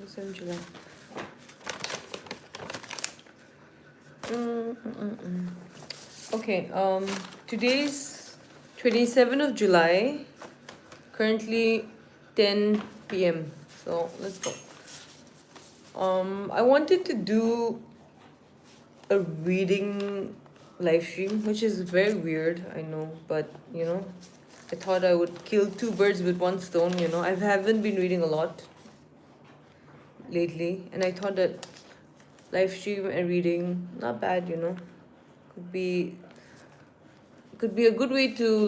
27 July. Okay, today's 27th of July, currently 10 p.m. So let's go. I wanted to do a reading live stream, which is very weird, I know, but I thought I would kill two birds with one stone. I haven't been reading a lot lately, and I thought that live stream and reading, not bad, could be a good way to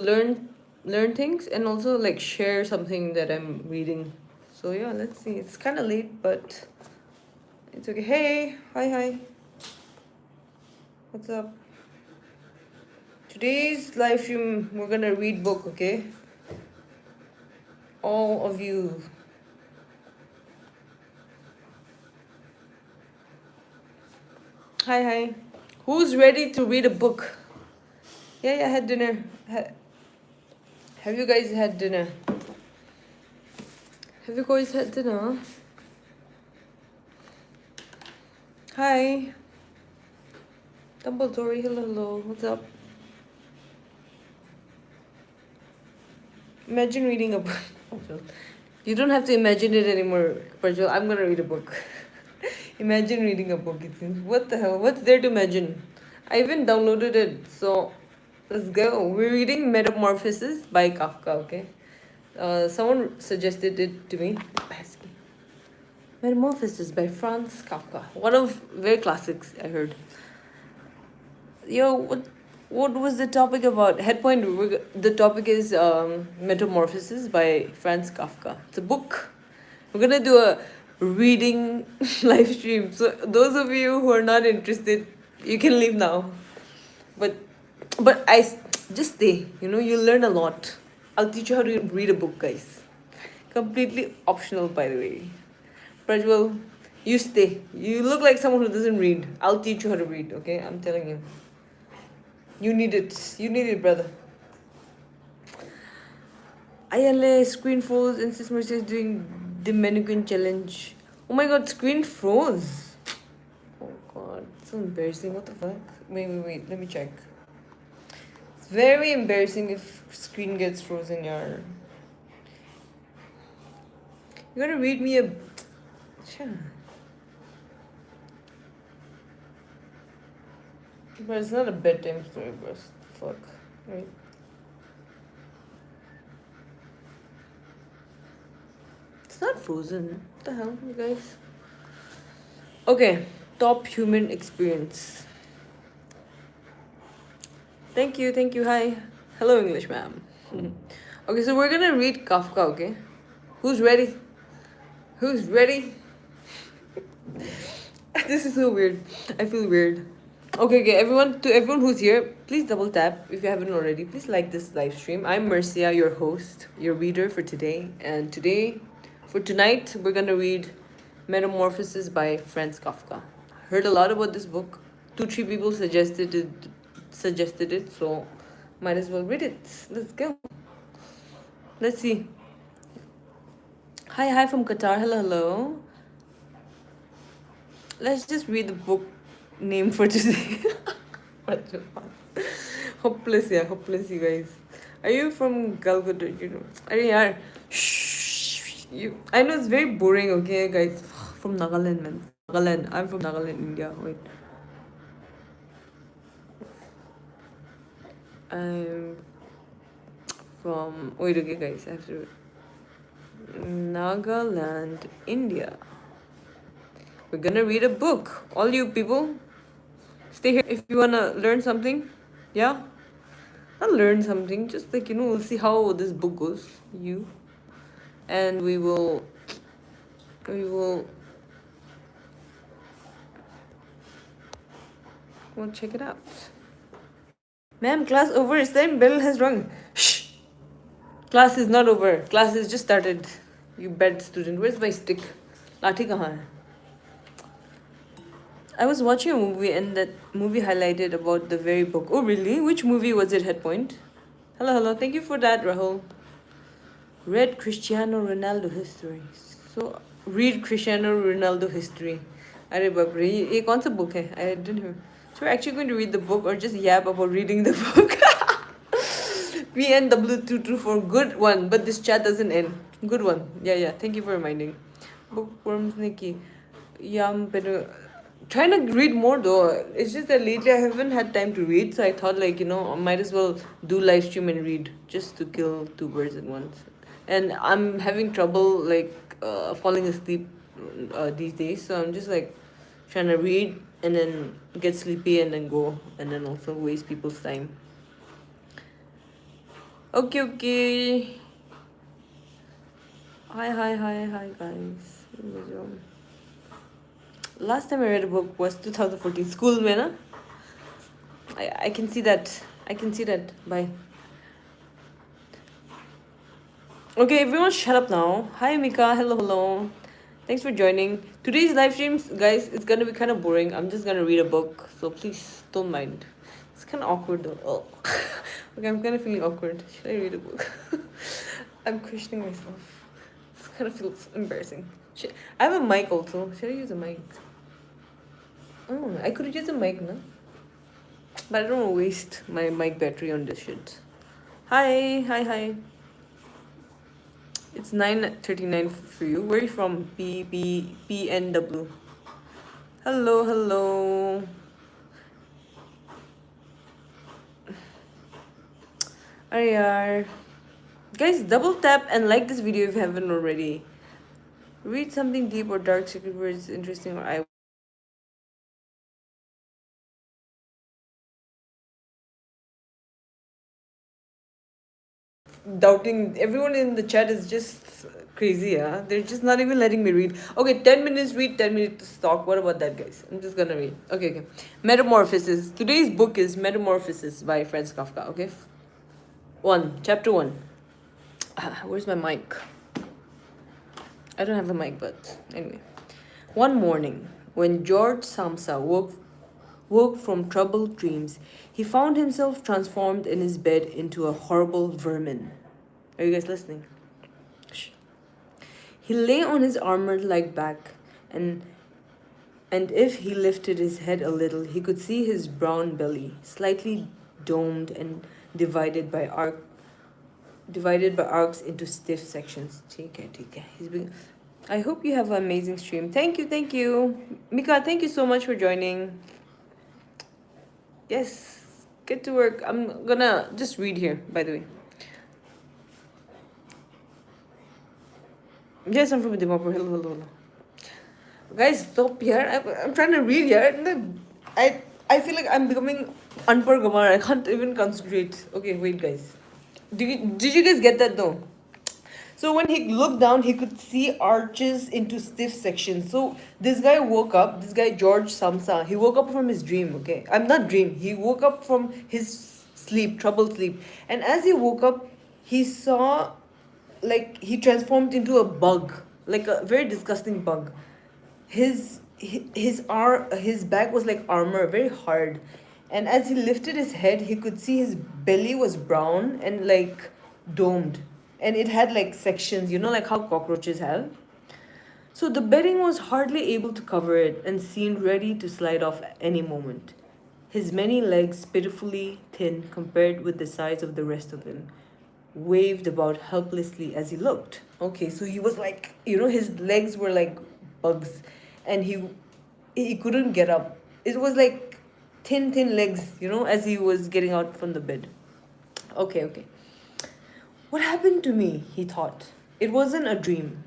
learn things and also like share something that I'm reading. So yeah, let's see. It's kind of late, but it's okay. Hey, hi, what's up? Today's live stream, we're gonna read book, okay? All of you. Hi. Who's ready to read a book? Yeah, I had dinner. Have you guys had dinner? Have you guys had dinner? Hi. Dumbledore, hello. What's up? Imagine reading a book. You don't have to imagine it anymore, Parjal. I'm gonna read a book. Imagine reading a book. What the hell? What's there to imagine? I even downloaded it, so let's go. We're reading Metamorphosis by Kafka, okay? Someone suggested it to me. Metamorphosis by Franz Kafka. One of very classics, I heard. Yo, what was the topic about? Head point, the topic is Metamorphosis by Franz Kafka. It's a book. We're gonna do a reading live stream. So those of you who are not interested, you can leave now. But I just stay. You'll learn a lot. I'll teach you how to read a book, guys. Completely optional, by the way. Prajwal, you stay. You look like someone who doesn't read. I'll teach you how to read, okay? I'm telling you. You need it. You need it, brother. ILA screen froze. Insist Mercy is doing the mannequin challenge. Oh my god, screen froze. Oh god, it's so embarrassing. What the fuck? Wait. Let me check. It's very embarrassing if screen gets frozen, yaar. You gotta read me a... But it's not a bedtime story, bro. Fuck. Right? It's not frozen. What the hell, you guys? Okay. Top human experience. Thank you. Hi. Hello, English ma'am. Okay, so we're gonna read Kafka, okay? Who's ready? This is so weird. I feel weird. Okay, everyone who's here, please double tap if you haven't already. Please like this live stream. I'm Mercia, your host, your reader for today. And for tonight, we're gonna read Metamorphosis by Franz Kafka. Heard a lot about this book. 2-3 people suggested it, so might as well read it. Let's go. Let's see. Hi from Qatar. Hello. Let's just read the book name for today. Hopeless, you guys. Are you from Calcutta? Shh. I know it's very boring, okay, guys. From Nagaland, man. I'm from Nagaland, India. Wait. I'm from... Wait, okay, guys. I have to... Nagaland, India. We're gonna read a book. All you people, stay here if you wanna learn something. Yeah? Not learn something, just like, we'll see how this book goes. And we'll check it out. Ma'am, class over. It's time bell has rung. Shh! Class is not over. Class has just started. You bad student. Where's my stick? Lathi kahan hai? I was watching a movie and that movie highlighted about the very book. Oh, really? Which movie was it, Headpoint? Hello. Thank you for that, Rahul. Read Cristiano Ronaldo history. So, read Cristiano Ronaldo history. अरे बाप रे ये कौन सा book है? I didn't hear. So we're actually going to read the book or just yap about reading the book. PNW22 for good one, but this chat doesn't end. Good one. Yeah. Thank you for reminding. Bookworms Nikki. Yeah, I'm better. Trying to read more though. It's just that lately I haven't had time to read, so I thought like I might as well do live stream and read just to kill two birds at once. And I'm having trouble like falling asleep these days, so I'm just like trying to read and then get sleepy and then go and then also waste people's time. Okay. Hi guys. Last time I read a book was 2014 school में ना. I can see that. Bye. Okay, everyone shut up now. Hi Mika, hello. Thanks for joining. Today's live streams, guys, it's gonna be kind of boring. I'm just gonna read a book, so please don't mind. It's kind of awkward though. Oh. Okay, I'm kind of feeling awkward. Should I read a book? I'm questioning myself. This kind of feels embarrassing. I have a mic also. Should I use a mic? Oh, I could use a mic, no? But I don't want to waste my mic battery on this shit. Hi. It's 9:39 for you. Where are you from? PNW. Hello. Areyar. Guys, double tap and like this video if you haven't already. Read something deep or dark secret words interesting or I doubting. Everyone in the chat is just crazy, yeah. They're just not even letting me read. Okay, 10 minutes read, 10 minutes talk. What about that, guys? I'm just gonna read. Okay. Metamorphosis. Today's book is Metamorphosis by Franz Kafka. Okay. Chapter 1. Where's my mic? I don't have a mic, but anyway. One morning, when George Samsa woke from troubled dreams, he found himself transformed in his bed into a horrible vermin. Are you guys listening? Shh. He lay on his armor-like back, and if he lifted his head a little, he could see his brown belly, slightly domed and divided by arcs into stiff sections. I hope you have an amazing stream. Thank you. Mika, thank you so much for joining. Yes, get to work. I'm gonna just read here, by the way. Yes, I'm from Dimapur. Hello. Guys, stop here. I'm trying to read here. And I feel like I'm becoming unpar gamar. I can't even concentrate. Okay, wait, guys. Did you guys get that though? So when he looked down, he could see arches into stiff sections. So this guy George Samsa, he woke up from his dream, okay? I'm not dream. He woke up from his sleep, troubled sleep. And as he woke up, he saw, like, he transformed into a bug, like a very disgusting bug. His back was like armor, very hard. And as he lifted his head, he could see his belly was brown and like domed. And it had like sections, like how cockroaches have. So the bedding was hardly able to cover it and seemed ready to slide off at any moment. His many legs, pitifully thin compared with the size of the rest of him, waved about helplessly as he looked. Okay, so he was like, his legs were like bugs and he couldn't get up. It was like thin legs, as he was getting out from the bed. Okay. What happened to me, he thought. It wasn't a dream.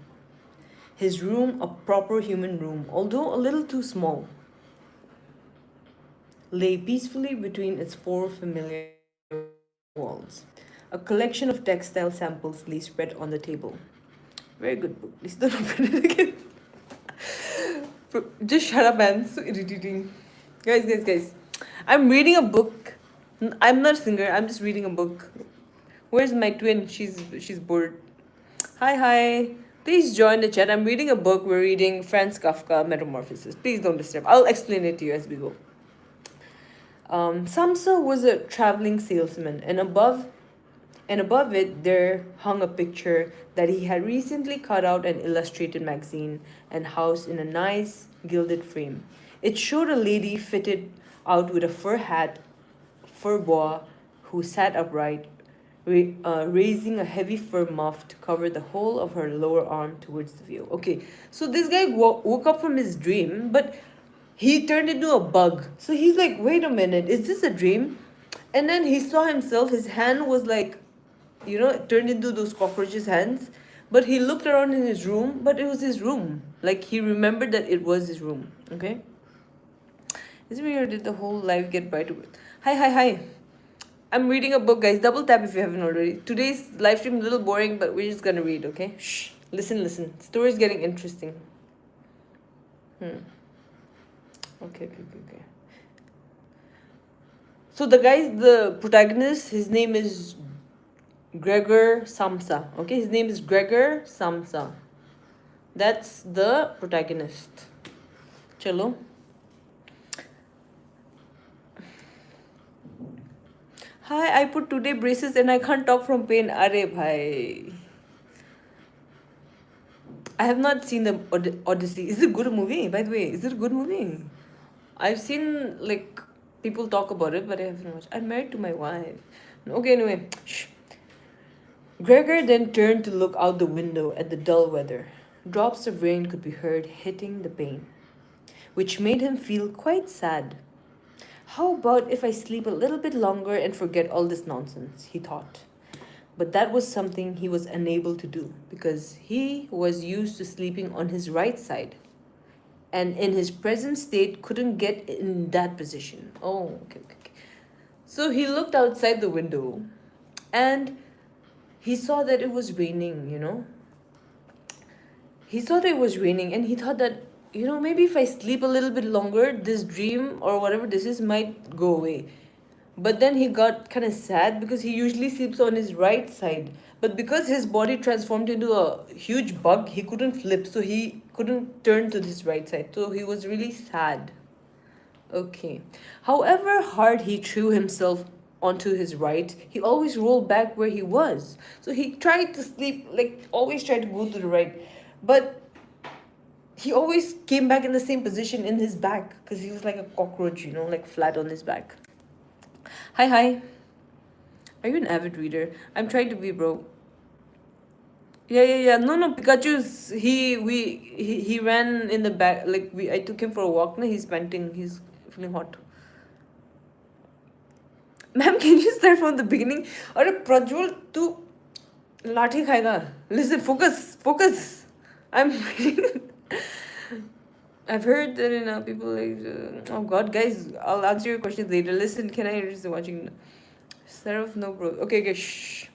His room, a proper human room, although a little too small, lay peacefully between its four familiar walls. A collection of textile samples lay spread on the table. Very good book. Please don't open it again. Just shut up, man. So irritating. Guys. I'm reading a book. I'm not a singer. I'm just reading a book. Where's my twin? She's bored. Hi. Please join the chat. I'm reading a book. We're reading Franz Kafka, Metamorphosis. Please don't disturb. I'll explain it to you as we go. Samsa was a traveling salesman, and above and above it there hung a picture that he had recently cut out an illustrated magazine and housed in a nice gilded frame. It showed a lady fitted out with a fur hat, fur boa, who sat upright, raising a heavy fur muff to cover the whole of her lower arm towards the view. Okay, so this guy woke up from his dream, but he turned into a bug. So he's like, wait a minute, is this a dream? And then he saw himself, his hand was like, turned into those cockroaches' hands. But he looked around in his room, but it was his room. Like he remembered that it was his room. Okay? Is it weird? Did the whole life get brighter? Hi, hi, hi. I'm reading a book, guys. Double tap if you haven't already. Today's live stream is a little boring, but we're just gonna read, okay? Shh. Listen, listen. Story's getting interesting. Okay. So the protagonist, his name is Gregor Samsa. Okay, his name is Gregor Samsa. That's the protagonist. Chalo. Hi, I put today braces and I can't talk from pain. Are bhai. I have not seen the Odyssey. Is it a good movie? By the way, is it a good movie? I've seen like people talk about it, but I haven't watched. I'm married to my wife. Okay, anyway. Shh. Gregor then turned to look out the window at the dull weather. Drops of rain could be heard hitting the pane, which made him feel quite sad. How about if I sleep a little bit longer and forget all this nonsense, he thought. But that was something he was unable to do because he was used to sleeping on his right side and in his present state couldn't get in that position. Oh, okay. So he looked outside the window and he saw that it was raining. He thought it was raining and he thought that, maybe if I sleep a little bit longer, this dream or whatever this is might go away. But then he got kind of sad because he usually sleeps on his right side. But because his body transformed into a huge bug, he couldn't flip. So he couldn't turn to his right side. So he was really sad. Okay. However hard he threw himself onto his right, he always rolled back where he was. So he tried to sleep, like always tried to go to the right. But he always came back in the same position in his back because he was like a cockroach, like flat on his back. Hi. Are you an avid reader? I'm trying to be, bro. Yeah. No. Pikachu's he ran in the back. Like I took him for a walk. No, he's panting. He's feeling hot. Ma'am, can you start from the beginning? Or Prajwal, tu lathi khayega. Listen, focus. I'm reading. I've heard that people like oh god, guys, I'll answer your questions later. Listen, can I just watching? Seraph, no bro. Okay, shh.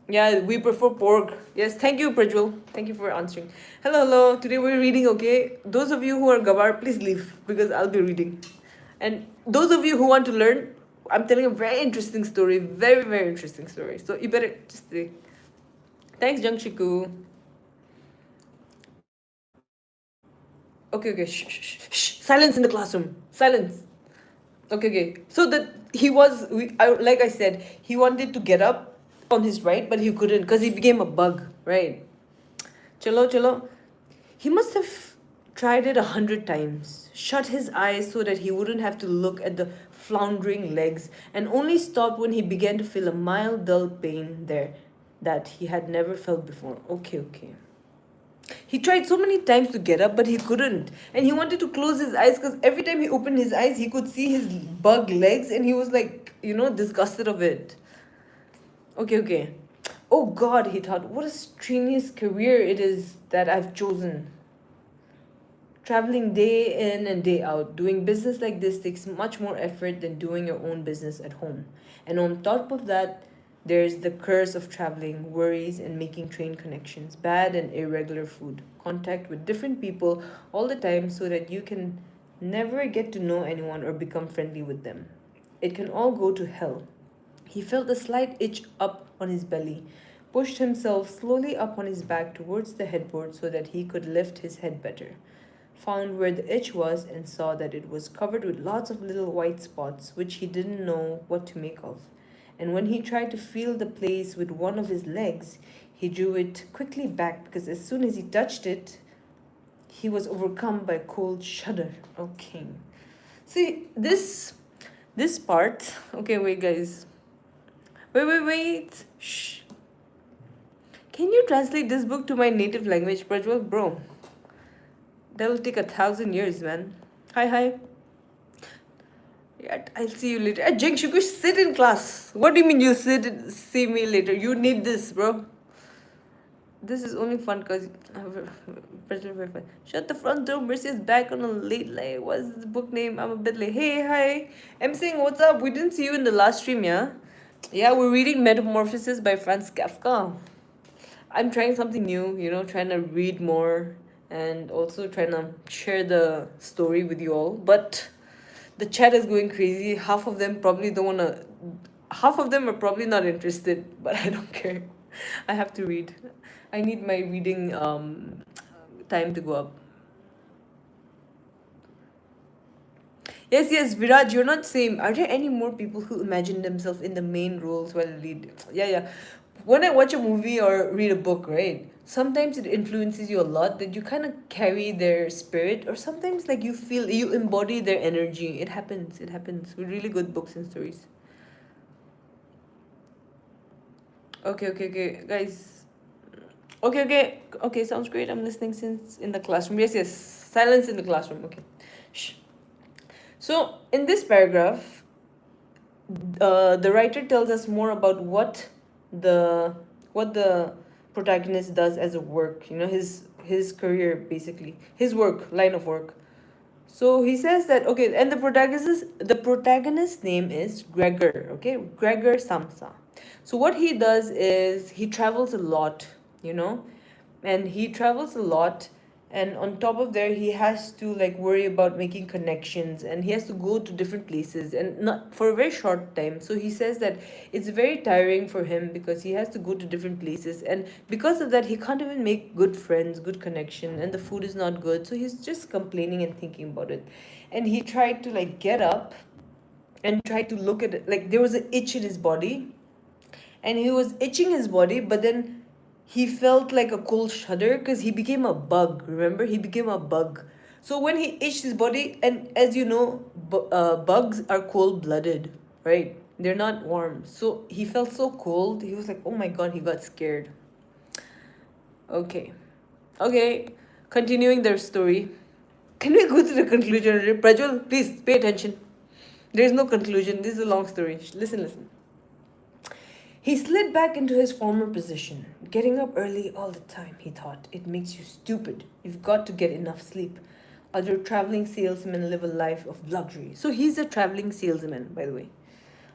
Yeah, we prefer pork. Yes, thank you, Prajwal. Thank you for answering. Hello. Today we're reading, okay? Those of you who are Gabar, please leave because I'll be reading. And those of you who want to learn, I'm telling a very interesting story. Very, very interesting story. So you better just stay. Thanks, Jangshiku. Okay. Shh. Silence in the classroom. Silence. Okay. So that he was, like I said, he wanted to get up on his right, but he couldn't because he became a bug, right? Chalo. He must have tried it 100 times. Shut his eyes so that he wouldn't have to look at the floundering legs and only stopped when he began to feel a mild, dull pain there that he had never felt before. Okay. He tried so many times to get up, but he couldn't. And he wanted to close his eyes because every time he opened his eyes, he could see his bug legs and he was like, disgusted of it. Okay. Oh God, he thought, what a strenuous career it is that I've chosen. Traveling day in and day out, doing business like this takes much more effort than doing your own business at home. And on top of that, there's the curse of traveling, worries, and making train connections, bad and irregular food, contact with different people all the time so that you can never get to know anyone or become friendly with them. It can all go to hell. He felt a slight itch up on his belly, pushed himself slowly up on his back towards the headboard so that he could lift his head better, found where the itch was and saw that it was covered with lots of little white spots which he didn't know what to make of. And when he tried to feel the place with one of his legs, he drew it quickly back because as soon as he touched it, he was overcome by a cold shudder. Okay. See, this part. Okay, wait, guys. Wait. Shh. Can you translate this book to my native language, Prajwal? Bro, that'll take 1,000 years, man. Hi. Yeah, I'll see you later. Jeng Shukush, sit in class. What do you mean you see me later? You need this, bro. This is only fun because shut the front door. Mercy is back on a late night. What's the book name? I'm a bit late. Hey, hi. I'm saying, what's up? We didn't see you in the last stream, yeah? Yeah, we're reading Metamorphosis by Franz Kafka. I'm trying something new, trying to read more and also trying to share the story with you all. But the chat is going crazy. Half of them probably don't want to. Half of them are probably not interested, but I don't care. I have to read. I need my reading time to go up. Yes, Viraj, you're not same. Are there any more people who imagine themselves in the main roles while lead? Yeah. When I watch a movie or read a book, right? Sometimes it influences you a lot that you kind of carry their spirit, or sometimes like you embody their energy. It happens with really good books and stories. Okay, guys. Okay, sounds great. I'm listening since in the classroom. Yes, silence in the classroom. Okay. Shh. So in this paragraph, the writer tells us more about what the protagonist does as a work. His career, basically his line of work. So he says that, okay, and the protagonist's name is Gregor. Okay, Gregor Samsa. So what he does is he travels a lot, and he travels a lot, and on top of there he has to like worry about making connections, and he has to go to different places and not for a very short time. So he says that it's very tiring for him because he has to go to different places, and because of that he can't even make good friends, good connection, and the food is not good. So he's just complaining and thinking about it, and he tried to like get up and try to look at it. Like there was an itch in his body, and he was itching his body, but then he felt like a cold shudder because he became a bug. Remember, he became a bug. So when he itched his body, and as you know, bugs are cold-blooded, right? They're not warm. So he felt so cold. He was like, oh my god, he got scared. Okay. Continuing their story. Can we go to the conclusion? Prajwal, please pay attention. There is no conclusion. This is a long story. Listen. He slid back into his former position. Getting up early all the time, he thought. It makes you stupid. You've got to get enough sleep. Other traveling salesmen live a life of luxury. So he's a traveling salesman, by the way.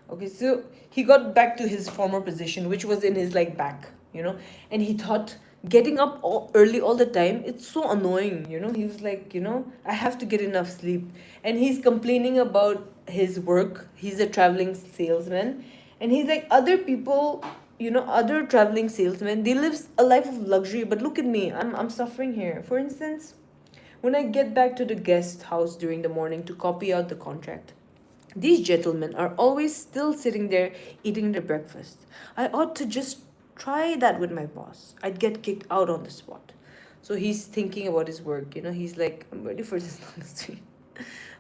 Okay, so he got back to his former position, which was in his like back, and he thought getting up early all the time, it's so annoying, He was like, I have to get enough sleep. And he's complaining about his work. He's a traveling salesman. And he's like, other people, other traveling salesmen, they live a life of luxury, but look at me, I'm suffering here. For instance, when I get back to the guest house during the morning to copy out the contract, these gentlemen are always still sitting there eating their breakfast. I ought to just try that with my boss. I'd get kicked out on the spot. So he's thinking about his work, he's like, I'm ready for this long stream.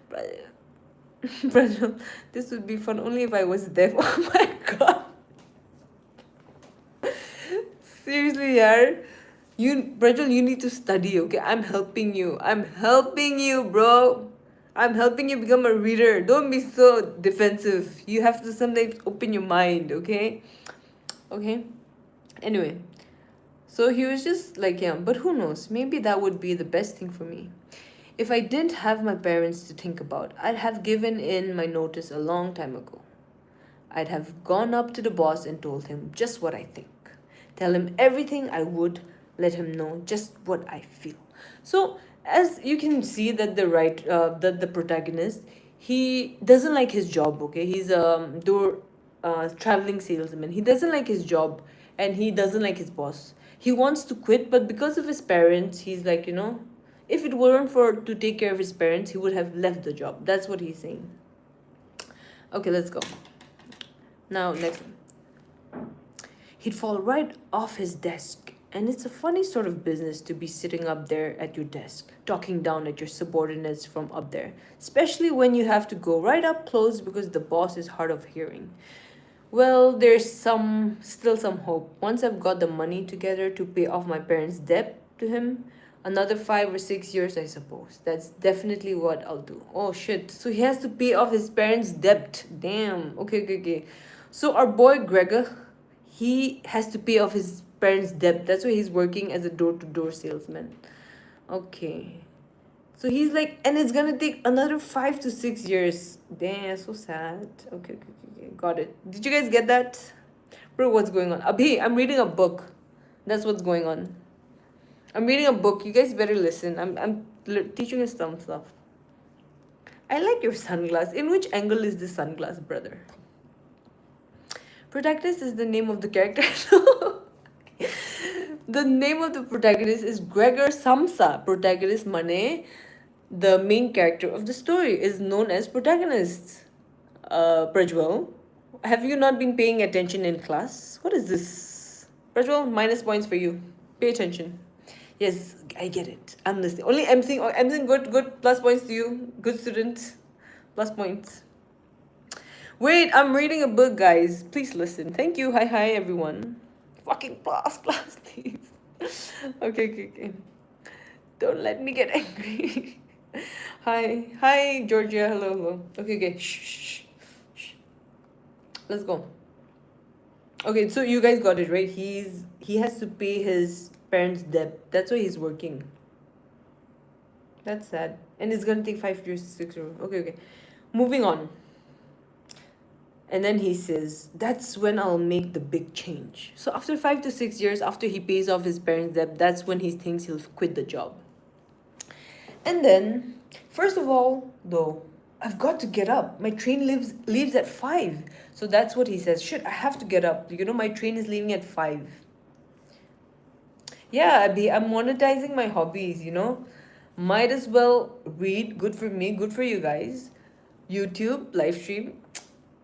But this would be fun only if I was deaf. Oh my god. Seriously, yaar. Prajwal, you need to study, okay? I'm helping you, bro. I'm helping you become a reader. Don't be so defensive. You have to sometimes open your mind, okay? Okay? Anyway. So he was just like, yeah, but who knows? Maybe that would be the best thing for me. If I didn't have my parents to think about, I'd have given in my notice a long time ago. I'd have gone up to the boss and told him just what I think. Tell him everything I would, let him know just what I feel. So, as you can see that the protagonist, he doesn't like his job, okay? He's a traveling salesman. He doesn't like his job, and he doesn't like his boss. He wants to quit, but because of his parents, he's like, if it weren't for to take care of his parents, he would have left the job. That's what he's saying. Okay, let's go. Now, next one. He'd fall right off his desk. And it's a funny sort of business to be sitting up there at your desk, talking down at your subordinates from up there, especially when you have to go right up close because the boss is hard of hearing. Well, there's still some hope. Once I've got the money together to pay off my parents' debt to him, another 5 or 6 years, I suppose. That's definitely what I'll do. Oh shit! So he has to pay off his parents' debt. Damn. Okay, okay, okay. So our boy Gregor, he has to pay off his parents' debt. That's why he's working as a door-to-door salesman. Okay. So he's like, and it's gonna take another 5 to 6 years. Damn, so sad. Okay, okay, okay, okay. Got it. Did you guys get that? Bro, what's going on? Abhi, I'm reading a book. That's what's going on. I'm reading a book. You guys better listen. I'm teaching you some stuff. I like your sunglass. In which angle is this sunglass, brother? Protagonist is the name of the character. The name of the protagonist is Gregor Samsa. Protagonist Mane, the main character of the story, is known as protagonist. Prajwal, have you not been paying attention in class? What is this? Prajwal, minus points for you. Pay attention. Yes, I get it. I'm listening. Only emceeing. Oh, emceeing, good, good. Plus points to you. Good student. Plus points. Wait, I'm reading a book, guys. Please listen. Thank you. Hi, hi, everyone. Fucking plus, please. Okay, okay, okay. Don't let me get angry. Hi, hi, Georgia. Hello, hello. Okay, okay. Shh, shh, shh. Let's go. Okay, so you guys got it right. He has to pay his parents' debt. That's why he's working. That's sad, and it's gonna take 5 years, 6 years. Okay, okay. Moving on. And then he says, that's when I'll make the big change. So after 5 to 6 years, after he pays off his parents' debt, that's when he thinks he'll quit the job. And then, first of all, though, I've got to get up. My train leaves at 5. So that's what he says. Shit, I have to get up. You know, my train is leaving at 5. Yeah, Abhi, I'm monetizing my hobbies, you know. Might as well read. Good for me, good for you guys. YouTube, live stream.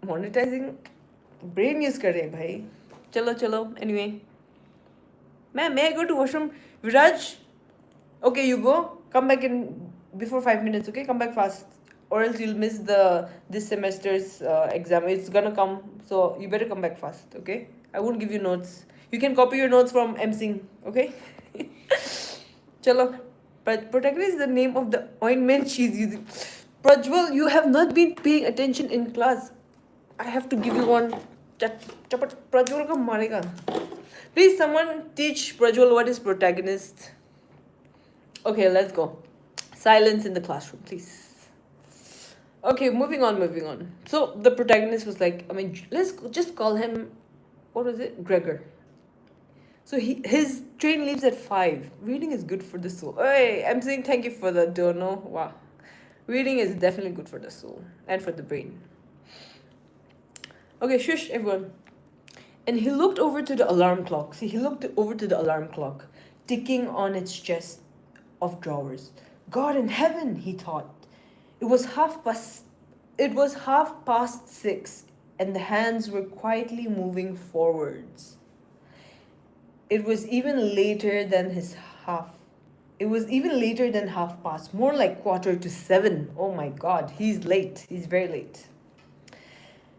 Monetizing. Brain use kar rahe bhai. Chalo, chalo. Anyway. May I go to washroom? Viraj? Okay, you go. Come back in before 5 minutes, okay? Come back fast. Or else you'll miss this semester's exam. It's gonna come. So you better come back fast, okay? I won't give you notes. You can copy your notes from emceeing, okay? Chalo. But protagonist is the name of the ointment she's using. Prajwal, you have not been paying attention in class. I have to give you one. Chapat Prajwal ka marega. Please, someone teach Prajwal what is protagonist. Okay, let's go. Silence in the classroom, please. Okay, moving on, moving on. So the protagonist was like, I mean, let's just call him, what was it? Gregor. So his train leaves at 5. Reading is good for the soul. Hey, I'm saying thank you for the dono. Wow. Reading is definitely good for the soul and for the brain. Okay, shush, everyone. And he looked over to the alarm clock. See, he looked over to the alarm clock, ticking on its chest of drawers. God in heaven, he thought. It was half past 6, and the hands were quietly moving forwards. It was even later than half past, more like 7:15. Oh my god, he's late. He's very late.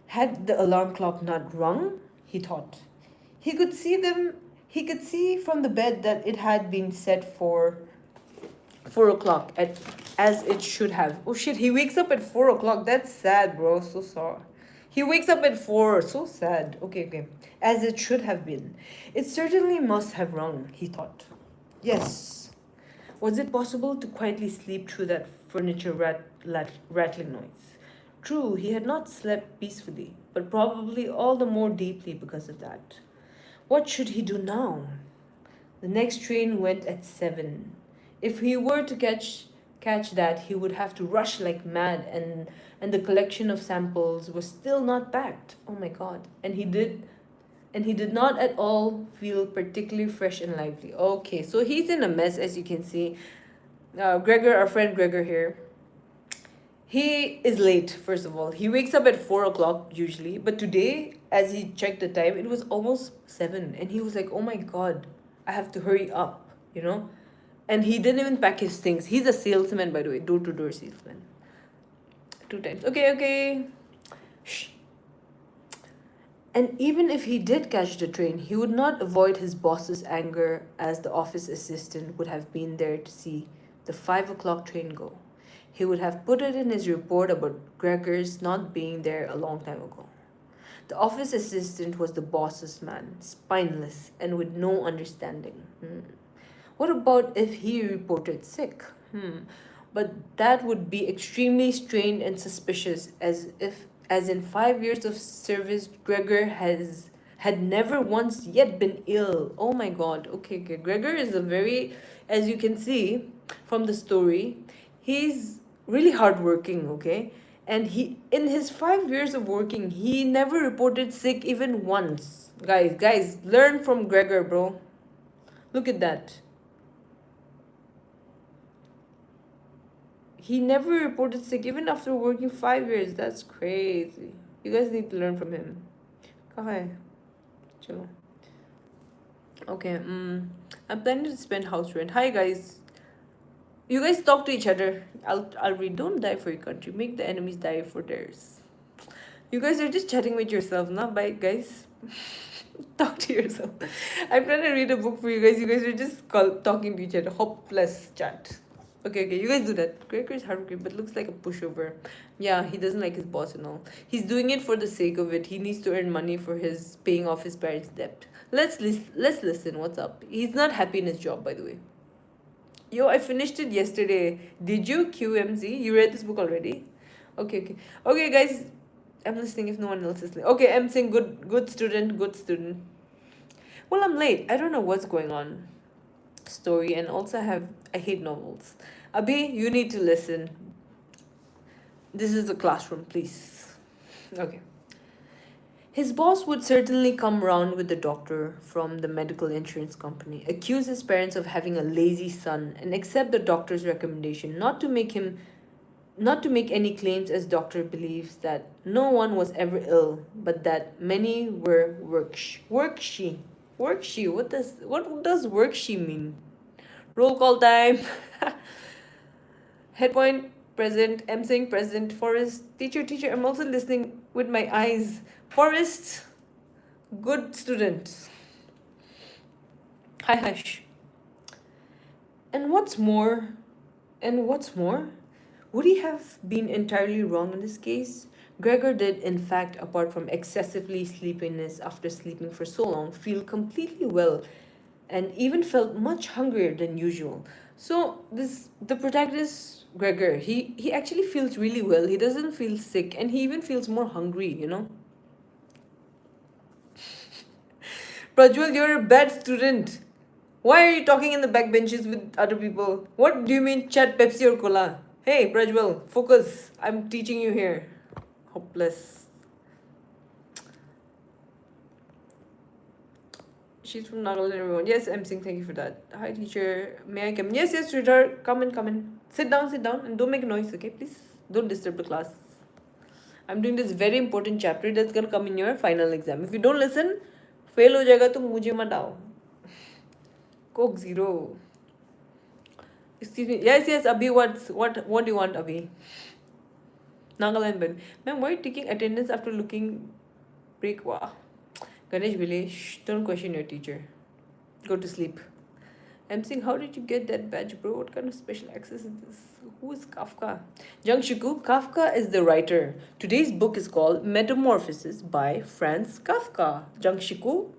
Had the alarm clock not rung, he thought. He could see from the bed that it had been set for 4 o'clock as it should have. Oh shit, he wakes up at 4 o'clock. That's sad, bro. So sorry. He wakes up at 4. So sad. Okay, okay. As it should have been. It certainly must have rung, he thought. Yes. Was it possible to quietly sleep through that furniture rattling noise? True, he had not slept peacefully, but probably all the more deeply because of that. What should he do now? The next train went at 7. If he were to catch that, he would have to rush like mad, and the collection of samples was still not packed. Oh my god. And he did not at all feel particularly fresh and lively. Okay, so he's in a mess, as you can see. Gregor, our friend Gregor here, He is late, first of all. He wakes up at 4 o'clock usually, but today, as he checked the time, it was almost 7. And he was like, oh my god, I have to hurry up, you know? And he didn't even pack his things. He's a salesman, by the way, door to door salesman. 2 times. Okay, okay. Shh. And even if he did catch the train, he would not avoid his boss's anger as the office assistant would have been there to see the 5 o'clock train go. He would have put it in his report about Gregor's not being there a long time ago. The office assistant was the boss's man, spineless and with no understanding. What about if he reported sick? But that would be extremely strained and suspicious, as in 5 years of service, Gregor had never once yet been ill. Oh my god. Okay, okay. Gregor is a very, as you can see from the story, he's really hardworking, okay? And he, in his 5 years of working, he never reported sick even once. Guys, learn from Gregor, bro. Look at that. He never reported sick even after working 5 years. That's crazy. You guys need to learn from him. Okay. Chalo. Okay, I'm planning to spend house rent. Hi guys. You guys talk to each other. I'll read. Don't die for your country. Make the enemies die for theirs. You guys are just chatting with yourself, now. Bye, guys. Talk to yourself. I'm trying to read a book for you guys. You guys are just talking to each other. Hopeless chat. Okay, you guys do that. Gregor is hardworking, but looks like a pushover. Yeah, he doesn't like his boss and all. He's doing it for the sake of it. He needs to earn money for his paying off his parents' debt. Let's listen. What's up? He's not happy in his job, by the way. Yo, I finished it yesterday. Did you, QMZ? You read this book already? Okay. Okay, guys. I'm listening if no one else is listening. Okay, I'm saying good student. Well, I'm late. I don't know what's going on. Story, and also I hate novels. Abhi, you need to listen. This is the classroom, please. Okay. His boss would certainly come round with the doctor from the medical insurance company, accuse his parents of having a lazy son, and accept the doctor's recommendation not to make any claims, as doctor believes that no one was ever ill, but that many were workshy. What does workshy mean? Roll call time. Head point present. M saying present. Forrest, teacher. I'm also listening with my eyes. Forrest, good student. Hi, hush. And what's more, would he have been entirely wrong in this case? Gregor did, in fact, apart from excessively sleepiness after sleeping for so long, feel completely well and even felt much hungrier than usual. So the protagonist, Gregor, he actually feels really well. He doesn't feel sick, and he even feels more hungry, you know? Prajwal, you're a bad student. Why are you talking in the back benches with other people? What do you mean chat Pepsi or cola? Hey, Prajwal, focus. I'm teaching you here. Hopeless. She's from Nagaland, everyone. Yes, I'm saying thank you for that. Hi, teacher. May I come? Yes, sweetheart. Come in. Sit down, and don't make noise, okay? Please don't disturb the class. I'm doing this very important chapter that's gonna come in your final exam. If you don't listen, fail ho jayega to mujhe mat aao. Coke zero. Excuse me. Yes, Abhi. What do you want, Abhi? Nagaland, Ben. Ma'am, why are you taking attendance after looking break? Wow. Ganesh Bile, don't question your teacher. Go to sleep. I'm saying, how did you get that badge, bro? What kind of special access is this? Who is Kafka? Jiangshiku, Kafka is the writer. Today's book is called Metamorphosis by Franz Kafka. Jiangshiku,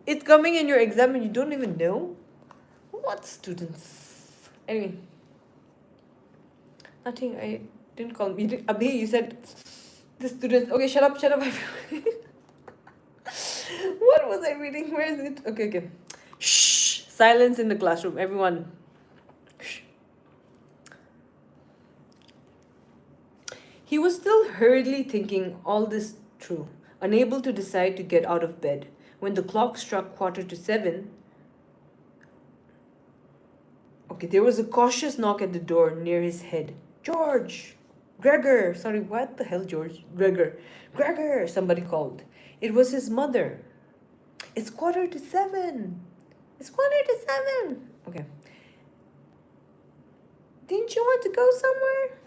it's coming in your exam and you don't even know? What students? Anyway. Nothing, I didn't call me. Abhi, you said the students. Okay, shut up. What was I reading? Where is it? Okay. Shh. Silence in the classroom, everyone. Shh. He was still hurriedly thinking all this through, unable to decide to get out of bed, when the clock struck 7:15. Okay, there was a cautious knock at the door near his head. George! Gregor! Sorry, what the hell, George? Gregor! Gregor! Somebody called. It was his mother. It's 7:15. It's 7:15. Okay. Didn't you want to go somewhere?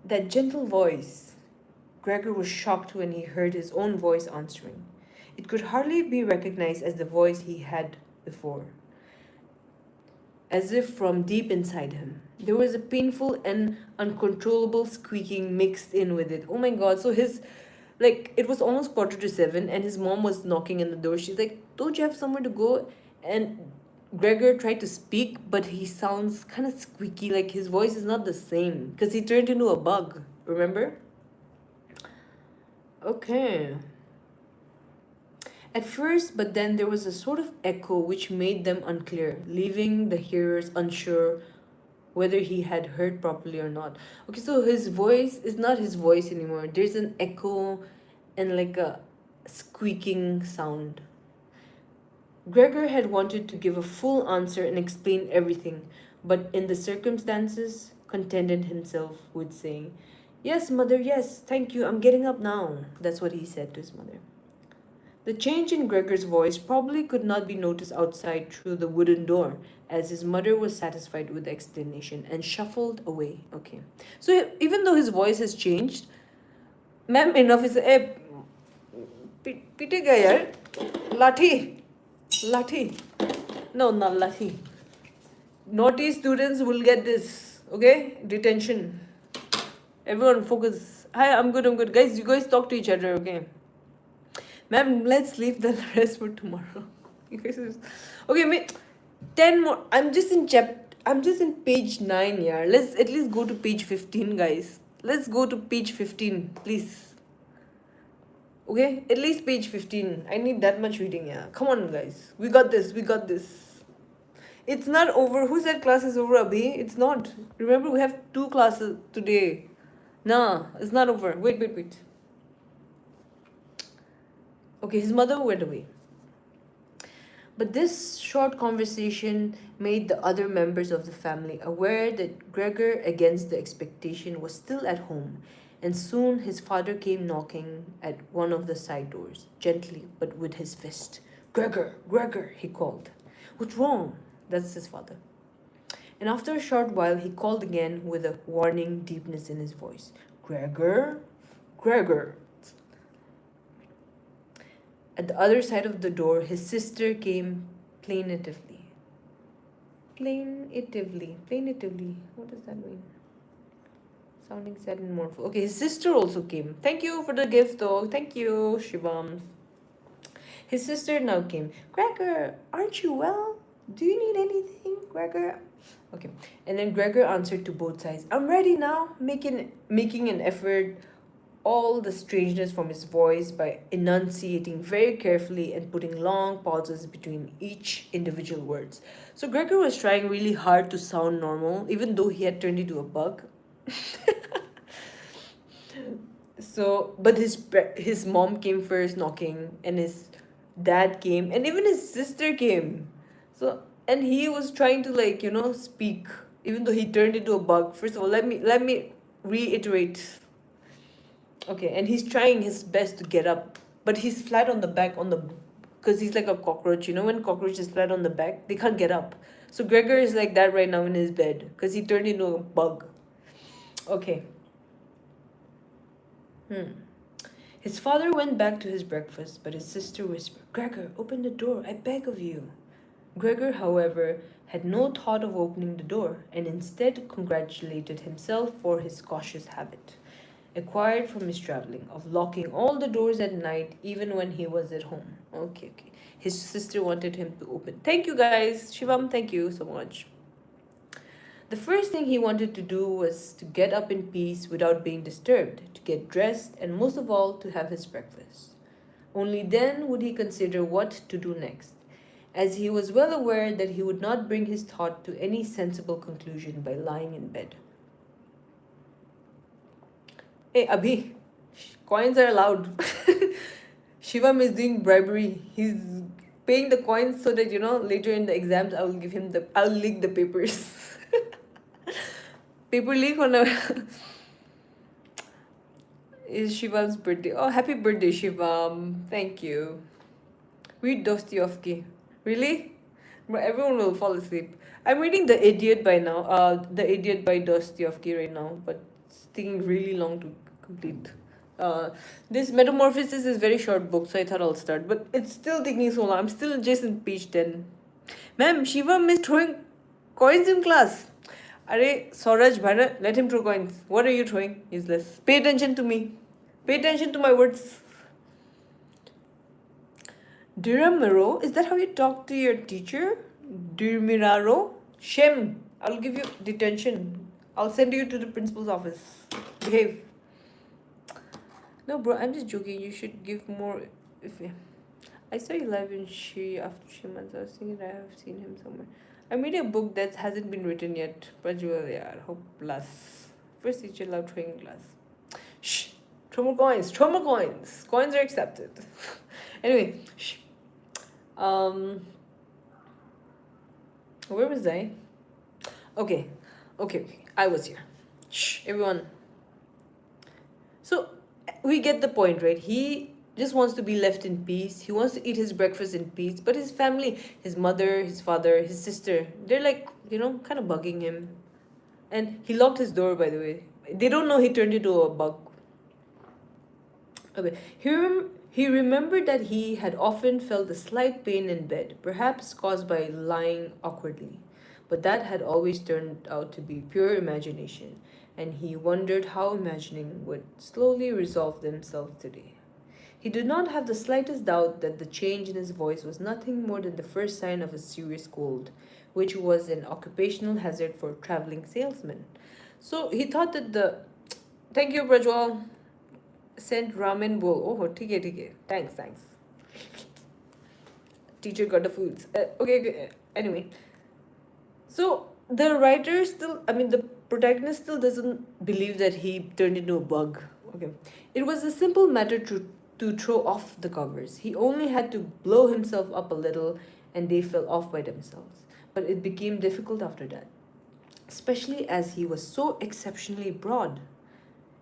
That gentle voice. Gregor was shocked when he heard his own voice answering. It could hardly be recognized as the voice he had before. As if from deep inside him. There was a painful and uncontrollable squeaking mixed in with it. Oh my god, so it was almost 7:15 and his mom was knocking in the door. She's like, don't you have somewhere to go? And Gregor tried to speak, but he sounds kind of squeaky, like his voice is not the same. Because he turned into a bug, remember? Okay. At first, but then there was a sort of echo which made them unclear, leaving the hearers unsure whether he had heard properly or not. Okay, so his voice is not his voice anymore. There's an echo and like a squeaking sound. Gregor had wanted to give a full answer and explain everything, but in the circumstances, contented himself with saying, "Yes, mother, yes, thank you, I'm getting up now." That's what he said to his mother. The change in Gregor's voice probably could not be noticed outside through the wooden door, as his mother was satisfied with the explanation and shuffled away. Okay. So even though his voice has changed, ma'am, enough is pitega yaar. Lathi. No, not lathi. Naughty students will get this. Okay? Detention. Everyone focus. Hi, I'm good. Guys, you guys talk to each other, okay? Ma'am, let's leave the rest for tomorrow. You guys okay, 10 more. I'm just in page 9 here. Let's at least go to page 15, guys. Let's go to page 15, please. Okay? At least page 15. I need that much reading, yeah. Come on, guys. We got this. It's not over. Who said class is over, Abhi? It's not. Remember, we have 2 classes today. Nah, it's not over. Wait. Okay, his mother went away. But this short conversation made the other members of the family aware that Gregor, against the expectation, was still at home, and soon his father came knocking at one of the side doors, gently but with his fist. Gregor, he called. What's wrong? That's his father. And after a short while, he called again with a warning deepness in his voice. Gregor. At the other side of the door, his sister came plaintively. What does that mean? Sounding sad and mournful. Okay, his sister also came. Thank you for the gift, though. Thank you, Shivam. His sister now came. Gregor, aren't you well? Do you need anything, Gregor? Okay, and then Gregor answered to both sides. I'm ready now, making an effort all the strangeness from his voice by enunciating very carefully and putting long pauses between each individual words. So Gregor was trying really hard to sound normal, even though he had turned into a bug. But his mom came first knocking, and his dad came, and even his sister came. And he was trying to speak, even though he turned into a bug. First of all, let me reiterate. Okay, and he's trying his best to get up, but he's flat on the back because he's like a cockroach. You know, when cockroach is flat on the back, they can't get up. So Gregor is like that right now in his bed because he turned into a bug. Okay. His father went back to his breakfast, but his sister whispered, Gregor, open the door, I beg of you. Gregor, however, had no thought of opening the door and instead congratulated himself for his cautious habit, acquired from his traveling, of locking all the doors at night even when he was at home. Okay. His sister wanted him to open. Thank you, guys. Shivam, thank you so much. The first thing he wanted to do was to get up in peace without being disturbed, to get dressed, and most of all, to have his breakfast. Only then would he consider what to do next, as he was well aware that he would not bring his thought to any sensible conclusion by lying in bed. Hey, Abhi, coins are allowed. Shivam is doing bribery. He's paying the coins so that, later in the exams, I'll leak the papers. paper leak on a is Shivan's birthday. Oh, happy birthday, Shivam. Thank you. Read Dostoevsky. Really? But everyone will fall asleep. I'm reading The Idiot by now. The Idiot by Dostoevsky right now, but it's taking really long to complete. This Metamorphosis is very short book, so I thought I'll start. But it's still taking so long. I'm still just in page 10. Ma'am, Shivam is throwing coins in class. Arey, Sauraj Bharat, let him throw coins. What are you throwing? Useless. Pay attention to me. Pay attention to my words. Diramiro, is that how you talk to your teacher? Dirmiraro? Shem, I'll give you detention. I'll send you to the principal's office. Behave. No, bro, I'm just joking. You should give more. If I saw you live in Shri after 3 months. I was thinking I have seen him somewhere. I'm reading a book that hasn't been written yet. Prajwal, yeah, hopeless. First teacher loved throwing glass. Shh. Throw more coins. Throw more coins. Coins are accepted. Anyway, shh. Where was I? Okay. I was here. Shh, everyone. So we get the point, right? He just wants to be left in peace. He wants to eat his breakfast in peace. But his family, his mother, his father, his sister, they're like, kind of bugging him. And he locked his door, by the way. They don't know he turned into a bug. Okay. He remembered that he had often felt a slight pain in bed, perhaps caused by lying awkwardly. But that had always turned out to be pure imagination, and he wondered how imagining would slowly resolve themselves today. He did not have the slightest doubt that the change in his voice was nothing more than the first sign of a serious cold, which was an occupational hazard for traveling salesmen. So he thought that the. Thank you, Prajwal. Sent ramen bowl. Oh, okay. Thanks. Teacher got the foods. Okay. Anyway, so the writer the protagonist still doesn't believe that he turned into a bug. Okay, it was a simple matter to throw off the covers. He only had to blow himself up a little, and they fell off by themselves. But it became difficult after that, especially as he was so exceptionally broad.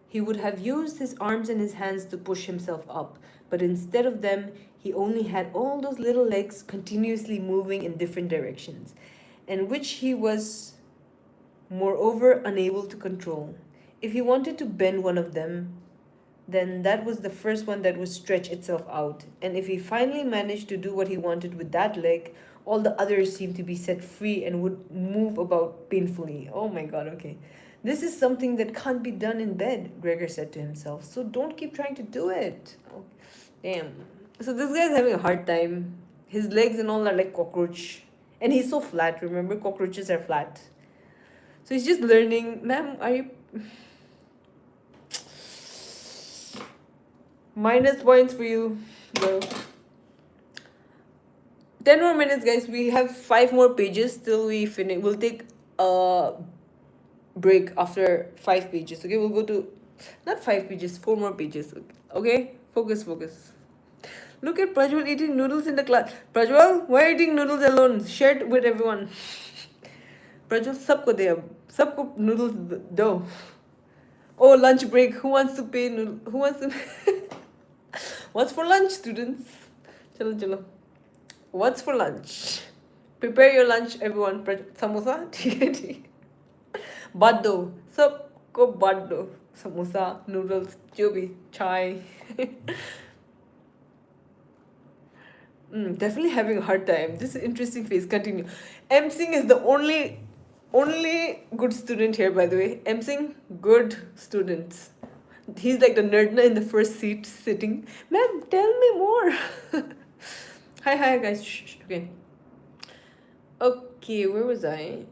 He would have used his arms and his hands to push himself up, but instead of them, he only had all those little legs continuously moving in different directions, and which he was, moreover, unable to control. If he wanted to bend one of them, then that was the first one that would stretch itself out, and if he finally managed to do what he wanted with that leg, all the others seemed to be set free and would move about painfully. Oh my god, okay. This is something that can't be done in bed, Gregor said to himself. So don't keep trying to do it. Oh, damn. So this guy's having a hard time. His legs and all are like cockroach. And he's so flat, remember? Cockroaches are flat. So he's just learning. Ma'am, are you... Minus points for you. Well, 10 more minutes, guys. We have 5 more pages till we finish. We'll take a break after 5 pages. Okay, we'll go to not 5 pages, 4 more pages. Okay, focus. Look at Prajwal eating noodles in the class. Prajwal, why are you eating noodles alone? Share it with everyone. Prajwal, sabko de ab. Sabko noodles do. Oh, lunch break. Who wants to pay noodle? Who wants to? What's for lunch, students? Chalo. What's for lunch? Prepare your lunch, everyone. Samosa? ठीक बात दो सबको बांट दो samosa noodles जो भी chai. Definitely having a hard time. This is interesting phase. Continue. M Singh is the only good student here, by the way. M Singh, good students. He's like the nerdna in the first seat sitting. Ma'am, tell me more. Hi guys. Shh. Okay, where was I?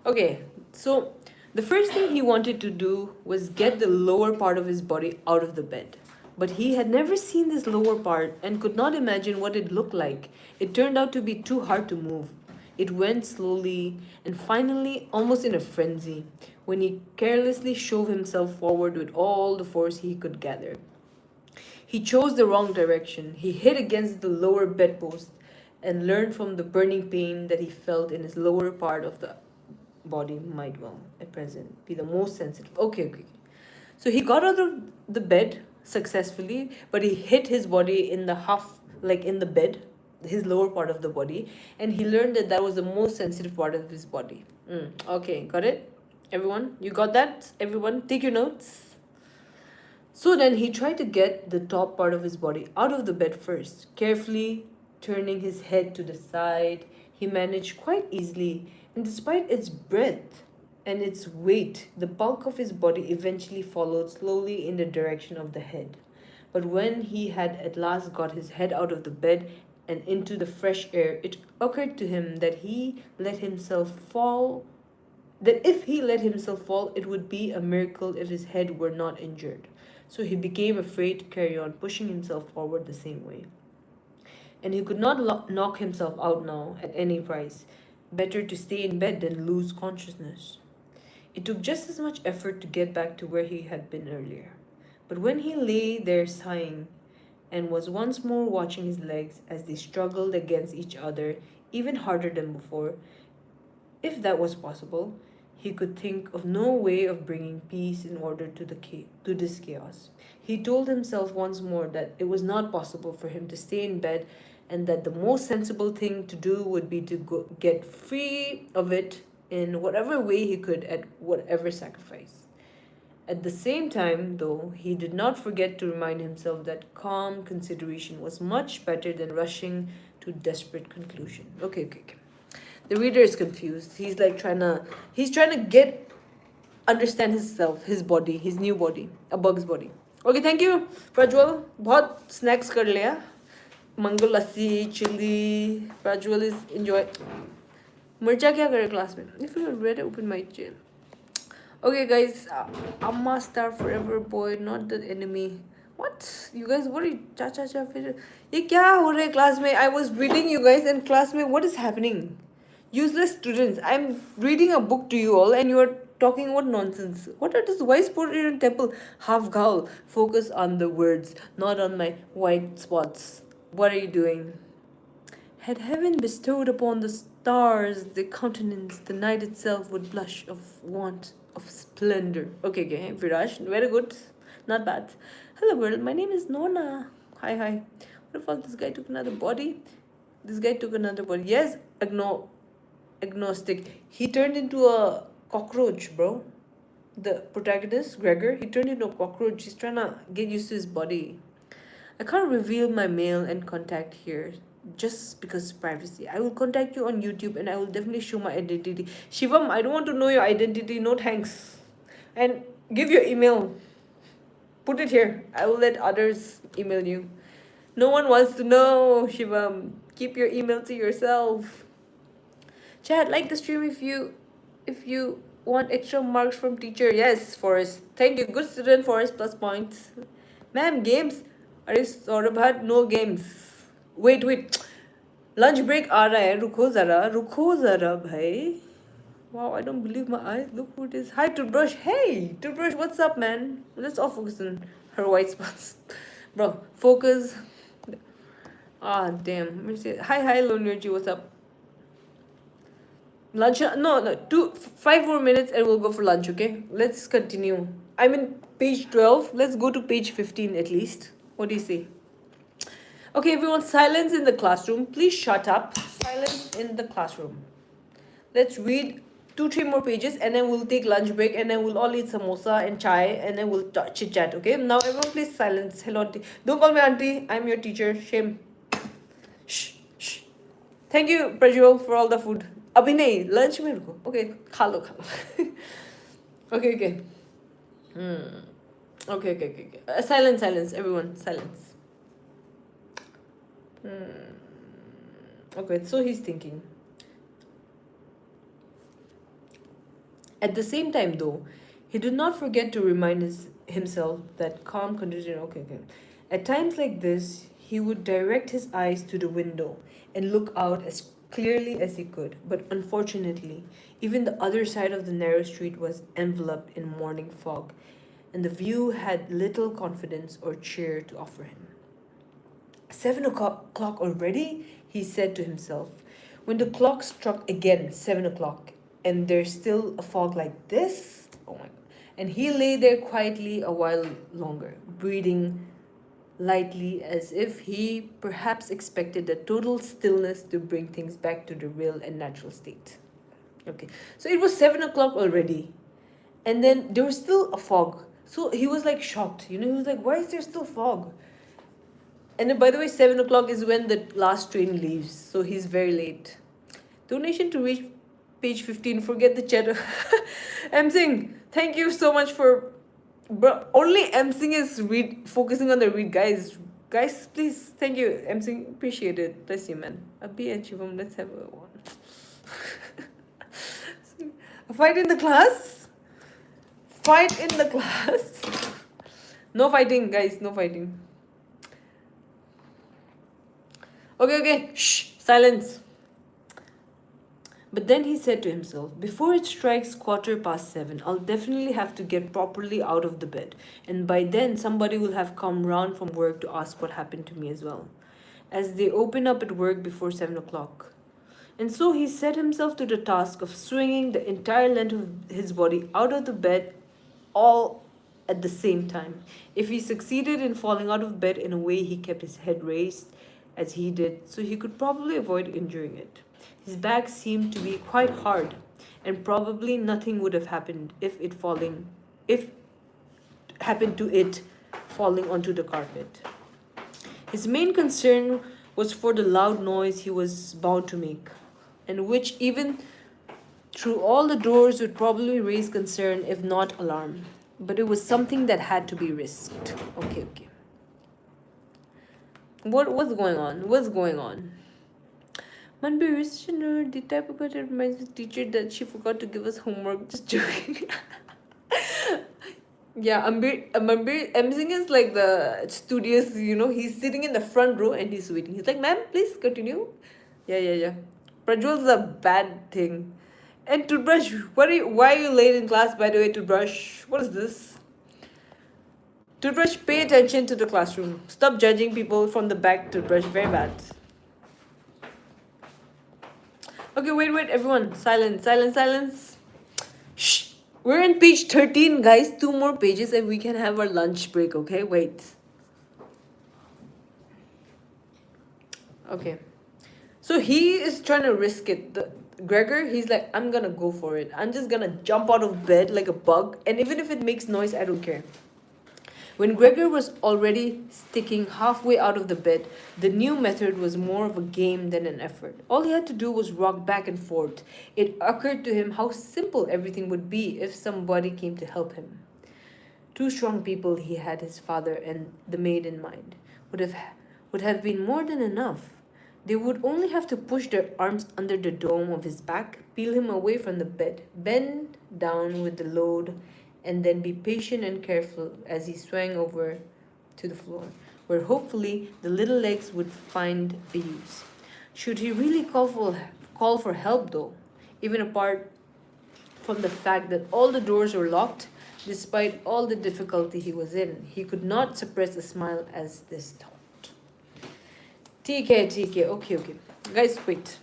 Okay, so the first thing he wanted to do was get the lower part of his body out of the bed. But he had never seen this lower part and could not imagine what it looked like. It turned out to be too hard to move. It went slowly and finally almost in a frenzy when he carelessly shoved himself forward with all the force he could gather. He chose the wrong direction. He hit against the lower bedpost and learn from the burning pain that he felt in his lower part of the body might well at present be the most sensitive. Okay. So he got out of the bed successfully, but he hit his body in the half, like in the bed, his lower part of the body, and he learned that that was the most sensitive part of his body. Okay, got it? Everyone, you got that? Everyone, take your notes. So then he tried to get the top part of his body out of the bed first, carefully turning his head to the side. He managed quite easily, and despite its breadth and its weight, the bulk of his body eventually followed slowly in the direction of the head. But when he had at last got his head out of the bed and into the fresh air, it occurred to him that if he let himself fall, it would be a miracle if his head were not injured. So he became afraid to carry on pushing himself forward the same way. And he could not knock himself out now at any price. Better to stay in bed than lose consciousness. It took just as much effort to get back to where he had been earlier. But when he lay there sighing and was once more watching his legs as they struggled against each other even harder than before, if that was possible, he could think of no way of bringing peace in order to this chaos. He told himself once more that it was not possible for him to stay in bed and that the most sensible thing to do would be to get free of it in whatever way he could at whatever sacrifice. At the same time, though, he did not forget to remind himself that calm consideration was much better than rushing to desperate conclusion. Okay. The reader is confused. He's trying to get understand himself, his body, his new body, a bug's body. Okay, thank you, Prajwal. बहुत snacks कर लिया. Mango lassi, chili. Prajwal is enjoy. मिर्चा क्या करे class में? If you read it, open my jail. Okay, guys. Amma star forever boy, not the enemy. What? You guys, what are you? Cha. ये क्या हो रहा है class में? I was reading you guys in class में. What is happening? Useless students, I'm reading a book to you all and you are talking what nonsense. What are this? Why is put in temple? Half gaul. Focus on the words, not on my white spots. What are you doing? Had heaven bestowed upon the stars the countenance, the night itself would blush of want, of splendor. Okay, Viraj, very good. Not bad. Hello world, my name is Nona. Hi. What if all this guy took another body? Yes, agnostic. He turned into a cockroach, bro. The protagonist, Gregor, he turned into a cockroach. He's trying to get used to his body. I can't reveal my mail and contact here just because privacy. I will contact you on YouTube and I will definitely show my identity. Shivam, I don't want to know your identity. No thanks. And give your email. Put it here. I will let others email you. No one wants to know, Shivam. Keep your email to yourself. Chat, like the stream if you want extra marks from teacher. Yes, Forrest. Thank you. Good student, Forrest, plus points. Ma'am, games? Are you Saurabhat? No games. Wait. Lunch break aa raha hai. Rukho zara, bhai. Wow, I don't believe my eyes. Look who it is. Hi, Toothbrush. Hey, Toothbrush, what's up, man? Let's all focus on her white spots. Bro, focus. Ah, damn. Let me see. Hi, Lonurji, what's up? Lunch? No. 5 more minutes and we'll go for lunch, okay? Let's continue. I'm in page 12. Let's go to page 15 at least. What do you say? Okay, everyone, silence in the classroom. Please shut up. Silence in the classroom. Let's read 2-3 more pages and then we'll take lunch break and then we'll all eat samosa and chai and then we'll chit chat, okay? Now everyone please silence. Hello, auntie. Don't call me auntie. I'm your teacher. Shame. Shh. Thank you, Prajwal, for all the food. Abhi nahi, lunch mein ruko. Okay, kha lo. Okay. Okay. Silence, everyone. Silence. Okay, so he's thinking. At the same time, though, he did not forget to remind himself that calm condition. Okay. At times like this, he would direct his eyes to the window and look out as clearly as he could. But unfortunately, even the other side of the narrow street was enveloped in morning fog, and the view had little confidence or cheer to offer him. 7 o'clock already? he said to himself. When the clock struck again 7 o'clock, and there's still a fog like this, oh my god. And he lay there quietly a while longer, breathing lightly as if he perhaps expected a total stillness to bring things back to the real and natural state. Okay, so it was 7 o'clock already, and then there was still a fog. So he was like shocked, he was like, why is there still fog? And then, by the way, 7 o'clock is when the last train leaves, so he's very late. Donation to reach page 15. Forget the chatter. M Singh, thank you so much for. Bro, only M Singh is focusing on the read, guys. Guys, please, thank you, M Singh. Appreciate it. Bless you, man. Abhi and Shivam, let's have a one. A fight in the class? Fight in the class? No fighting, guys. No fighting. Okay. Shh. Silence. But then he said to himself, before it strikes 7:15, I'll definitely have to get properly out of the bed. And by then, somebody will have come round from work to ask what happened to me as well, as they open up at work before 7 o'clock. And so he set himself to the task of swinging the entire length of his body out of the bed all at the same time. If he succeeded in falling out of bed in a way he kept his head raised, as he did, so he could probably avoid injuring it. His back seemed to be quite hard, and probably nothing would have happened if happened to it falling onto the carpet. His main concern was for the loud noise he was bound to make, and which even through all the doors would probably raise concern if not alarm. But it was something that had to be risked. Okay. What's going on? Manbir, the type of person reminds the teacher that she forgot to give us homework. Just joking. Yeah, Manbir Emsing is like the studious, he's sitting in the front row and he's waiting. He's like, ma'am, please continue. Yeah. Prajwal's a bad thing. And Toothbrush, why are you late in class, by the way, Toothbrush? What is this? Toothbrush, pay attention to the classroom. Stop judging people from the back, Toothbrush. Very bad. Okay, wait, everyone. Silence. Shh. We're in page 13, guys. 2 more pages and we can have our lunch break, okay? Wait. Okay. So he is trying to risk it. Gregor, he's like, I'm gonna go for it. I'm just gonna jump out of bed like a bug. And even if it makes noise, I don't care. When Gregor was already sticking halfway out of the bed, the new method was more of a game than an effort. All he had to do was rock back and forth. It occurred to him how simple everything would be if somebody came to help him. 2 strong people, he had his father and the maid in mind, would have been more than enough. They would only have to push their arms under the dome of his back, peel him away from the bed, bend down with the load, and then be patient and careful as he swung over to the floor, where hopefully the little legs would find a use. Should he really call for help though? Even apart from the fact that all the doors were locked, despite all the difficulty he was in, he could not suppress a smile as this thought. TK. Okay. Guys, wait.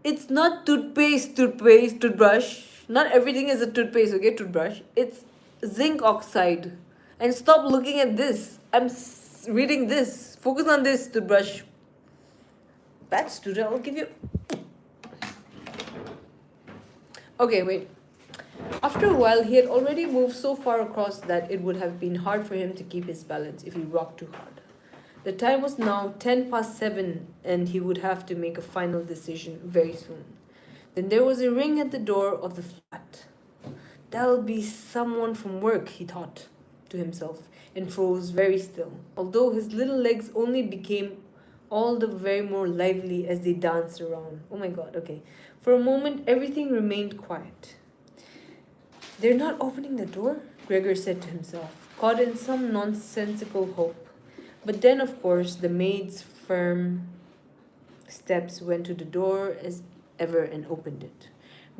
It's not toothbrush. Not everything is a toothpaste, okay, toothbrush. It's zinc oxide. And stop looking at this. I'm reading this. Focus on this, toothbrush. Bad student, I'll give you... Okay, wait. After a while, he had already moved so far across that it would have been hard for him to keep his balance if he rocked too hard. The time was now 7:10, and he would have to make a final decision very soon. Then there was a ring at the door of the flat. That'll be someone from work, he thought to himself, and froze very still, although his little legs only became all the very more lively as they danced around. Oh my god, okay. For a moment, everything remained quiet. They're not opening the door, Gregor said to himself, caught in some nonsensical hope. But then, of course, the maid's firm steps went to the door as ever and opened it.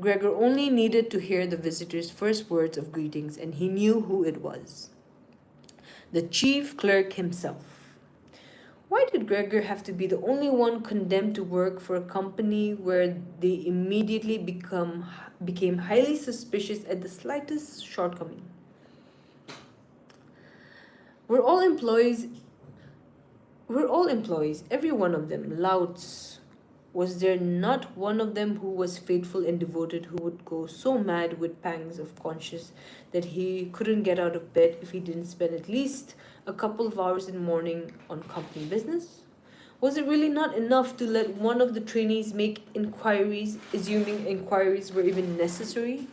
Gregor only needed to hear the visitor's first words of greetings, and he knew who it was. The chief clerk himself. Why did Gregor have to be the only one condemned to work for a company where they immediately became highly suspicious at the slightest shortcoming? We're all employees. We're all employees, every one of them, louts. Was there not one of them who was faithful and devoted, who would go so mad with pangs of conscience that he couldn't get out of bed if he didn't spend at least a couple of hours in the morning on company business? Was it really not enough to let one of the trainees make inquiries, assuming inquiries were even necessary?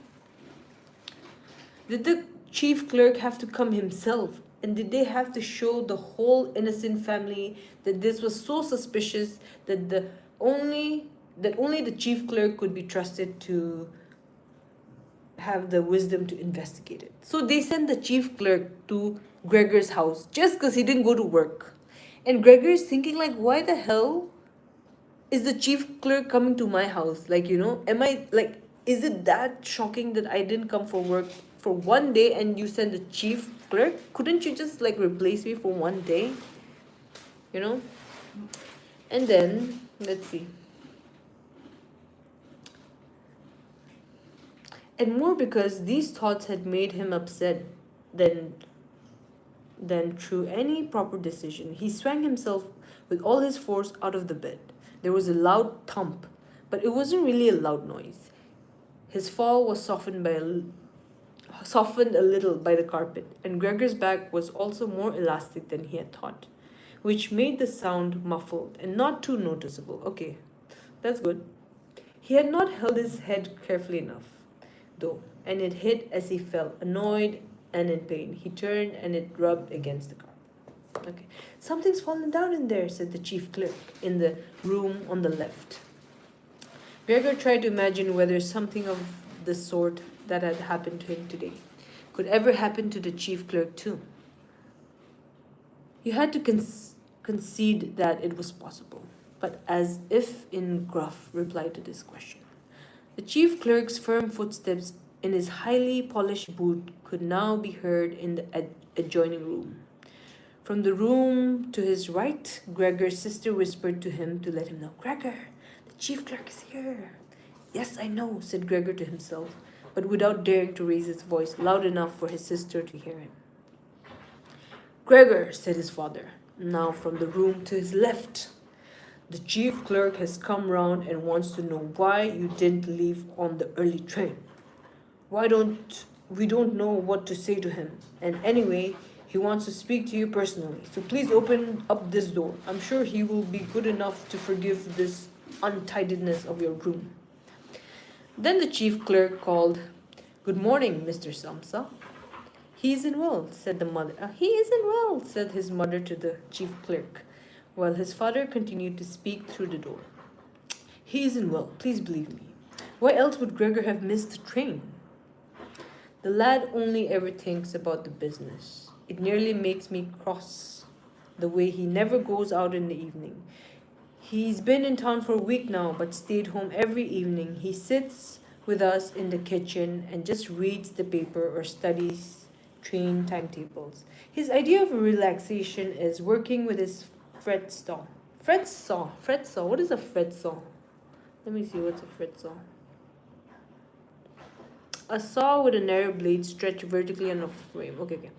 Did the chief clerk have to come himself? And did they have to show the whole innocent family that this was so suspicious that only the chief clerk could be trusted to have the wisdom to investigate it? So they sent the chief clerk to Gregor's house just because he didn't go to work. And Gregor is thinking like, why the hell is the chief clerk coming to my house? Like, am I like, is it that shocking that I didn't come for work for one day and you send the chief clerk? Couldn't you just like replace me for one day? And then, let's see. And more because these thoughts had made him upset than through any proper decision. He swung himself with all his force out of the bed. There was a loud thump, but it wasn't really a loud noise. His fall was softened a little by the carpet, and Gregor's back was also more elastic than he had thought, which made the sound muffled and not too noticeable. Okay, that's good. He had not held his head carefully enough, though, and it hit as he fell, annoyed and in pain. He turned and it rubbed against the carpet. Okay, something's fallen down in there, said the chief clerk in the room on the left. Gregor tried to imagine whether something of the sort that had happened to him today could ever happen to the chief clerk too. You had to concede that it was possible, but as if in gruff reply to this question. The chief clerk's firm footsteps in his highly polished boot could now be heard in the adjoining room. From the room to his right, Gregor's sister whispered to him to let him know. Gregor, the chief clerk is here. Yes, I know, said Gregor to himself, but without daring to raise his voice loud enough for his sister to hear him. Gregor, said his father, now from the room to his left. The chief clerk has come round and wants to know why you didn't leave on the early train. We don't know what to say to him, and anyway, he wants to speak to you personally, so please open up this door. I'm sure he will be good enough to forgive this untidiness of your room. Then the chief clerk called, Good morning, Mr. Samsa. He isn't well, said the mother. He isn't well, said his mother to the chief clerk, while his father continued to speak through the door. He isn't well, please believe me. Why else would Gregor have missed the train? The lad only ever thinks about the business. It nearly makes me cross, the way he never goes out in the evening. He's been in town for a week now, but stayed home every evening. He sits with us in the kitchen and just reads the paper or studies train timetables. His idea of relaxation is working with his fret saw. Fret saw. What is a fret saw? Let me see what's a fret saw. A saw with a narrow blade stretched vertically on a frame. Okay.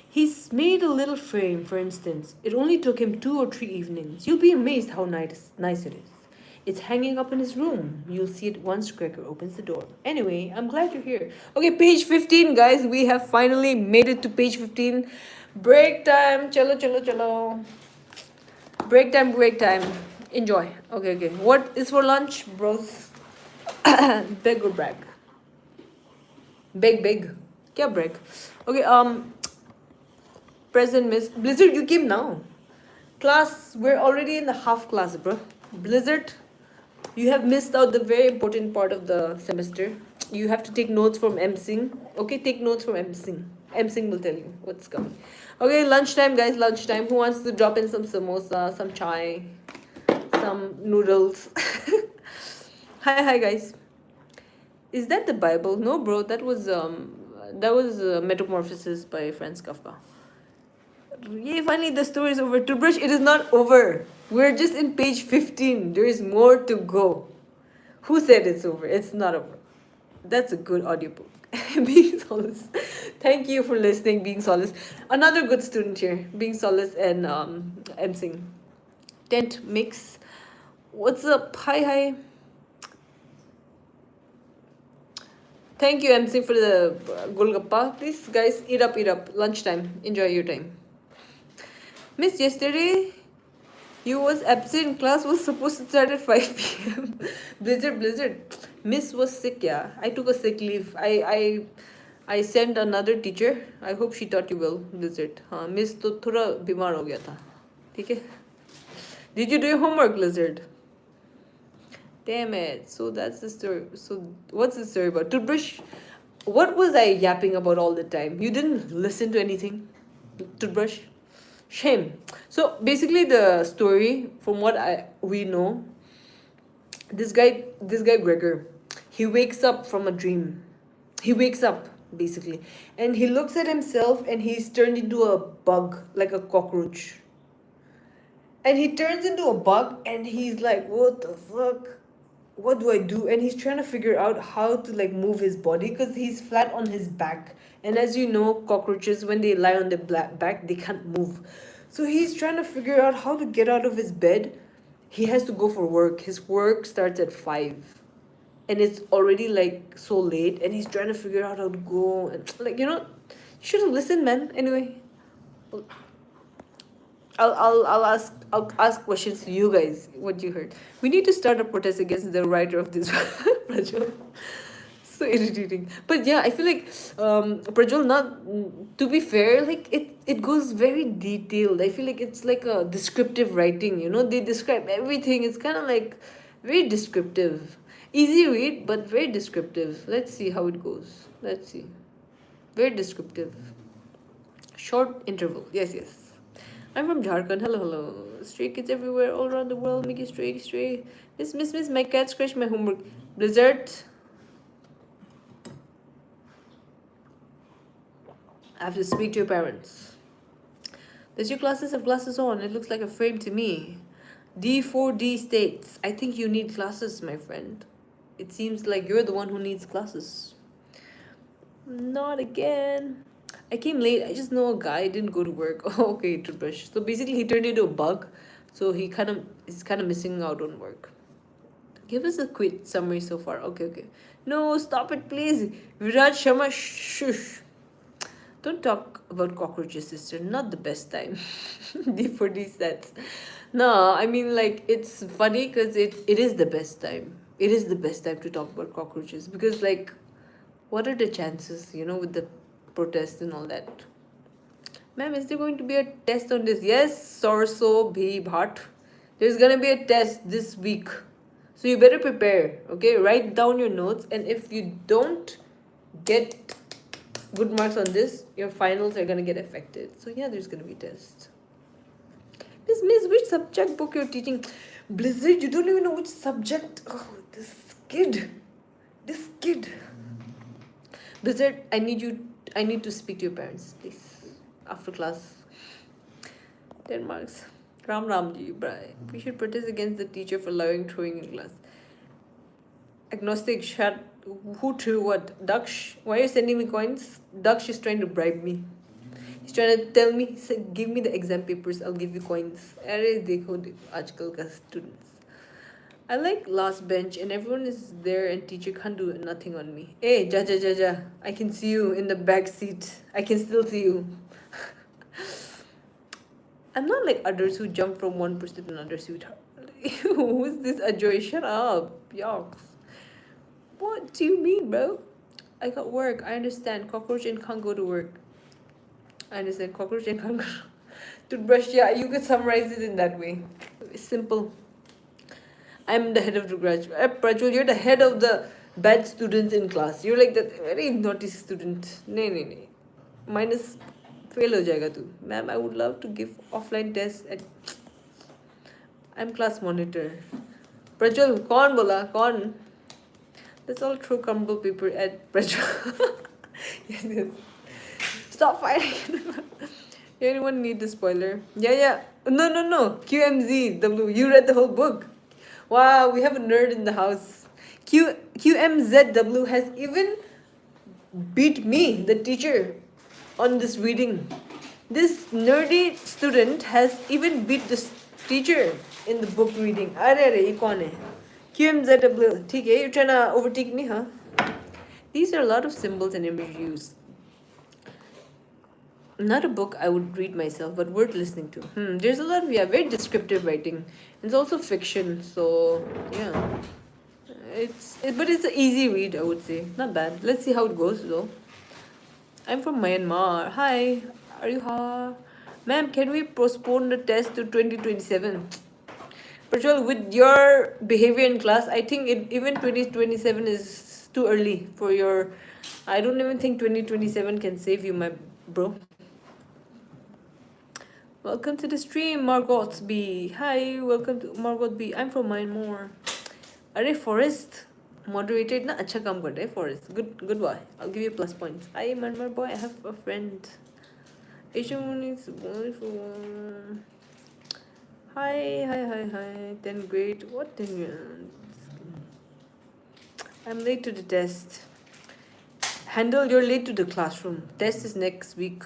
He's made a little frame, for instance. It only took him 2 or 3 evenings. You'll be amazed how nice it is. It's hanging up in his room. You'll see it once Gregor opens the door. Anyway, I'm glad you're here. Okay, page 15, guys. We have finally made it to page 15. Break time. Chalo. Break time. Enjoy. Okay. What is for lunch, bros? Beg or brag? Beg. Kya brag? Okay, present Miss Blizzard, you came now. Class, we're already in the half class, bro. Blizzard, you have missed out the very important part of the semester. You have to take notes from M-Sing. Okay, take notes from M-Sing. M-Sing will tell you what's coming. Okay, lunchtime, guys, lunchtime. Who wants to drop in some samosa, some chai, some noodles? Hi, guys. Is that the Bible? No, bro. That was Metamorphosis by Franz Kafka. Yay! Finally, the story is over. Toothbrush, it is not over. We're just in page 15. There is more to go. Who said it's over? It's not over. That's a good audiobook. Being Solace. Thank you for listening, Being Solace. Another good student here. Being Solace and MSing. Tent Mix. What's up? Hi. Thank you, MSing, for the Golgappa. Please, guys, eat up. Lunchtime. Enjoy your time. Miss, yesterday you was absent. Class was supposed to start at 5 p.m. Blizzard. Miss was sick, yeah. I took a sick leave. I sent another teacher. I hope she taught you well, Blizzard. Miss तो थोड़ा बीमार हो गया था. ठीक है? Did you do your homework, Blizzard? Damn it. So that's the story. So what's the story about? Toothbrush, what was I yapping about all the time? You didn't listen to anything? Toothbrush? Shame. So basically the story, from what we know, this guy Gregor, he wakes up from a dream. He wakes up basically, and he looks at himself and he's turned into a bug, like a cockroach. And he turns into a bug and he's like, what the fuck? What do I do? And he's trying to figure out how to like move his body because he's flat on his back. And as you know, cockroaches, when they lie on their back, they can't move. So he's trying to figure out how to get out of his bed. He has to go for work. His work starts at 5. And it's already like so late. And he's trying to figure out how to go. And like, you should have listened, man. Anyway, I'll ask questions to you guys. What you heard? We need to start a protest against the writer of this Prajwal. So irritating. But yeah, I feel like Prajwal, not to be fair, like it goes very detailed. I feel like it's like a descriptive writing. They describe everything. It's kind of like very descriptive. Easy read, but very descriptive. Let's see how it goes. Let's see. Very descriptive. Short interval. Yes. I'm from Jharkhand. Hello. Stray kids everywhere, all around the world. Make it stray. Miss, my cat scratched my homework. Blizzard. I have to speak to your parents. Does your classes have glasses on? It looks like a frame to me. D4D states, I think you need classes, my friend. It seems like you're the one who needs classes. Not again. I came late. I just know a guy didn't go to work. Oh, okay, toothbrush. So basically he turned into a bug. So he is kind of missing out on work. Give us a quick summary so far. Okay. No, stop it, please. Viraj Sharma, shush. Don't talk about cockroaches, sister. Not the best time. D4D sets. No, I mean, like, it's funny because it is the best time. It is the best time to talk about cockroaches because, like, what are the chances, with the protests and all that? Ma'am, is there going to be a test on this? Yes, Sorso Bhi Bhat. There's gonna be a test this week. So you better prepare, okay? Write down your notes, and if you don't get good marks on this, your finals are gonna get affected. So yeah, there's gonna be tests. Miss, which subject book you're teaching? Blizzard, you don't even know which subject. Oh, this kid. Blizzard, I need to speak to your parents, please. After class. 10 marks. Ram ji, bhai. We should protest against the teacher for throwing in class. Agnostic, shut. Who threw what? Daksh? Why are you sending me coins? Daksh is trying to bribe me. He's trying to tell me, give me the exam papers, I'll give you coins. Arey dekho aajkal ka students. I like last bench and everyone is there and teacher can't do nothing on me. Hey, ja. I can see you in the back seat. I can still see you. I'm not like others who jump from one person to another, sweetheart. Who's this Ajoy? Shut up, yaks. What do you mean, bro? I got work. I understand. Cockroach and can't go to work. I understand. Cockroach and can't go. Toothbrush, yeah, you could summarize it in that way. It's simple. I'm the head of the graduate. Prajwal, you're the head of the bad students in class. You're like the very naughty student. No. Minus fail ho jayega tu. Ma'am, I would love to give offline tests at... I'm class monitor. Prajwal, kaun bola? Kaun? Let's all throw crumble paper at pressure. Yes, yes. Stop fighting. Anyone need the spoiler? Yeah. No. QMZW. You read the whole book. Wow, we have a nerd in the house. QMZW has even beat me, the teacher, on this reading. This nerdy student has even beat this teacher in the book reading. Are ye kaun hai? QMZW. ठीक है, you're trying to overtake me, huh? These are a lot of symbols and imagery used. Not a book I would read myself, but worth listening to. There's a lot of very descriptive writing. It's also fiction, so yeah. But it's an easy read, I would say. Not bad. Let's see how it goes though. I'm from Myanmar. Hi, are you Ma'am, can we postpone the test to 2027? Prajwal, with your behavior in class, I think even 2027 is too early for your. I don't even think 2027 can save you, my bro. Welcome to the stream, Margot B. Hi, welcome to Margot B. I'm from Myanmar. Are Forest moderated? Na acha kaam kar rahe Forest. Good boy. I'll give you plus points. Hi, Myanmar boy. I have a friend. Asian is wonderful. Hi. 10th grade. What 10 grade? I'm late to the test. Handle, you're late to the classroom. Test is next week.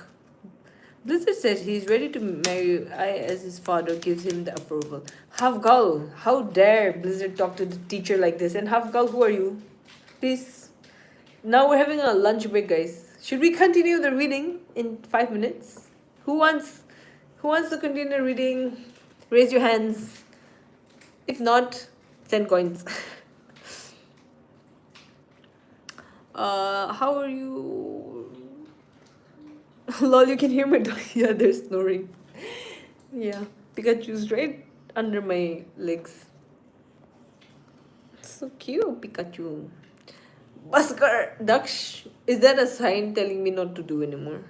Blizzard says he's ready to marry I as his father gives him the approval. Hafgal, how dare Blizzard talk to the teacher like this? And Hafgal, who are you? Please. Now we're having a lunch break, guys. Should we continue the reading in 5 minutes? Who wants to continue the reading? Raise your hands. If not, send coins. How are you? Lol, you can hear my dog. Yeah, they're snoring. Yeah, Pikachu's right under my legs. So cute, Pikachu. Baskar, Daksh, is that a sign telling me not to do anymore?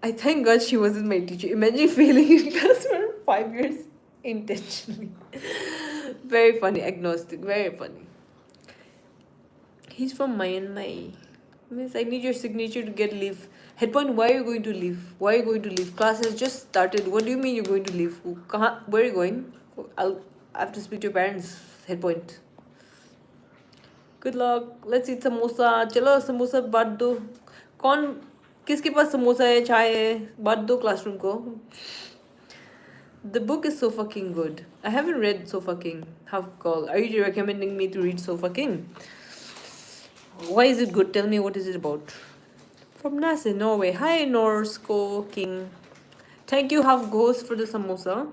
I thank God she wasn't my teacher. Imagine failing in class for 5 years intentionally. Very funny, agnostic, very funny. He's from Myanmar. Miss, I need your signature to get leave. Headpoint, why are you going to leave? Why are you going to leave? Class has just started. What do you mean you're going to leave? Where are you going? I have to speak to your parents. Headpoint. Good luck. Let's eat samosa. Chalo, samosa बांट दो. कौन किसके पास समोसा है चाय है बांट दो classroom को. The book is Sofa King good. I haven't read Sofa King. Are you recommending me to read Sofa King? Why is it good? Tell me, what is it about? From Nase, Norway. Hi, Norsko King. Thank you, half ghost, for the samosa.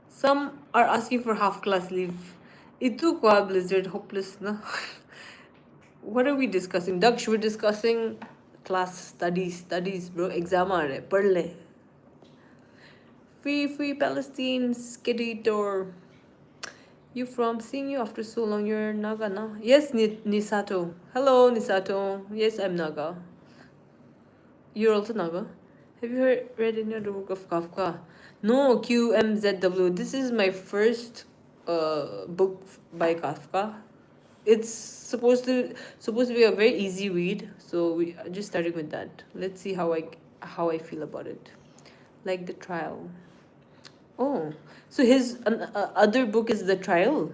Some are asking for half class leave. Itu kwa Blizzard, hopeless na. What are we discussing? Daksh, we're discussing class studies, bro. Exam aa rahe, padh le. Free Palestine, Skeditor. You from? Seeing you after so long. You're Naga now? Yes, Nisato. Hello, Nisato. Yes, I'm Naga. You're also Naga. Have you read any other work of Kafka? No, QMZW. This is my first book by Kafka. It's supposed to be a very easy read, so we are just starting with that. Let's see how I feel about it. Like the trial. Oh, so his other book is The Trial?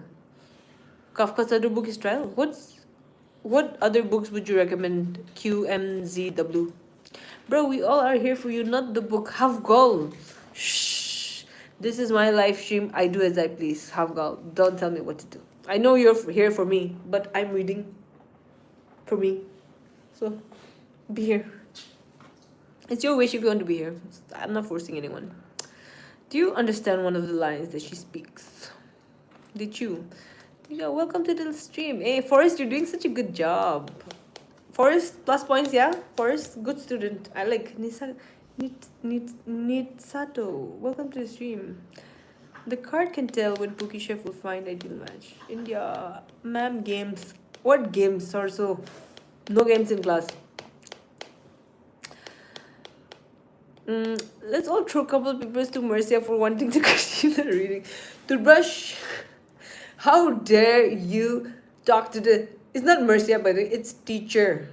Kafka's other book is Trial? What other books would you recommend? QMZW. Bro, we all are here for you, not the book. Have goal. Shh. This is my live stream. I do as I please. Have goal. Don't tell me what to do. I know you're here for me, but I'm reading for me. So, be here. It's your wish if you want to be here. I'm not forcing anyone. Do you understand one of the lines that she speaks? Did you? Yeah, welcome to the stream. Hey, Forrest, you're doing such a good job. Forrest, plus points, yeah? Forrest, good student. I like Nitsato. Welcome to the stream. The card can tell when Pookie Chef will find ideal match. India. Ma'am, games. What games, Sorso? No games in class. Let's all throw a couple of papers to Marcia for wanting to continue the reading. Toothbrush, how dare you talk to the... It's not Marcia, by the way, it's teacher.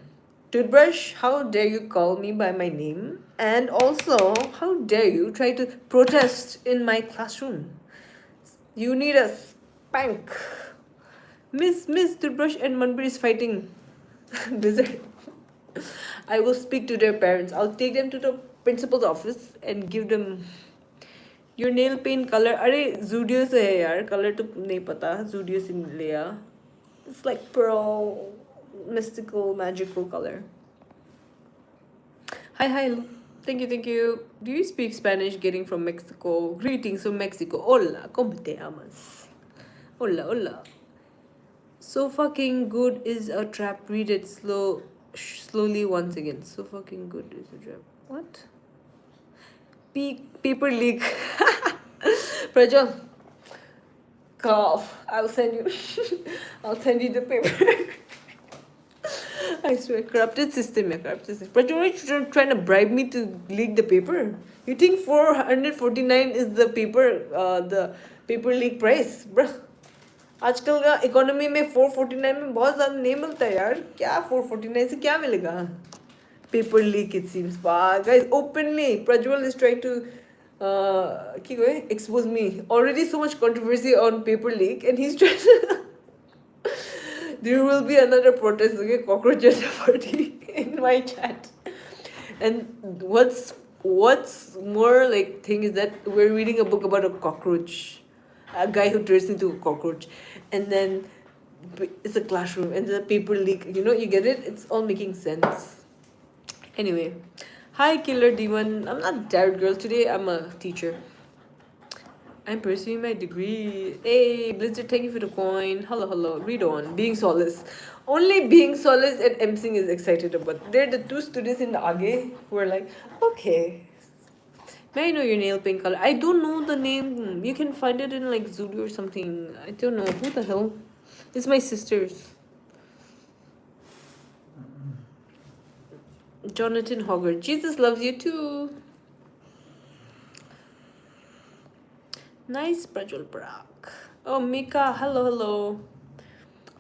Toothbrush, how dare you call me by my name? And also, how dare you try to protest in my classroom? You need a spank. Miss Toothbrush and Manbir is fighting. Blizzard. I will speak to their parents. I'll take them to the principal's office and give them your nail paint color. अरे Zudio से है यार, color तो नहीं पता. Zudio से लिया. It's like pearl, mystical, magical color. Hi. Thank you. Do you speak Spanish? Getting from Mexico. Greetings from Mexico. Hola, ¿cómo te amas? Hola. So fucking good is a trap. Read it slowly once again. So fucking good is a trap. What? Paper leak. Prajal, call. I'll send you the paper. I swear, corrupted system. Prajal, are you trying to bribe me to leak the paper? You think 449 is the paper leak price, bruh? आजकल का economy में 449 में बहुत ज़्यादा नहीं मिलता है यार. क्या 449 से क्या मिलेगा? Paper leak, it seems. Guys, openly, Prajwal is trying to expose me. Already so much controversy on paper leak, and he's trying to... There will be another protest, okay? Cockroach party in my chat. And what's more like thing is that we're reading a book about a cockroach. A guy who turns into a cockroach, and then it's a classroom and the paper leak, you get it? It's all making sense. Anyway, hi Killer Demon. I'm not a tired girl today, I'm a teacher. I'm pursuing my degree. Hey Blizzard, thank you for the coin. Hello. Read on. Being Solace. Only Being Solace and Emsing is excited about. They're the two students in the Age who are like, okay, may I know your nail paint color? I don't know the name. You can find it in like Zudio or something. I don't know. Who the hell? It's my sister's. Jonathan Hoggart. Jesus loves you too. Nice, Prajwal Prak. Oh, Mika. Hello.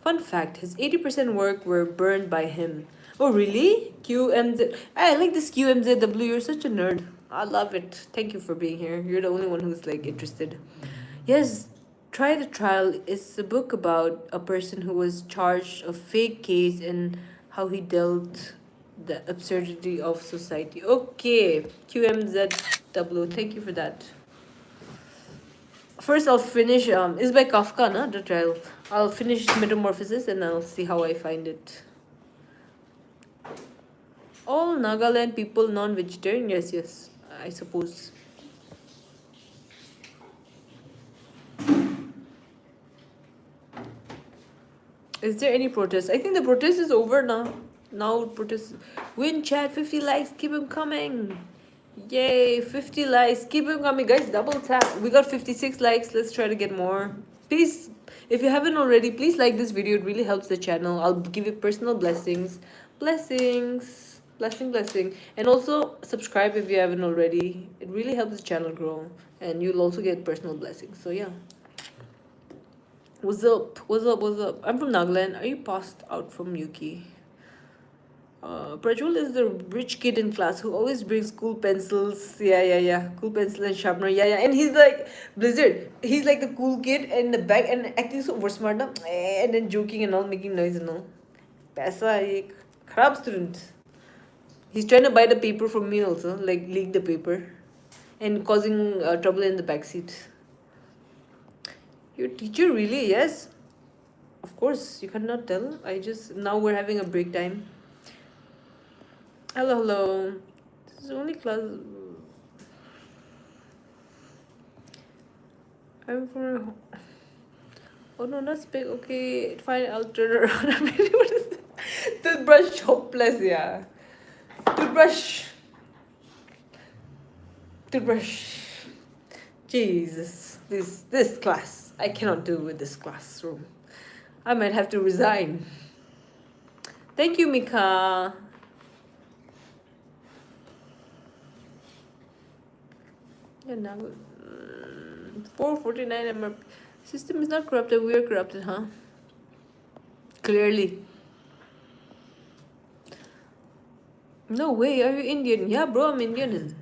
Fun fact, his 80% work were burned by him. Oh, really? QMZ. I like this QMZW. You're such a nerd. I love it. Thank you for being here. You're the only one who's like interested. Yes, Try the Trial is a book about a person who was charged of fake case and how he dealt the absurdity of society. Okay, QMZW. Thank you for that. First, I'll finish. It's by Kafka, na, The Trial. I'll finish Metamorphosis and I'll see how I find it. All Nagaland people non-vegetarian? Yes, I suppose. Is there any protest? I think the protest is over now. Now protest. Win chat, 50 likes, keep them coming. Yay, 50 likes, keep them coming. Guys, double tap. We got 56 likes. Let's try to get more. Please, if you haven't already, please like this video. It really helps the channel. I'll give you personal blessings. Blessing. And also subscribe if you haven't already. It really helps the channel grow. And you'll also get personal blessings. So yeah. What's up? I'm from Nagaland. Are you passed out from Yuki? Prajwal is the rich kid in class who always brings cool pencils. Yeah. Cool pencil and sharpener. Yeah. And he's like Blizzard. He's like the cool kid in the back and acting so over smart, and then joking and all, making noise and all. Paisa, ek kharab student. He's trying to buy the paper from me also, like leak the paper, and causing trouble in the backseat. Your teacher, really? Yes. Of course, you cannot tell. Now we're having a break time. Hello. This is only class. I'm from... Oh no, not big. Okay, fine, I'll turn around. What is that? Toothbrush hopeless, yeah. Toothbrush. Jesus, this class. I cannot do with this classroom. I might have to resign. Thank you, Mika. Yeah, now 449 MRP. System is not corrupted. We are corrupted, huh? Clearly. No way. Are you Indian? Yeah, bro. I'm Indian.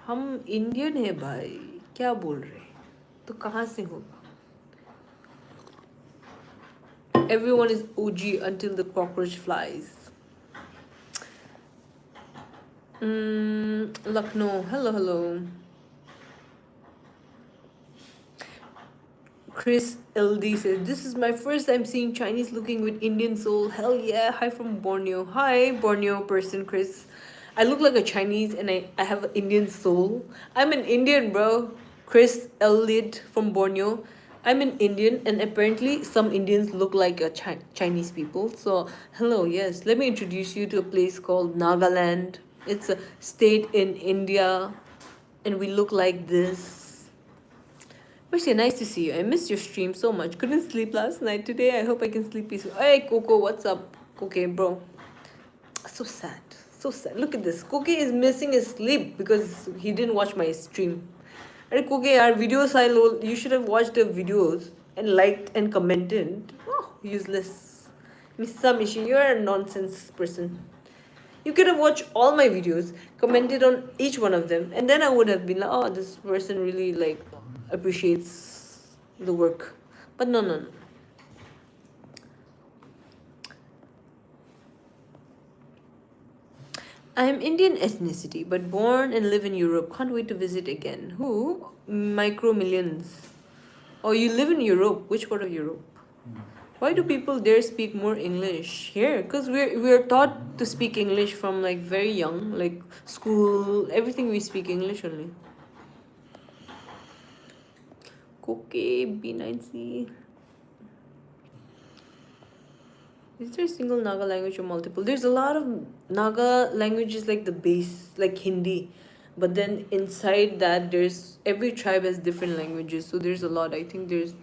हम Indian है भाई. क्या बोल रहे? तो कहाँ से होगा? Everyone is OG until the cockroach flies. Lucknow. Hello, hello. Chris LD says, this is my first time seeing Chinese looking with Indian soul. Hell yeah. Hi from Borneo. Hi, Borneo person, Chris. I look like a Chinese and I have an Indian soul. I'm an Indian, bro. Chris Elliot from Borneo. I'm an Indian, and apparently some Indians look like a Chinese people. So, hello, yes. Let me introduce you to a place called Nagaland. It's a state in India, and we look like this. Mercy, nice to see you. I missed your stream so much. Couldn't sleep last night. Today, I hope I can sleep peacefully. Hey, Coco, what's up? Okay, bro. So sad. So sad. Look at this. Cookie is missing his sleep because he didn't watch my stream. Hey, Cookie, our videos I lol. You should have watched the videos and liked and commented. Oh, useless. Missa Mishi, you're a nonsense person. You could have watched all my videos, commented on each one of them, and then I would have been like, oh, this person really like appreciates the work. But no, no, no. I am Indian ethnicity, but born and live in Europe. Can't wait to visit again. Who? Micro Millions. Oh, you live in Europe. Which part of Europe? Why do people there speak more English here? Because we're taught to speak English from like very young, like school, everything we speak English only. Okay, B9C. Is there a single Naga language or multiple? There's a lot of Naga languages like the base, like Hindi. But then inside that, there's every tribe has different languages. So there's a lot. I think there's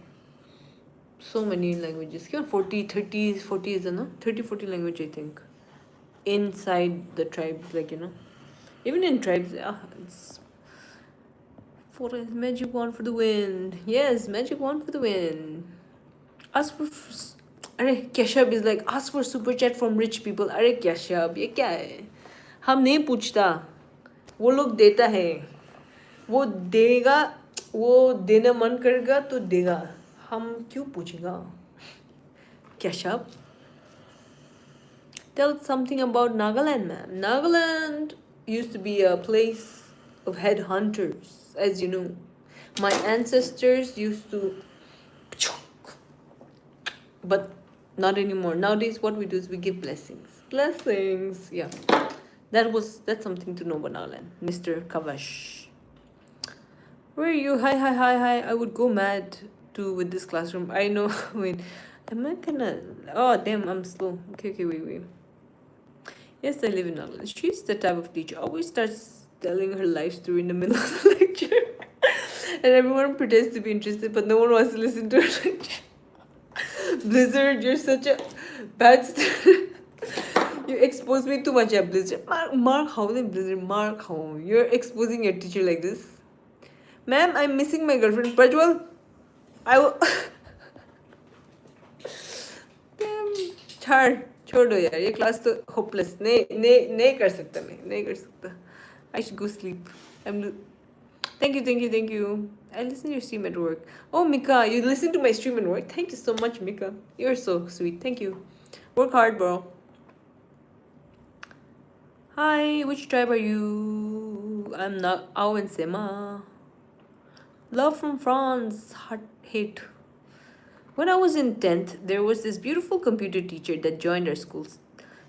so many languages. 40, 30, 40 is enough. 30, 40 language, I think. Inside the tribes, like, even in tribes, it's for magic wand for the win. Yes, magic wand for the win. Ask for अरे Keshav is like ask for super chat from rich people. अरे Keshav ये क्या है? हम नहीं पूछता, वो लोग देता है, वो देगा, वो देना मन करेगा तो देगा, हम क्यों पूछेगा? Keshav, tell something about Nagaland, man. Nagaland used to be a place of headhunters, as you know. My ancestors used to, but not anymore. Nowadays, what we do is we give blessings. Blessings, yeah. That's something to know about Nagaland, Mr. Kavash. Where are you? Hi, hi, hi, hi. I would go mad too with this classroom. I know. Wait, am I gonna? Oh, damn, I'm slow. Okay, wait. Yes, I live in Nagaland. She's the type of teacher always starts telling her life story in the middle of the lecture, and everyone pretends to be interested, but no one wants to listen to her lecture. Blizzard, you're such a bad student. You expose me too much, Blizzard. Mark how the Blizzard, Mark how. You're exposing your teacher like this. Ma'am, I'm missing my girlfriend. Prajwal, I will. Damn. छोड़ दो यार, ये class तो hopeless. नहीं कर सकता मैं, नहीं कर सकता. I should go sleep. Thank you. I listen to your stream at work. Oh, Mika, you listen to my stream at work? Thank you so much, Mika. You're so sweet. Thank you. Work hard, bro. Hi, which tribe are you? I'm not Ao and Sema. Love from France. Hate. When I was in 10th, there was this beautiful computer teacher that joined our schools.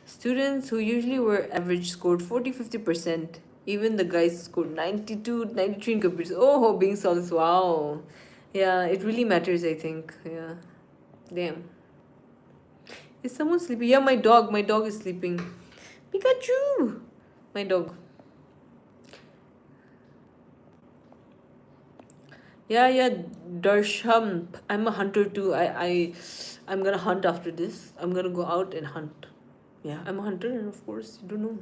Students who usually were average scored 40-50%. Even the guys scored 92, 93 in computers. Oh, being solid. Wow. Yeah, it really matters, I think. Yeah. Damn. Is someone sleeping? Yeah, my dog. My dog is sleeping. Pikachu! My dog. Yeah, Darsham. I'm a hunter too. I'm gonna hunt after this. I'm gonna go out and hunt. Yeah, I'm a hunter, and of course, you don't know.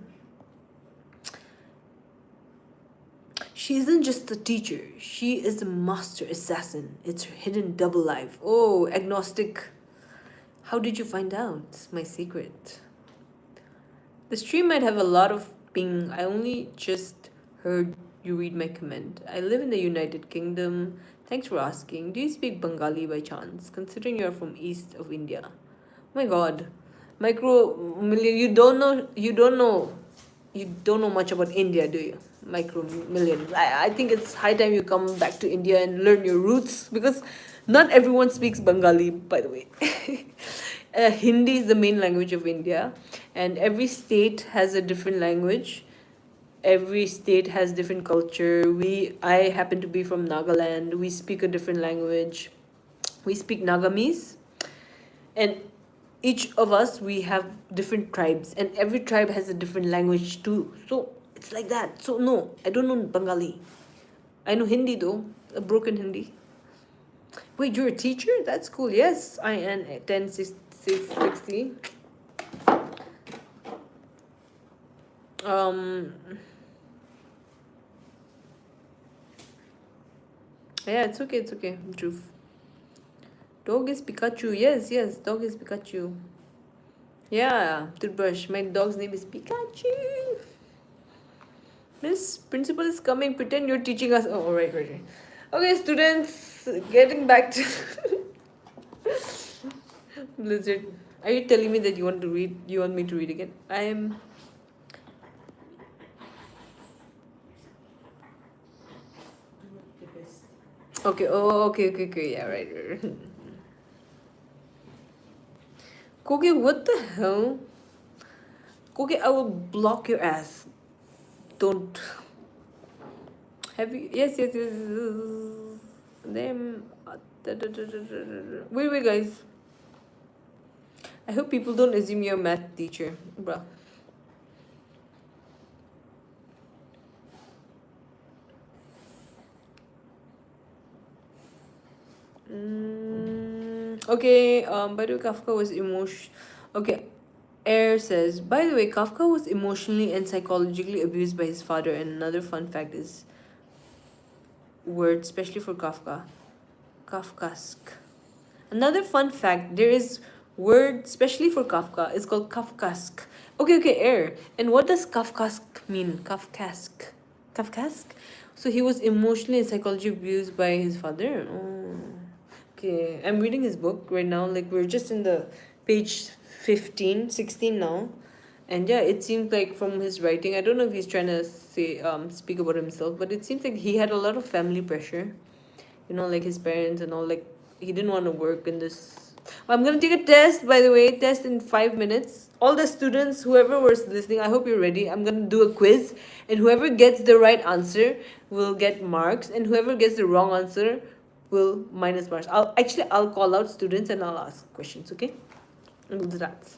She isn't just a teacher, she is a master assassin. It's her hidden double life. Oh, agnostic. How did you find out? It's my secret. The stream might have a lot of ping. I only just heard you read my comment. I live in the United Kingdom. Thanks for asking. Do you speak Bengali by chance? Considering you're from east of India. Oh my god. Micro million, you don't know much about India, do you? Micro million. I think it's high time you come back to India and learn your roots, because not everyone speaks Bengali, by the way. Hindi is the main language of India, and every state has a different language. Every state has different culture. I happen to be from Nagaland. We speak a different language. We speak Nagamese, and each of us, we have different tribes, and every tribe has a different language too. So it's like that. So no, I don't know Bengali. I know Hindi though, a broken Hindi. Wait, you're a teacher? That's cool. Yes, I am at 1060. Yeah, it's okay, Dhruv. Dog is Pikachu. Yes, dog is Pikachu. Yeah, toothbrush. My dog's name is Pikachu. Miss Principal is coming. Pretend you're teaching us. Oh, right. Okay, students, getting back to Blizzard. Are you telling me that you want to read? You want me to read again? I am. Okay. Oh, okay. Yeah, right. Kogi, what the hell? Kogi, I will block your ass. Don't. Have you? Yes. Them. Wait, guys. I hope people don't assume you're a math teacher, bruh. Okay, by the way, Kafka was Okay, Air says, by the way, Kafka was emotionally and psychologically abused by his father. And another fun fact is word, especially for Kafka, Kafkask. Another fun fact, there is word, especially for Kafka, is called Kafkask. Okay, Air. And what does Kafkask mean? Kafkask? So he was emotionally and psychologically abused by his father. Oh. Okay, I'm reading his book right now. Like, we're just in the page 15, 16 now. And yeah, it seems like from his writing, I don't know if he's trying to speak about himself, but it seems like he had a lot of family pressure. Like his parents and all. Like, he didn't want to work in this. I'm gonna take a test, by the way. Test in 5 minutes. All the students, whoever was listening, I hope you're ready. I'm gonna do a quiz, and whoever gets the right answer will get marks, and whoever gets the wrong answer will minus marks. I'll call out students and I'll ask questions. Okay, and we'll do that.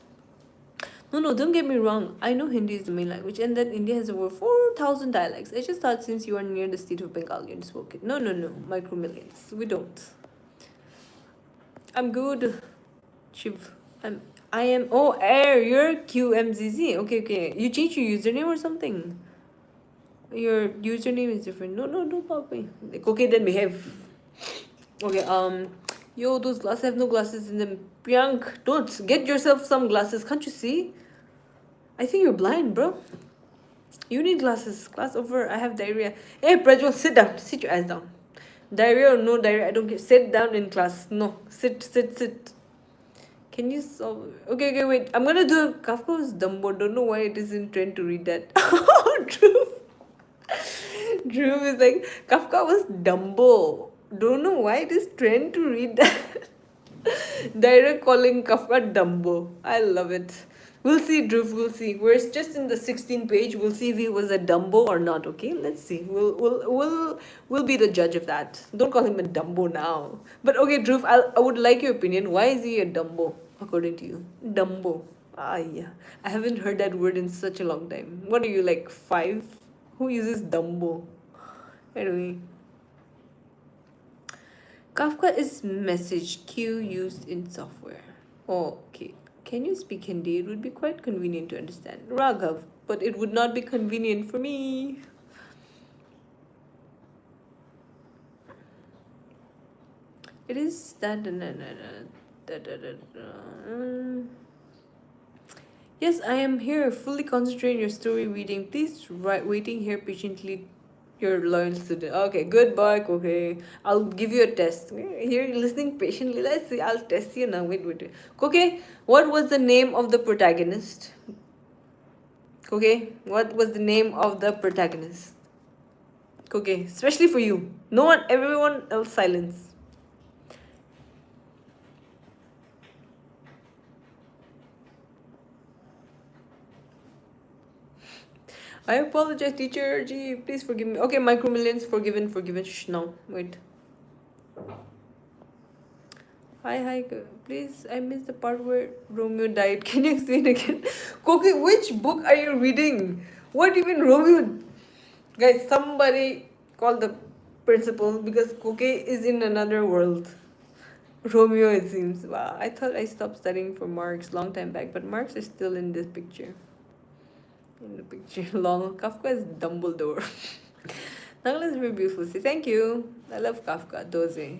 No, don't get me wrong. I know Hindi is the main language, and that India has over 4,000 dialects. I just thought since you are near the state of Bengal, you'd spoke it. No, micro millions. We don't. I'm good, Shiv. I am. Oh, Air, you're QMZZ. Okay. You changed your username or something? Your username is different. No, don't pop me. Like, okay, then behave. Okay, yo, those glasses have no glasses in them. Priyank, don't get yourself some glasses. Can't you see? I think you're blind, bro. You need glasses. Class over. I have diarrhea. Hey, Prajwal, sit down. Sit your ass down. Diarrhea or no diarrhea, I don't care. Sit down in class. No, sit. Can you solve? Okay, wait. I'm gonna do Kafka's Dumbo. Don't know why it is in trend to read that. Oh, Drew is like, Kafka was Dumbo. Don't know why it is trend to read that. Direct calling Kafka Dumbo. I love it. We'll see, Dhruv. We'll see. We're just in the 16th page. We'll see if he was a Dumbo or not. Okay, let's see. We'll be the judge of that. Don't call him a Dumbo now. But okay, Dhruv, I would like your opinion. Why is he a Dumbo, according to you? Dumbo. Yeah. I haven't heard that word in such a long time. What are you, like 5? Who uses Dumbo? Anyway. Kafka is message queue used in software. Oh, okay. Can you speak Hindi? It would be quite convenient to understand. Raghav, but it would not be convenient for me. It is that. Yes, I am here, fully concentrating on your story reading. Please write, waiting here patiently. Your loyal student. Okay, good boy. Okay, I'll give you a test. Here, you're listening patiently. Let's see. I'll test you now. Wait. Okay, what was the name of the protagonist? Okay, what was the name of the protagonist? Okay, especially for you. No one, everyone else silence. I apologize, teacher. Gee, please forgive me. Okay, micro millions, forgiven. Shh, no, wait. Hi, please. I missed the part where Romeo died. Can you explain again? Koki, which book are you reading? What do you mean Romeo? Guys, somebody call the principal because Koki is in another world. Romeo, it seems. Wow, I thought I stopped studying for Marx long time back, but Marx is still in this picture. In the picture, long. Kafka is Dumbledore. Nagla is very beautiful. Say thank you. I love Kafka. Doze.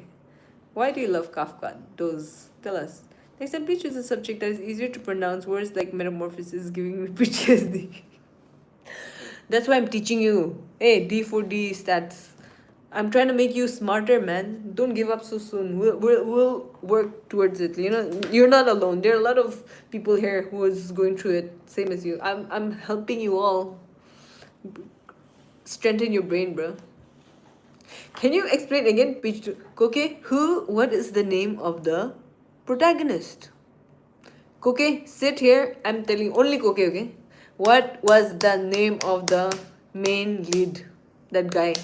Why do you love Kafka? Doze. Tell us. Next time, please choose a subject that is easier to pronounce. Words like metamorphosis giving me PTSD. That's why I'm teaching you. Hey, D4D stats. I'm trying to make you smarter, man. Don't give up so soon. We'll work towards it. You know, you're not alone. There are a lot of people here who is going through it, same as you. I'm helping you all strengthen your brain, bro. Can you explain again, page 2? Koke, what is the name of the protagonist? Koke, sit here. I'm telling only Koke, okay? What was the name of the main lead? That guy.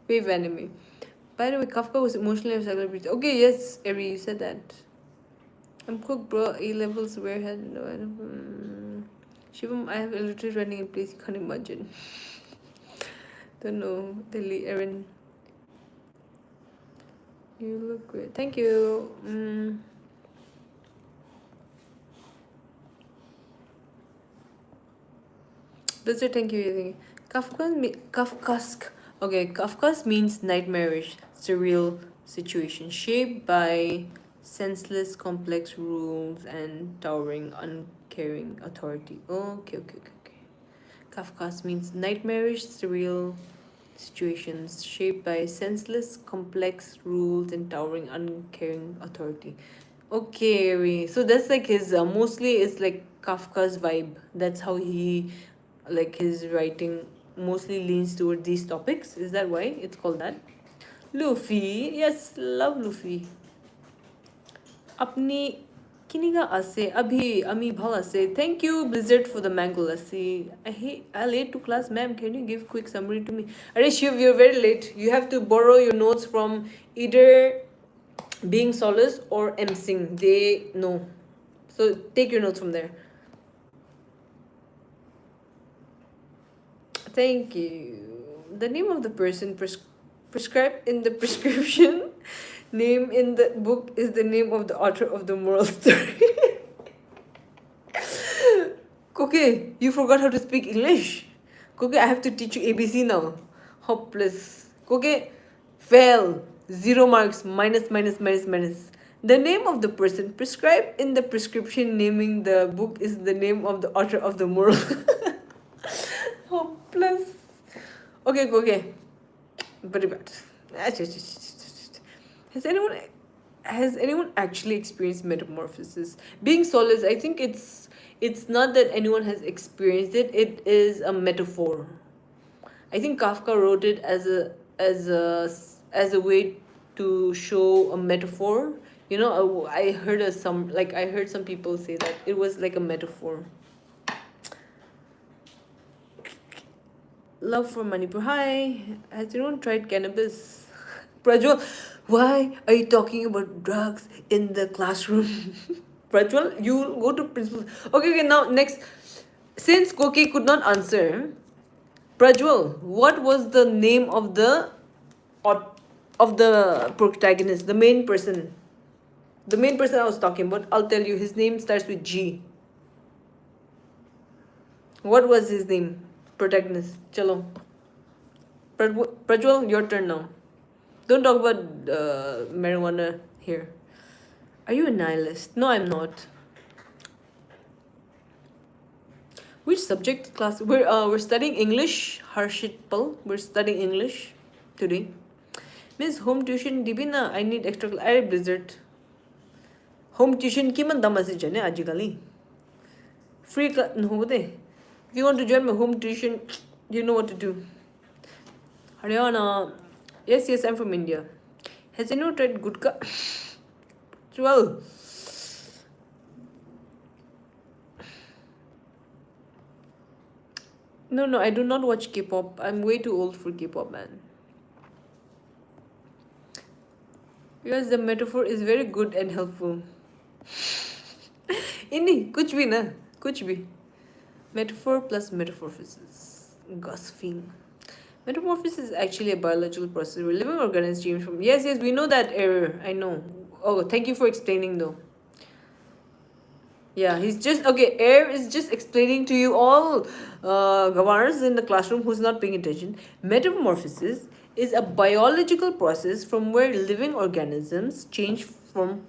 Wave enemy. By the way, Kafka was emotionally and psychologically. Okay, yes, Eri, you said that. I'm cooked, bro. A levels, where had no. Shivam, I have illiterate running in place. You can't imagine. Don't know. Delhi, Erin. You look great. Thank you. Blizzard, thank you. Kafkask. Okay, Kafka's means nightmarish, surreal situation shaped by senseless, complex rules and towering, uncaring authority. Okay. Kafka's means nightmarish, surreal situations shaped by senseless, complex rules and towering, uncaring authority. Okay, so that's like his mostly it's like Kafka's vibe. That's how he like his writing mostly leans toward these topics. Is that why it's called that? Luffy, yes, love Luffy. Apni Kiniga ase abhi ami bhala say thank you Blizzard for the mango lassi. I late to class, ma'am. Can you give quick summary to me? Are Shiv, you're very late. You have to borrow your notes from either Being Solace or MSing. They know. So take your notes from there. Thank you. The name of the person prescribed in the prescription name in the book is the name of the author of the moral story. Okay, you forgot how to speak English. Okay, I have to teach you ABC now. Hopeless. Okay, fail. 0 marks. Minus. The name of the person prescribed in the prescription naming the book is the name of the author of the moral. Hopeless. Okay. Very bad. Has anyone actually experienced metamorphosis? Being Solace, I think it's not that anyone has experienced it. It is a metaphor. I think Kafka wrote it as a way to show a metaphor. You know, I heard some people say that it was like a metaphor. Love for Manipur. Hi, has anyone tried cannabis? Prajwal, why are you talking about drugs in the classroom? Prajwal, you go to principal. Okay, now next. Since Koki could not answer, Prajwal, what was the name of the protagonist, the main person? The main person I was talking about, I'll tell you, his name starts with G. What was his name? Protagonist. Chalo. Prajwal, your turn now. Don't talk about marijuana here. Are you a nihilist? No, I'm not. Which subject class? We're studying English, Harshitpal. We're studying English today. Miss home tuition dibina. I need extra. I Blizzard. Home tuition kiman damasi jane ajikali. Free class no de. If you want to join my home tuition, you know what to do. Haryana. Yes, I'm from India. Has anyone tried gutka? Well. No, I do not watch K-pop. I'm way too old for K-pop, man. Because the metaphor is very good and helpful. Inni, kuch bhi na. Kuch bhi. Metaphor plus metamorphosis. Gossiping. Metamorphosis is actually a biological process where living organisms change from. Yes, we know that error. I know. Oh, thank you for explaining though. Yeah, he's just okay. Air is just explaining to you all gavars in the classroom who's not paying attention. Metamorphosis is a biological process from where living organisms change from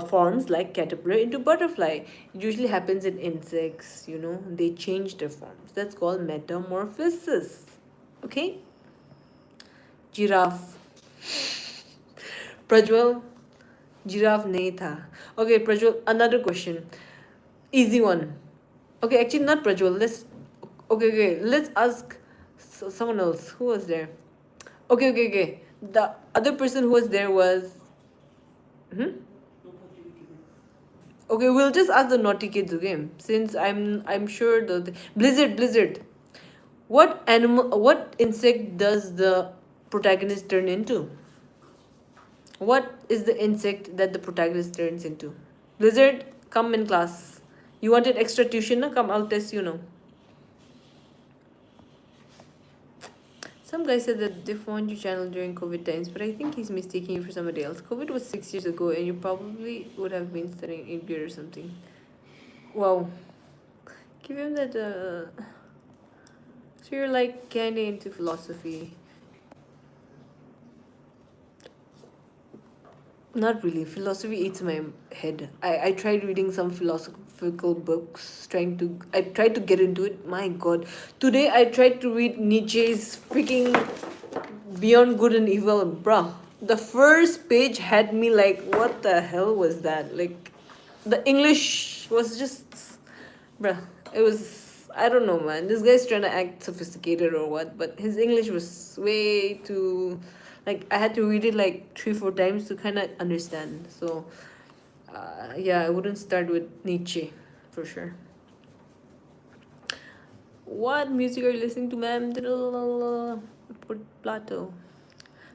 forms like caterpillar into butterfly. It usually happens in insects, they change their forms. That's called metamorphosis. Okay? Giraffe. Prajwal, giraffe nahi tha. Okay, Prajwal, another question. Easy one. Okay, actually not Prajwal. Let's ask someone else. Who was there? Okay. The other person who was there was... Okay, we'll just ask the naughty kids, okay? Since I'm sure the Blizzard. What insect does the protagonist turn into? What is the insect that the protagonist turns into? Blizzard, come in class. You wanted extra tuition? No? Come, I'll test you now. Some guy said that they found your channel during COVID times, but I think he's mistaking you for somebody else. COVID was 6 years ago, and you probably would have been studying 8th grade or something. Wow. Give him that... So you're like kinda into philosophy. Not really. Philosophy eats my head. I tried reading some philosophical books, I tried to get into it. My god. Today I tried to read Nietzsche's freaking Beyond Good and Evil. Bruh. The first page had me like, what the hell was that? Like, the English was just... Bruh. It was... I don't know, man. This guy's trying to act sophisticated or what, but his English was way too... Like, I had to read it like 3-4 times to kind of understand. So, yeah, I wouldn't start with Nietzsche, for sure. What music are you listening to, ma'am? Plato.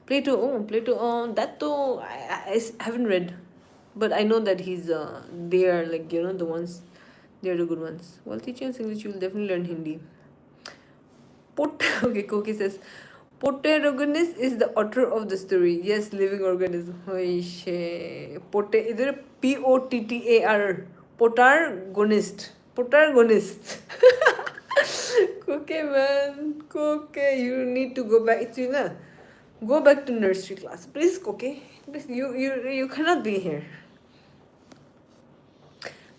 That though, I haven't read. But I know that he's, they are like, the ones, they're the good ones. While teaching us English, you'll definitely learn Hindi. Okay, Koki says... Protagonist is the author of the story. Yes, living organism. Either Pottar. Protagonist. Okay, man. Okay, you need to go back. Go back to nursery class, please. Okay, please. You cannot be here.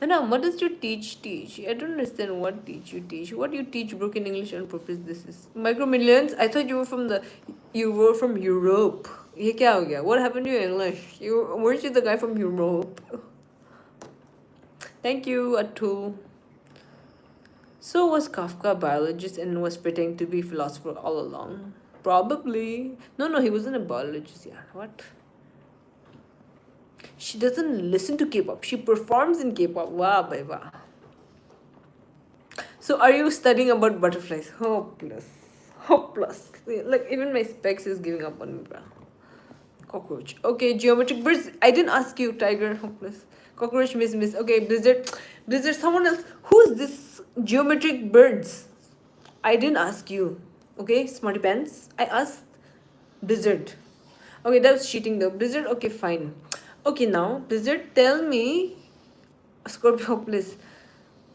Now, what does your teach? I don't understand what you teach. What you teach broken English on purpose? This is micromillions. I thought you were from Europe. Ye kya ho gaya? What happened to your English? Weren't you the guy from Europe? Thank you, Atul. So was Kafka a biologist and was pretending to be a philosopher all along? Probably. No, he wasn't a biologist. Yeah, what? She doesn't listen to K-pop. She performs in K-pop. Wow, bhai. So are you studying about butterflies? Hopeless. Like, even my specs is giving up on me, bro. Cockroach. Okay, geometric birds. I didn't ask you, tiger. Hopeless. Cockroach, miss. Okay, Blizzard, someone else. Who's this geometric birds? I didn't ask you. Okay, smarty pants. I asked Blizzard. Okay, that was cheating though. Blizzard, okay, fine. Okay, now, Blizzard, tell me... Scorpio, hopeless.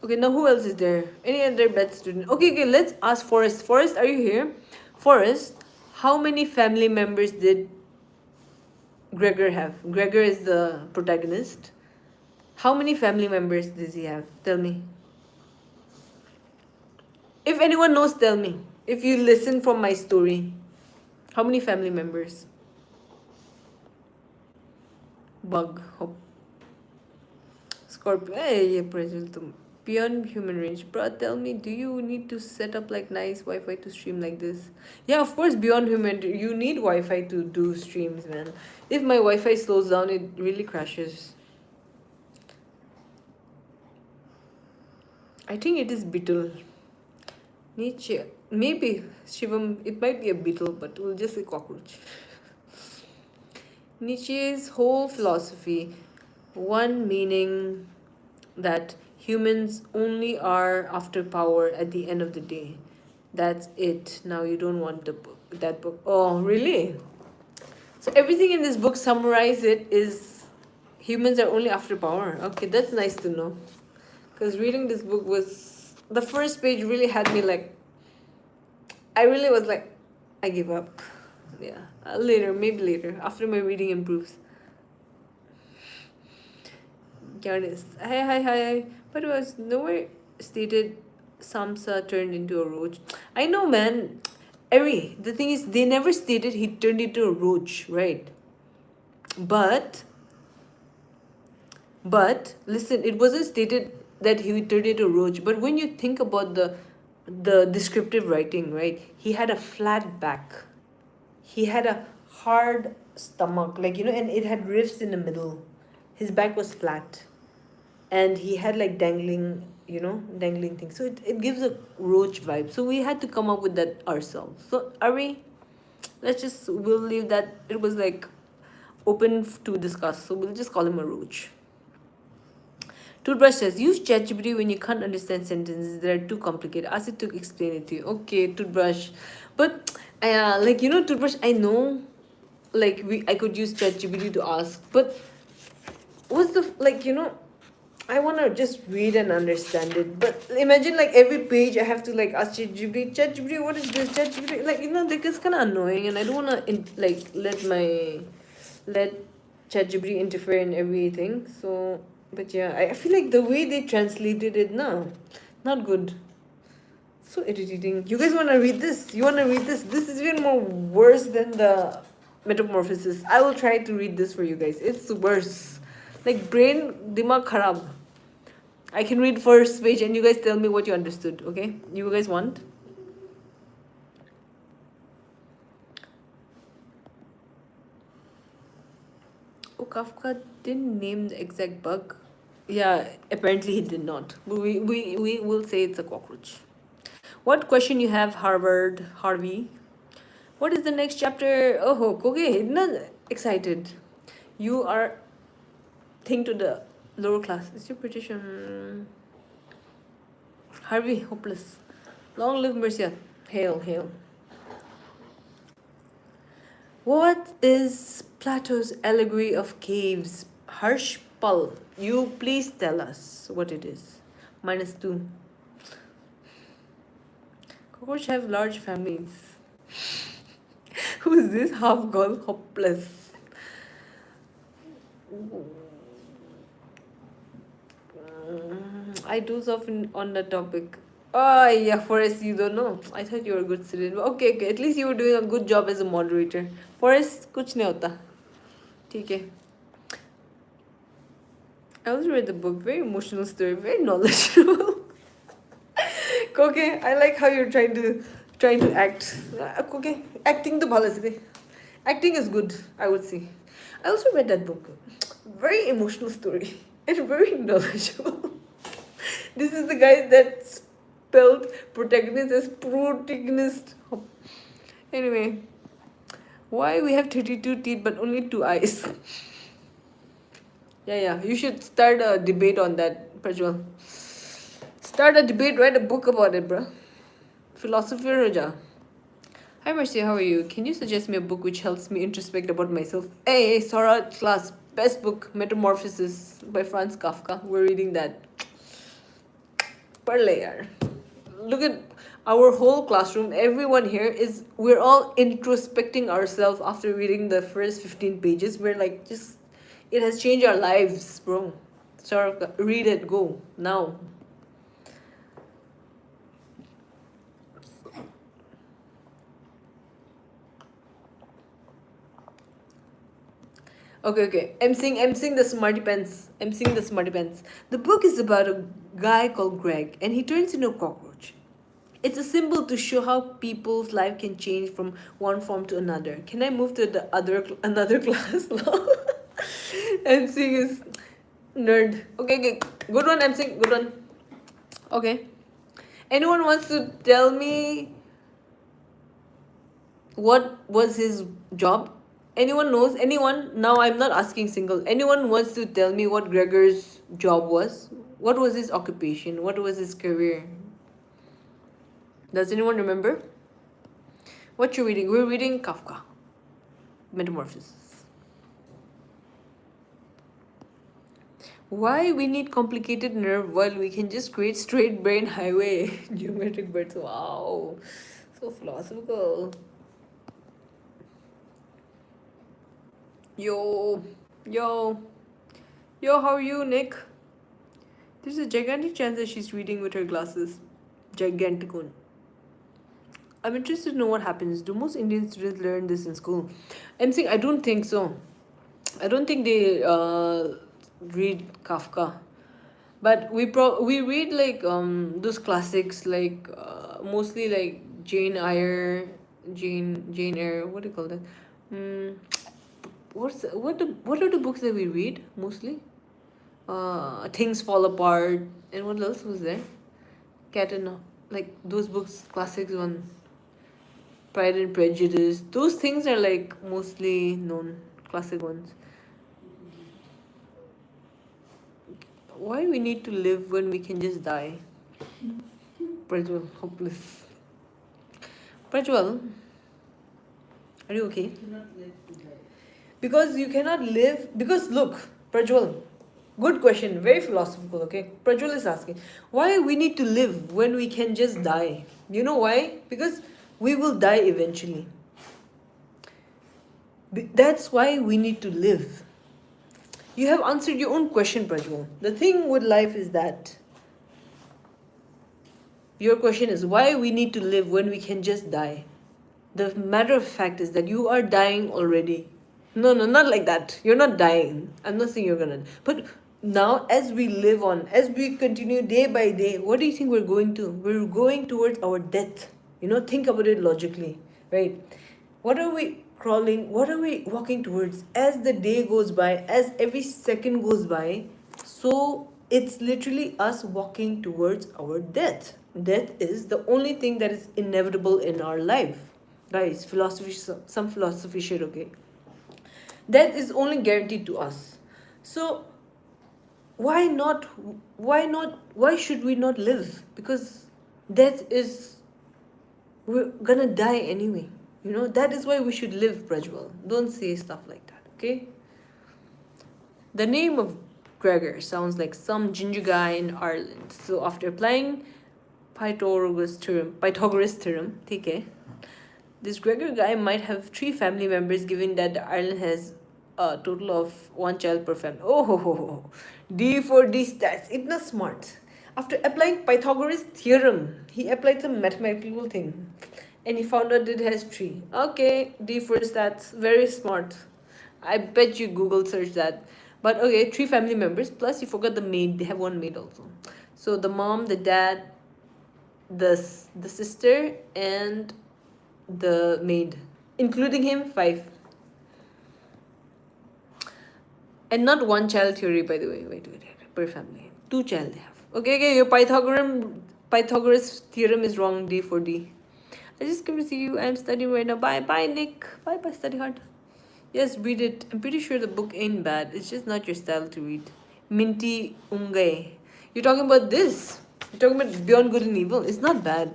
Okay, now who else is there? Any other bad student? Okay, let's ask Forrest. Forrest, are you here? Forrest, how many family members did Gregor have? Gregor is the protagonist. How many family members does he have? Tell me. If anyone knows, tell me. If you listen from my story, how many family members? Bug. Hop. Scorpio. Hey, beyond human range. Bruh, tell me, do you need to set up like nice Wi-Fi to stream like this? Yeah, of course, beyond human, you need Wi-Fi to do streams, man. If my Wi-Fi slows down, it really crashes. I think it is beetle. Nietzsche. Maybe. Shivam, it might be a beetle, but we'll just say cockroach. Nietzsche's whole philosophy, one meaning that humans only are after power at the end of the day. That's it. Now you don't want the book, that book. Oh, really? So everything in this book, summarize it, is humans are only after power. Okay, that's nice to know. Because reading this book was, the first page really had me like, I really was like, I give up. Yeah, later, maybe later, after my reading improves. Giannis, hi. But it was nowhere stated Samsa turned into a roach. I know, man. Eri, the thing is, they never stated he turned into a roach, right? But listen, it wasn't stated that he turned into a roach. But when you think about the descriptive writing, right? He had a flat back. He had a hard stomach, like, and it had rifts in the middle. His back was flat. And he had like dangling things. So it gives a roach vibe. So we had to come up with that ourselves. So Ari, we'll leave that. It was like open to discuss. So we'll just call him a roach. Toothbrush says, use ChatGPT when you can't understand sentences that are too complicated. Ask it to explain it to you. Okay, Toothbrush. But Toothbrush, I know I could use ChatGPT to ask. But what's the I want to just read and understand it. But imagine every page I have to ask ChatGPT, what is this? ChatGPT, it's kind of annoying, and I don't want to let ChatGPT interfere in everything. So, but yeah, I feel like the way they translated it now, not good. So irritating. You guys want to read this? You want to read this? This is even more worse than the Metamorphosis. I will try to read this for you guys. It's worse. Brain dimag kharab. I can read first page and you guys tell me what you understood, okay? You guys want? Oh, Kafka didn't name the exact bug. Yeah, apparently he did not. We will say it's a cockroach. What question you have, Harvey? What is the next chapter? Oh, okay, not excited. You are think to the lower class. Is your petition? Harvey, hopeless. Long live Mercia. Hail. What is Plato's allegory of caves? Harshpal, you please tell us what it is. -2. Cockroach have large families. Who is this half-girl? Hopeless. I do often on the topic. Oh yeah, Forrest, you don't know. I thought you were a good student. Okay, at least you were doing a good job as a moderator. Forrest, कुछ नहीं होता. ठीक है. I also read the book. Very emotional story. Very knowledgeable. Okay, I like how you're trying to act. Okay, acting the policy. Acting is good, I would say. I also read that book. Very emotional story and very knowledgeable. This is the guy that spelled protagonist as protagonist. Anyway, why we have 32 teeth but only 2 eyes? Yeah. You should start a debate on that, Prajwal. Start a debate, write a book about it, bro. Philosophy Raja. Hi Mercy, how are you? Can you suggest me a book which helps me introspect about myself? Hey, Sora class, best book, Metamorphosis by Franz Kafka. We're reading that. Parle yaar. look at our whole classroom. Everyone here we're all introspecting ourselves after reading the first 15 pages. We're like, just, it has changed our lives, bro. Start, read it, go now. Okay. I'm seeing the smarty pants. I'm seeing the smarty pants. The book is about a guy called Greg, and he turns into a cockroach. It's a symbol to show how people's life can change from one form to another. Can I move to the another class now? MC is nerd. Okay. Good one, MC. Good one. Okay. Anyone wants to tell me what was his job? Anyone knows? Anyone? Now I'm not asking single. Anyone wants to tell me what Gregor's job was? What was his occupation? What was his career? Does anyone remember? What you reading? We're reading Kafka. Metamorphosis. Why we need complicated nerve while we can just create straight brain highway? Geometric birds. Wow. So philosophical. Yo, how are you, Nick? There's a gigantic chance that she's reading with her glasses. Gigantic one. I'm interested to know what happens. Do most Indian students learn this in school? I'm saying I don't think so. I don't think they read Kafka, but we read like those classics like mostly like Jane Eyre. What do you call that? What are the books that we read mostly? Things Fall Apart, and what else was there? Cat and, like, those books, classics one. Pride and Prejudice. Those things are like mostly known classic ones. Why we need to live when we can just die? Prajwal, hopeless. Prajwal, are you okay? Because you cannot live. Because look, Prajwal, good question, very philosophical, okay? Prajwal is asking, why we need to live when we can just die? You know why? Because we will die eventually. That's why we need to live. You have answered your own question, Prajwal. The thing with life is that your question is why we need to live when we can just die. The matter of fact is that you are dying already. No, not like that. You're not dying. I'm not saying you're gonna. But now, as we live on, as we continue day by day, what do you think we're going to? We're going towards our death. Think about it logically, right? What are we crawling? What are we walking towards? As the day goes by, as every second goes by, so it's literally us walking towards our death. Death is the only thing that is inevitable in our life. Guys, philosophy, some philosophy shit, okay? Death is only guaranteed to us. So why should we not live? Because death is, we're gonna die anyway. That is why we should live, Prajwal. Don't say stuff like that, okay? The name of Gregor sounds like some ginger guy in Ireland. So after applying Pythagoras theorem, okay, this Gregor guy might have 3 family members, given that Ireland has a total of 1 child per family. Oh, D for D stats. It's not smart. After applying Pythagoras theorem, he applied some mathematical thing, and he found out it has 3. Okay, D for stats. Very smart. I bet you Google search that. But okay, 3 family members, plus you forgot the maid. They have 1 maid also. So the mom, the dad, the sister, and the maid, including him, 5. And not 1 child theory, by the way. Wait. Per family. 2 child they have. Okay, your Pythagoras theorem is wrong. D for D. I just came to see you. I'm studying right now. Bye, Nick. Bye, study hard. Yes, read it. I'm pretty sure the book ain't bad. It's just not your style to read. Minty Ungai. You're talking about this. You're talking about Beyond Good and Evil. It's not bad.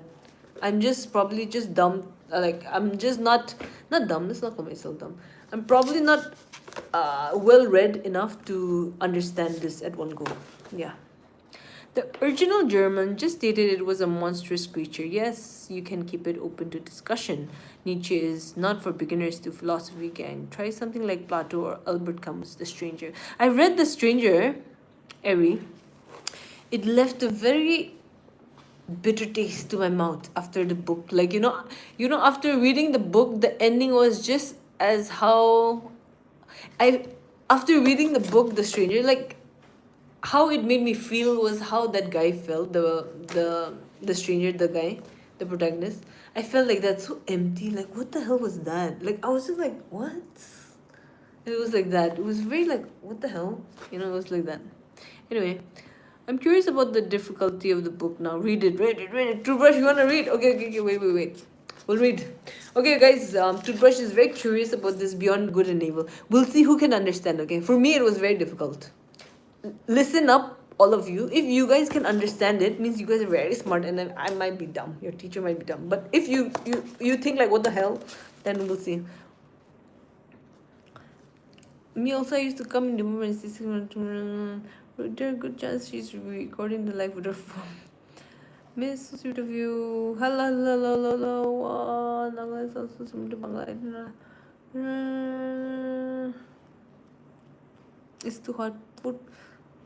I'm just probably just dumb. I'm just not dumb. Let's not call myself dumb. I'm probably not well read enough to understand this at one go. Yeah. The original German just stated it was a monstrous creature. Yes, you can keep it open to discussion. Nietzsche is not for beginners to philosophy gang. Try something like Plato or Albert Camus' The Stranger. I read The Stranger, Eri. It left a very bitter taste to my mouth after the book. Like, after reading the book, the ending was just as how I after reading the book The Stranger, like how it made me feel was how that guy felt, the stranger, the guy, the protagonist. I felt like that's so empty. Like, what the hell was that? Like, I was just like, what? It was like that. It was very like, what the hell? It was like that. Anyway, I'm curious about the difficulty of the book now. Read it. Toothbrush, you wanna read? Okay, wait. We'll read. Okay, guys, Toothbrush is very curious about this Beyond Good and Evil. We'll see who can understand, okay? For me, it was very difficult. Listen up, all of you. If you guys can understand it, means you guys are very smart, and then I might be dumb. Your teacher might be dumb. But if you think like, what the hell, then we'll see. Me also, I used to come in the moment. There's a good chance she's recording the live with her phone. Miss, so sweet of you. Hello. It's too hot.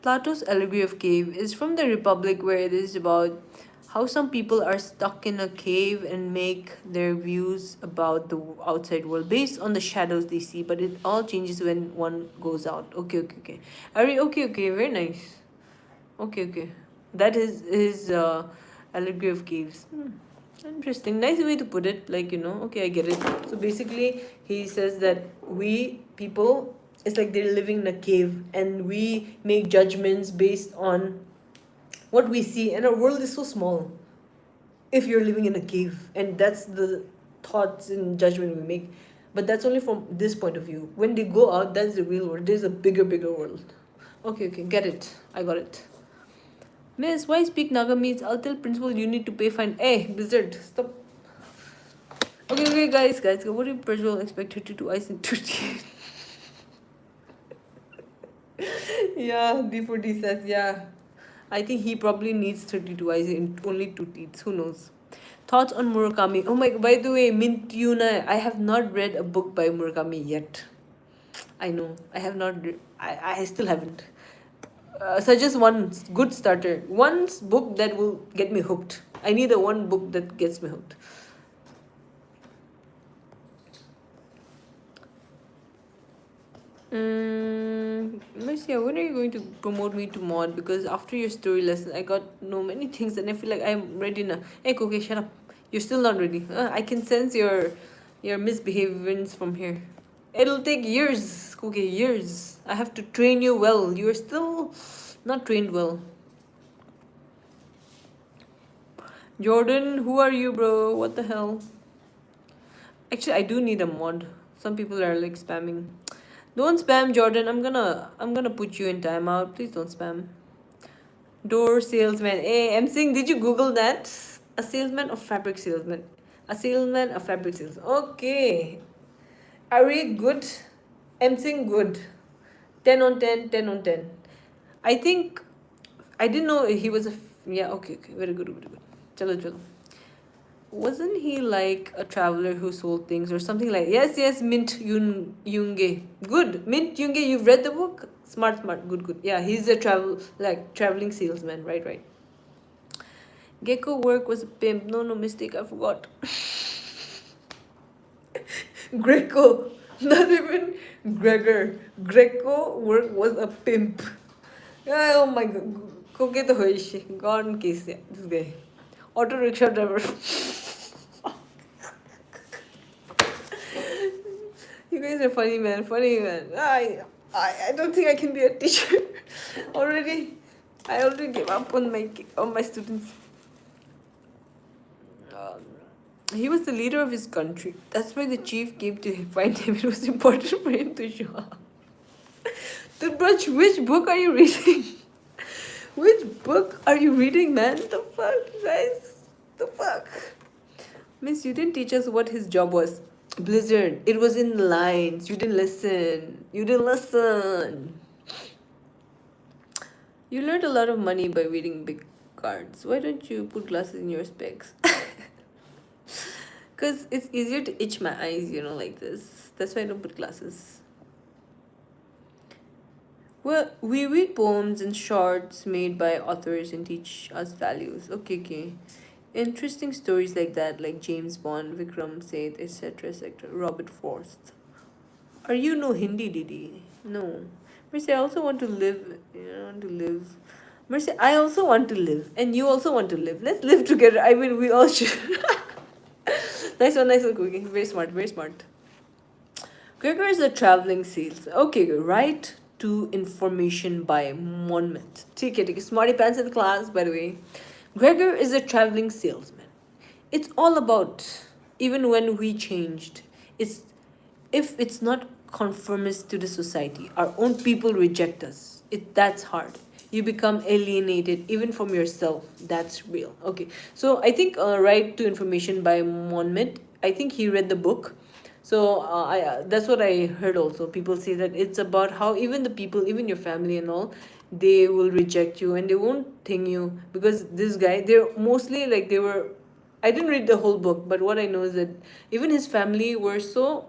Plato's allegory of cave is from the Republic, where it is about how some people are stuck in a cave and make their views about the outside world based on the shadows they see, but it all changes when one goes out. Okay. Okay, very nice. Okay. That is his allegory of caves. Interesting. Nice way to put it. Like, okay, I get it. So basically, he says that we people, it's like they're living in a cave and we make judgments based on what we see, and our world is so small if you're living in a cave, and that's the thoughts and judgment we make. But that's only from this point of view. When they go out, that's the real world. There's a bigger world. Okay, get it. I got it. Miss, why speak Naga means I'll tell principal you need to pay fine. Hey, Blizzard, stop. Okay, guys, what do principal expect her to do? I said 2 teeth. Yeah, D4D says, yeah. I think he probably needs 32 eyes and only 2 teeth. Who knows? Thoughts on Murakami? Oh my, by the way, Mint Yuna, I have not read a book by Murakami yet. I know, I have not. I still haven't. Suggest one good starter. One book that will get me hooked. I need a one book that gets me hooked. Marcia, when are you going to promote me to mod? Because after your story lesson, I got many things and I feel like I'm ready now. Hey, Koke, shut up. You're still not ready. I can sense your misbehaviors from here. It'll take years, Koke, years. I have to train you well. You're still not trained well. Jordan, who are you, bro? What the hell? Actually, I do need a mod. Some people are like spamming. Don't spam, Jordan. I'm gonna put you in timeout. Please don't spam. Door salesman. Hey, I'm saying, did you Google that? A salesman or fabric salesman? A salesman or fabric salesman? Okay. Are we good? I'm saying good. 10 on 10, 10 on 10. I think I didn't know he was a yeah. Okay. Very good. Chalo. Wasn't he like a traveler who sold things or something like? Yes, Mint Yunge. Good. Mint Yunge, you've read the book? Smart. Good. Yeah, he's a traveling salesman. Right. Gecko work was a pimp. No, mistake, I forgot. Greco. Not even Gregor. Greco work was a pimp. Oh my god. Koke to hoishi. Gone case. This guy. Auto rickshaw driver. You guys are funny, man. I don't think I can be a teacher. I already gave up on my students. He was the leader of his country. That's why the chief came to find him. It was important for him to show up. Toothbrush, which book are you reading? Which book are you reading, man? The fuck, guys? The fuck? Miss, you didn't teach us what his job was. Blizzard, it was in the lines. You didn't listen. You You learned a lot of money by reading big cards. Why don't you put glasses in your specs? Because it's easier to itch my eyes, like this. That's why I don't put glasses. Well, we read poems and shorts made by authors and teach us values. Okay, okay. Interesting stories like that, like James Bond, Vikram Seth, etc., etc. Robert Frost. Are you no Hindi, Didi? No. Mercy, I also want to live. I want to live. Mercy, I also want to live. And you also want to live. Let's live together. I mean, we all should. Nice one, Cookie. Very smart, very smart. Gregor is a traveling sales. Okay, right to information by Monmouth. Take it. Smarty pants in the class, by the way. Gregor is a traveling salesman. It's all about, even when we changed, it's if it's not conformist to the society, our own people reject us. That's hard. You become alienated even from yourself. That's real. Okay, so I think Right to Information by Monmouth. I think he read the book. So that's what I heard also. People say that it's about how even the people, even your family and all, they will reject you and they won't think you because this guy, they're mostly like they were. I didn't read the whole book, but what I know is that even his family were so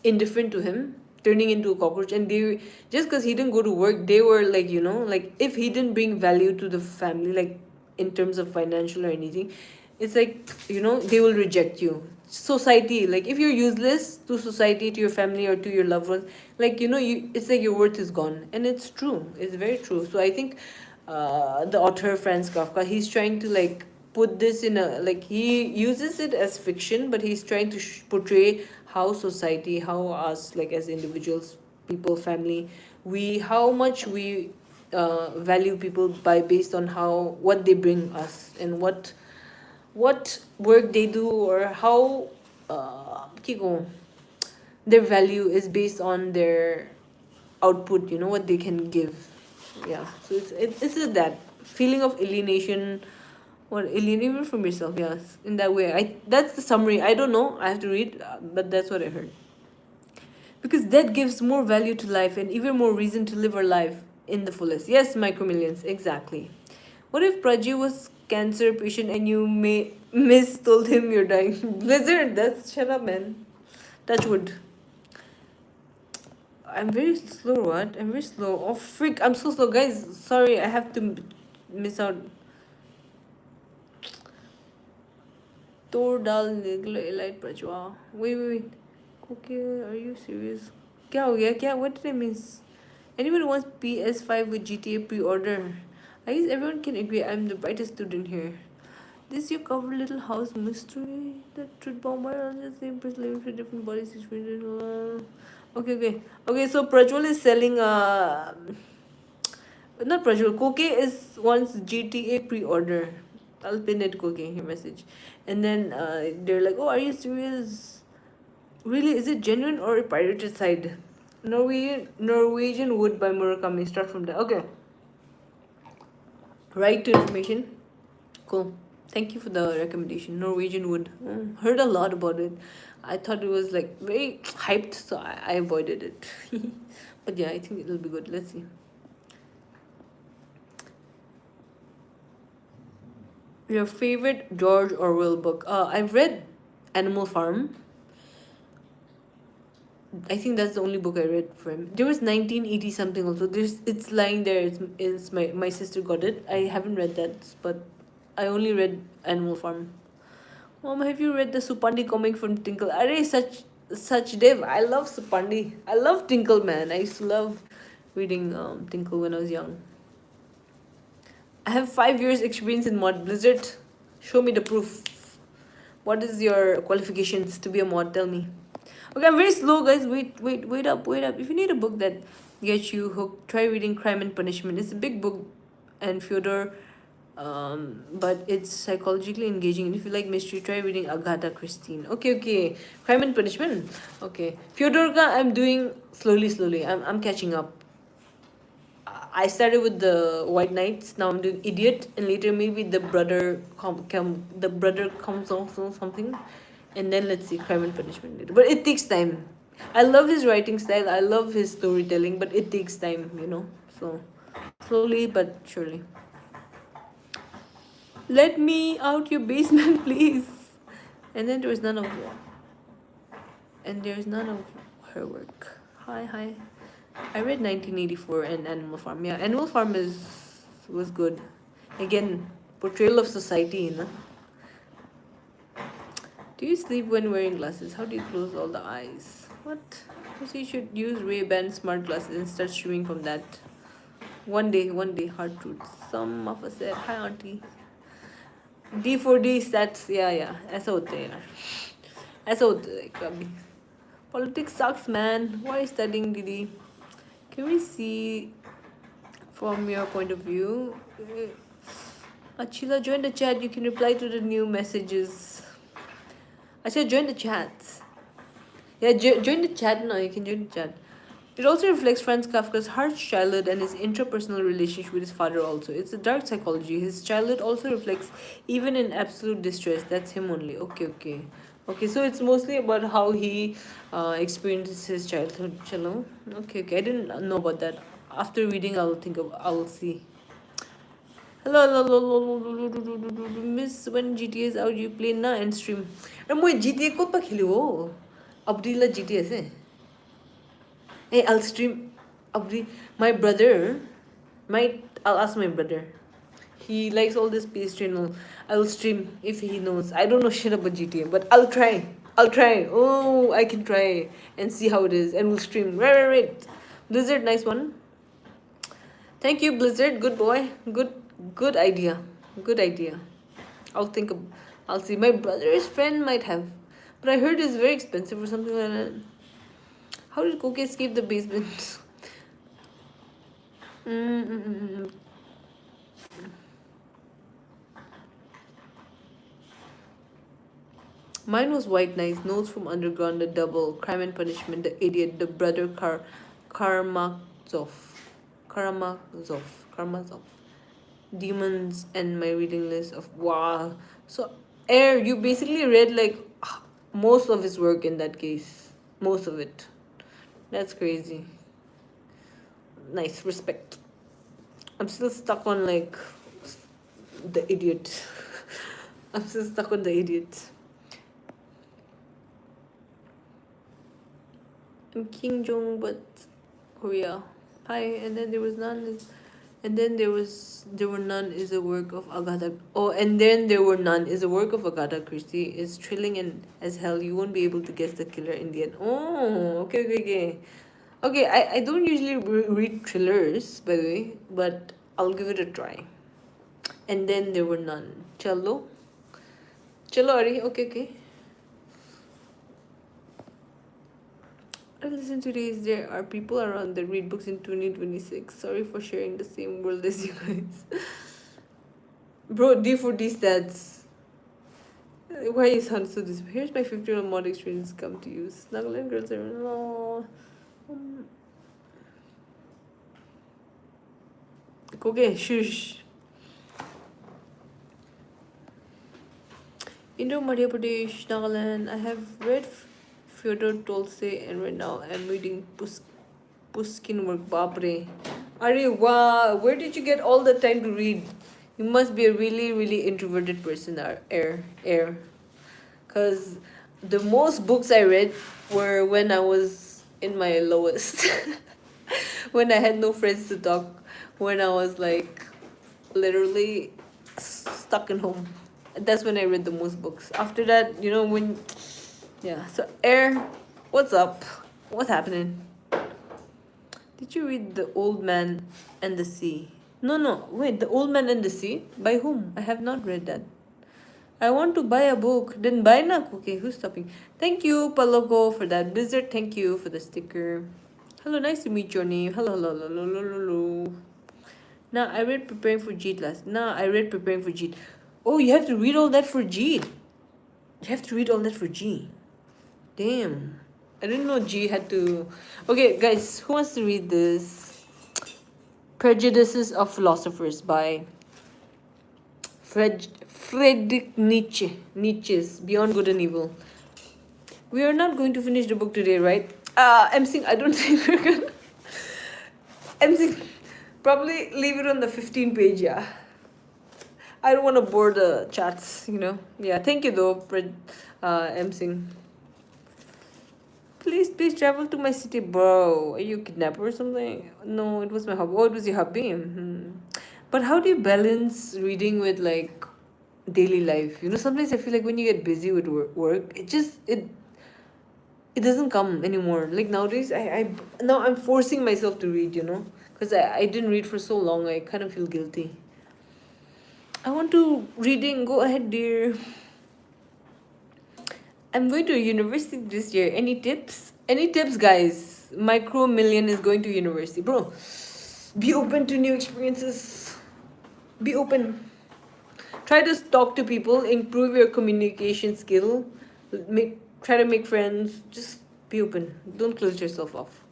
indifferent to him, turning into a cockroach, and they just because he didn't go to work, they were like like if he didn't bring value to the family, like in terms of financial or anything, it's like they will reject you. Society, like if you're useless to society, to your family or to your loved ones, like it's like your worth is gone, and it's true. It's very true. So I think the author Franz Kafka, he's trying to like put this in a like he uses it as fiction, but he's trying to portray how society, how us like as individuals, people, family, we how much we value people by based on how what they bring us and what work they do or how kiko their value is based on their output, what they can give. Yeah, so it's that feeling of alienation or alienation from yourself. Yes, in that way. That's the summary. I don't know, I have to read, but that's what I heard. Because that gives more value to life and even more reason to live our life in the fullest. Yes, micromillions, exactly. What if Praji was cancer patient and you miss told him you're dying? Blizzard, that's shut up, man. Touch wood. I'm very slow. What? I'm very slow. Oh freak! I'm so slow, guys. Sorry, I have to miss out. Tor dal elite Prajwa. Wait. Okay, are you serious? क्या हो गया? क्या? What did I miss? Anyone who wants PS5 with GTA pre-order? I guess everyone can agree I'm the brightest student here. This you cover little house mystery. The truth bomb are the same person living for different bodies. Okay. So Prajwal is selling not Prajwal. Koke is wants GTA pre-order. I'll pin it Koke your message, and then they're like, "Oh, are you serious? Really? Is it genuine or a pirated side?" Norwegian Wood by Murakami. Start from there. Okay. Right to information. Cool. Thank you for the recommendation. Norwegian Wood. Heard a lot about it. I thought it was like very hyped, so I avoided it. But yeah, I think it'll be good. Let's see. Your favorite George Orwell book? I've read Animal Farm. I think that's the only book I read for him. There was 1980 something also. It's lying there. It's my sister got it. I haven't read that, but I only read Animal Farm. Mom, have you read the Supandi comic from Tinkle? Array, such dev. I love Supandi. I love Tinkle, man. I used to love reading Tinkle when I was young. I have 5 years experience in mod. Blizzard, show me the proof. What is your qualifications to be a mod? Tell me. Okay, I'm very slow, guys. Wait up. If you need a book that gets you hooked, try reading Crime and Punishment. It's a big book, and Fyodor, but it's psychologically engaging. And if you like mystery, try reading Agatha Christie. Okay. Crime and Punishment. Okay, Fyodorka, I'm doing slowly. I'm catching up. I started with the White Knights. Now I'm doing Idiot, and later maybe the brother comes also something, and then let's see Crime and Punishment later. But it takes time. I love his writing style. I love his storytelling, but it takes time. So Slowly but surely. Let me out your basement, please. And then there was none of her work. Hi. I read 1984 and Animal Farm. Yeah, Animal Farm was good. Again, portrayal of society, you know. Do you sleep when wearing glasses? How do you close all the eyes? What? So you should use Ray-Ban smart glasses and start streaming from that. One day, hard truth. Some of us said, hi auntie. D4D stats, yeah. ऐसा होता है यार. ऐसा होता है कभी. Politics sucks, man. Why are you studying, Didi? Can we see from your point of view? Achila, join the chat. You can reply to the new messages. Achila, join the chats. Yeah, join the chat now. You can join the chat. It also reflects Franz Kafka's harsh childhood and his interpersonal relationship with his father also. It's a dark psychology. His childhood also reflects even in absolute distress. That's him only. Okay. Okay, so it's mostly about how he experienced his childhood. Chalo. Okay. I didn't know about that. After reading, I'll see. Hello. Miss, when GTA is out, you play na and stream. And moi GTA ko pa khilyo. Abdila GTA se. Hey, I'll stream. I'll ask my brother. He likes all this PS channel. I'll stream if he knows. I don't know shit about GTA, but I'll try. Oh, I can try and see how it is, and we'll stream. Right. Blizzard, nice one. Thank you, Blizzard. Good boy. Good idea. I'll see. My brother's friend might have, but I heard it's very expensive or something like that. How did Koke escape the basement? Mine was White Nights, Notes from Underground, The Double, Crime and Punishment, The Idiot, The Brother Karamazov. Demons, and my reading list of wow. So Air, you basically read like most of his work in that case. Most of it. That's crazy. Nice, respect. I'm still stuck on like The Idiot. I'm still stuck on The Idiot. I'm King Jong, but Korea. Hi, and then there was none. And then there were none is a work of Agatha. Oh, and then there were none is a work of Agatha Christie. It's thrilling and as hell. You won't be able to guess the killer in the end. Oh, okay. Okay, I don't usually read thrillers, by the way, but I'll give it a try. And then there were none. Chalo, Ari. Okay. I listen to these. There are people around that read books in 2026. Sorry for sharing the same world as you guys. Bro, D4D stats. Why you sound so this? Here's my 50-year-old mod experience come to you. Snuggle and girls are no. Okay, shush. Indo Madhya Pradesh, Nagaland. I have read Fyodor Tolstoy and right now I'm reading Pushkin work. Babre. Are wow, where did you get all the time to read? You must be a really, really introverted person, Air. Because the most books I read were when I was in my lowest. When I had no friends to talk. When I was like literally stuck in home. That's when I read the most books. After that, yeah. So Air, what's up? What's happening? Did you read The Old Man and the Sea? No. Wait, The Old Man and the Sea? By whom? I have not read that. I want to buy a book. Then buy na. Okay, who's stopping? Thank you, Palogo, for that. Blizzard, thank you for the sticker. Hello, nice to meet your name. Hello. Nah, I read Preparing for JEET last. Oh, you have to read all that for JEET. Damn. I didn't know G had to... Okay, guys, who wants to read this? Prejudices of Philosophers by Friedrich Nietzsche. Nietzsche's Beyond Good and Evil. We are not going to finish the book today, right? I'm saying I don't think we're gonna... I'm saying... Probably leave it on the 15 page, yeah. I don't want to bore the chats, you know. Yeah, thank you though, M Singh. Please travel to my city, bro. Are you a kidnapper or something? No, it was my hobby. Oh, it was your hobby. But how do you balance reading with like daily life? You know, sometimes I feel like when you get busy with work, it doesn't come anymore. Like nowadays, I now I'm forcing myself to read. You know, because I didn't read for so long. I kind of feel guilty. I want to reading. Go ahead, dear. I'm going to university this year. Any tips? Any tips, guys? Micro Million is going to university, bro. Be open to new experiences. Be open. Try to talk to people. Improve your communication skill. Try to make friends. Just be open. Don't close yourself off.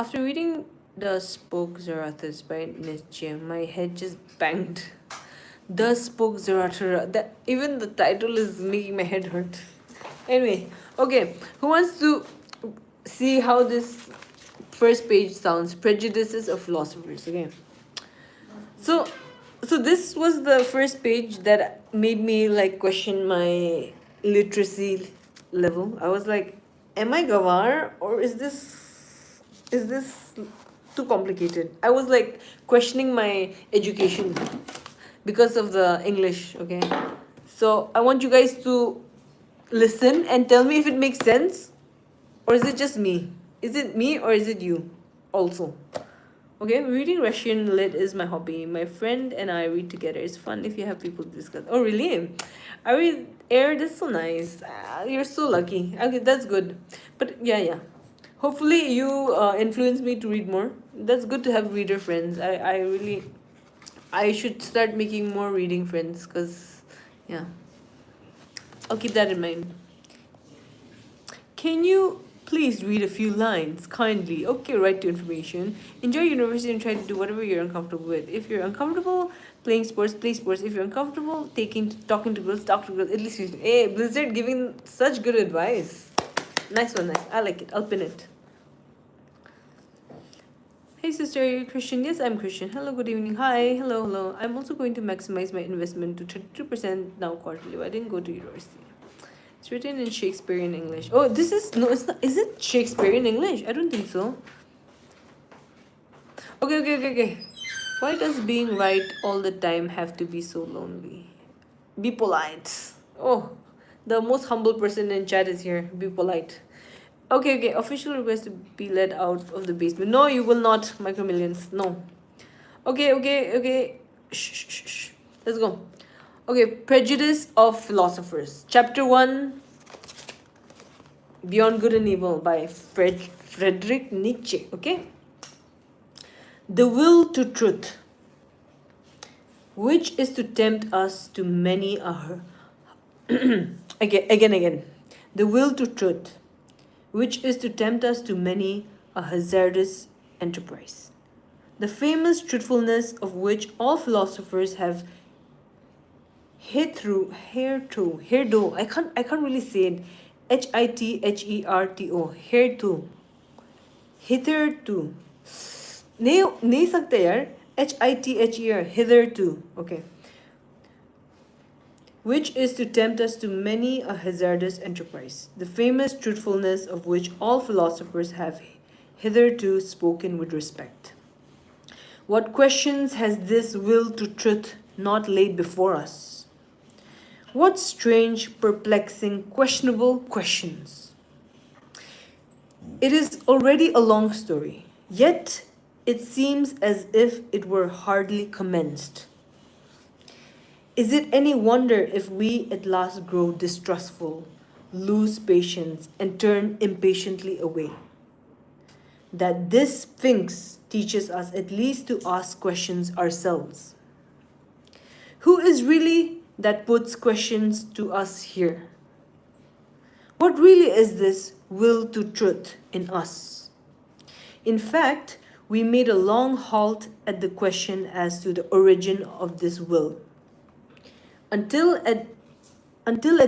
After reading The Spoke Zarathustra by Nietzsche, my head just banged. The Spoke Zarathustra. That even the title is making my head hurt. Anyway, okay. Who wants to see how this first page sounds? Prejudices of Philosophers. Okay. So, this was the first page that made me like question my literacy level. I was like, am I Gawar or is this too complicated? I was like questioning my education because of the English, okay? So I want you guys to listen and tell me if it makes sense, or is it just me? Is it me or is it you also? Okay, reading Russian lit is my hobby. My friend and I read together. It's fun if you have people to discuss. Oh, really? I read air. That's so nice. You're so lucky. Okay, that's good. But yeah. Hopefully you influence me to read more. That's good to have reader friends. I should start making more reading friends because, yeah. I'll keep that in mind. Can you please read a few lines kindly? Okay, right to information. Enjoy university and try to do whatever you're uncomfortable with. If you're uncomfortable playing sports, play sports. If you're uncomfortable talking to girls, talk to girls. At least hey, Blizzard giving such good advice. Nice one, nice. I like it. I'll pin it. Hey sister, are you Christian? Yes, I'm Christian. Hello, good evening. Hi, hello. I'm also going to maximize my investment to 32% now quarterly. I didn't go to university. It's written in Shakespearean English. Oh, this is no, it's not. Is it Shakespearean English? I don't think so. Okay. Why does being right all the time have to be so lonely? Be polite. Oh, the most humble person in chat is here. Be polite. Okay. Official request to be let out of the basement. No, you will not, Micromillions. No. Okay. Shh. Let's go. Okay, Prejudice of Philosophers. Chapter 1, Beyond Good and Evil by Friedrich Nietzsche. Okay? The will to truth, which is to tempt us to many a... Again. The will to truth, which is to tempt us to many a hazardous enterprise. The famous truthfulness of which all philosophers have hitherto, I can't really say it. hitherto नहीं सकते यार hitherto. Okay, which is to tempt us to many a hazardous enterprise, the famous truthfulness of which all philosophers have hitherto spoken with respect. What questions has this will to truth not laid before us? What strange, perplexing, questionable questions? It is already a long story, yet it seems as if it were hardly commenced. Is it any wonder if we at last grow distrustful, lose patience, and turn impatiently away? That this Sphinx teaches us at least to ask questions ourselves. Who is really that puts questions to us here? What really is this will to truth in us? In fact, we made a long halt at the question as to the origin of this will. Until at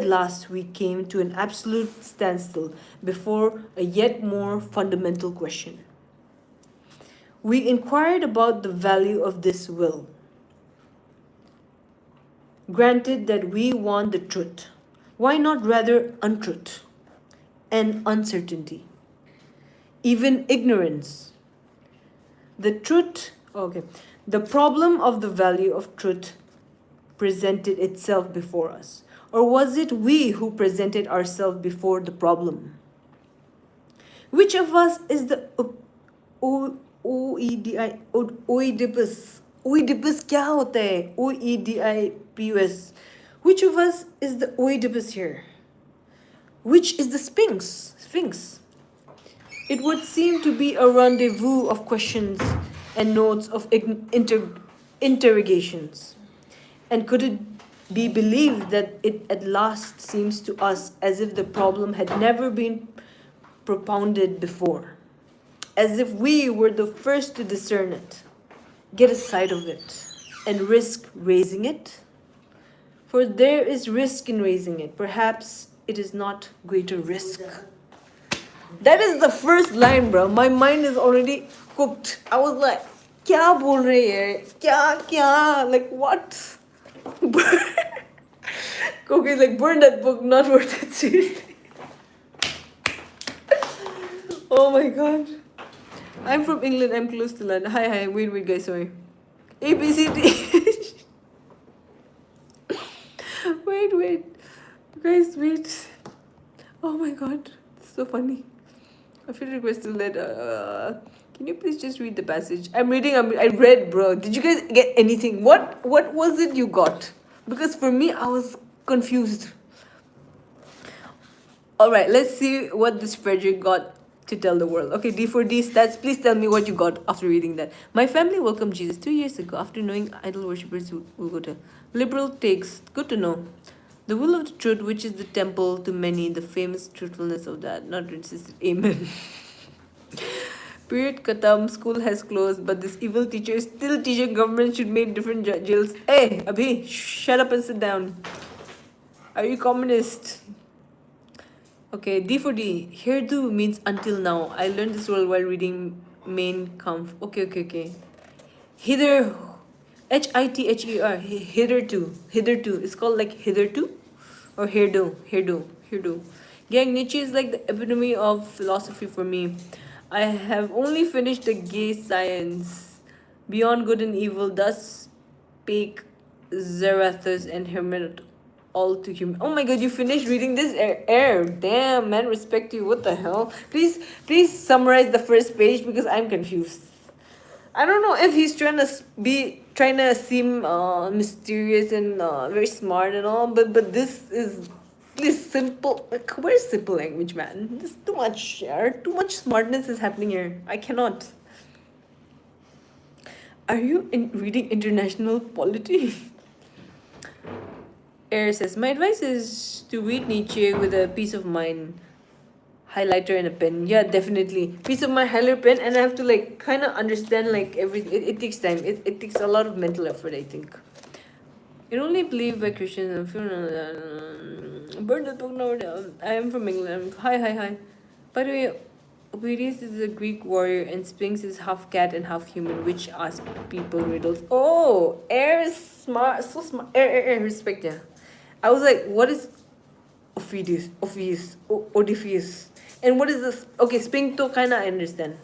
last we came to an absolute standstill before a yet more fundamental question. We inquired about the value of this will. Granted that we want the truth, why not rather untruth and uncertainty, even ignorance? The truth, okay, the problem of the value of truth presented itself before us, or was it we who presented ourselves before the problem? Which of us is the Oedipus? Oedipus क्या होता है? Oedipus. Which of us is the Oedipus here? Which is the Sphinx? Sphinx. It would seem to be a rendezvous of questions and notes of interrogations. And could it be believed that it at last seems to us as if the problem had never been propounded before, as if we were the first to discern it, get a sight of it, and risk raising it? For there is risk in raising it. Perhaps it is not greater risk. That is the first line, bro. My mind is already cooked. I was like, kya bol rahe hai? Kya? Like, what? Cookie's like, burn that book, not worth it, seriously. Oh my god. I'm from England, I'm close to London. Hi, wait, guys, sorry. ABCD. wait. Guys, wait. Oh my god, it's so funny. I feel requested that, can you please just read the passage? I read, bro. Did you guys get anything? What was it you got? Because for me, I was confused. Alright, let's see what this Frederick got to tell the world. Okay, D4D stats, please tell me what you got after reading that. My family welcomed Jesus 2 years ago after knowing idol worshippers will go to liberal takes. Good to know. The will of the truth, which is the temple to many, the famous truthfulness of that, not resisted. Amen. Period Katam, school has closed, but this evil teacher is still teaching government should make different jails. Hey, Abhi, shut up and sit down. Are you communist? Okay, D for D. Hairdo means until now. I learned this word while reading Mein Kampf. Okay. Hither, Hither. Hitherto. It's called like hitherto or hairdo. Gang, Nietzsche is like the epitome of philosophy for me. I have only finished the gay science. Beyond good and evil, thus spake Zarathustra and Hermit all to human. Oh my god, you finished reading this? Air. Damn, man, respect you. What the hell? Please summarize the first page because I'm confused. I don't know if he's trying to seem mysterious and very smart and all, but this is simple. Like, where's simple language, man? There's too much here. Too much smartness is happening here. I cannot. Are you reading international polity? Air says, my advice is to read Nietzsche with a peace of mind highlighter and a pen. Yeah, definitely. Piece of mind, highlighter, pen, and I have to like kind of understand like everything. It takes time. It takes a lot of mental effort, I think. It only believed by Christians. Burn the book now. I am from England. Hi. By the way, Oedipus is a Greek warrior and Sphinx is half cat and half human, which ask people riddles. Oh, Air is smart. So smart. Air, respect, yeah. I was like, what is Ophidius? And what is this? Okay, Sphinx to kinda I understand.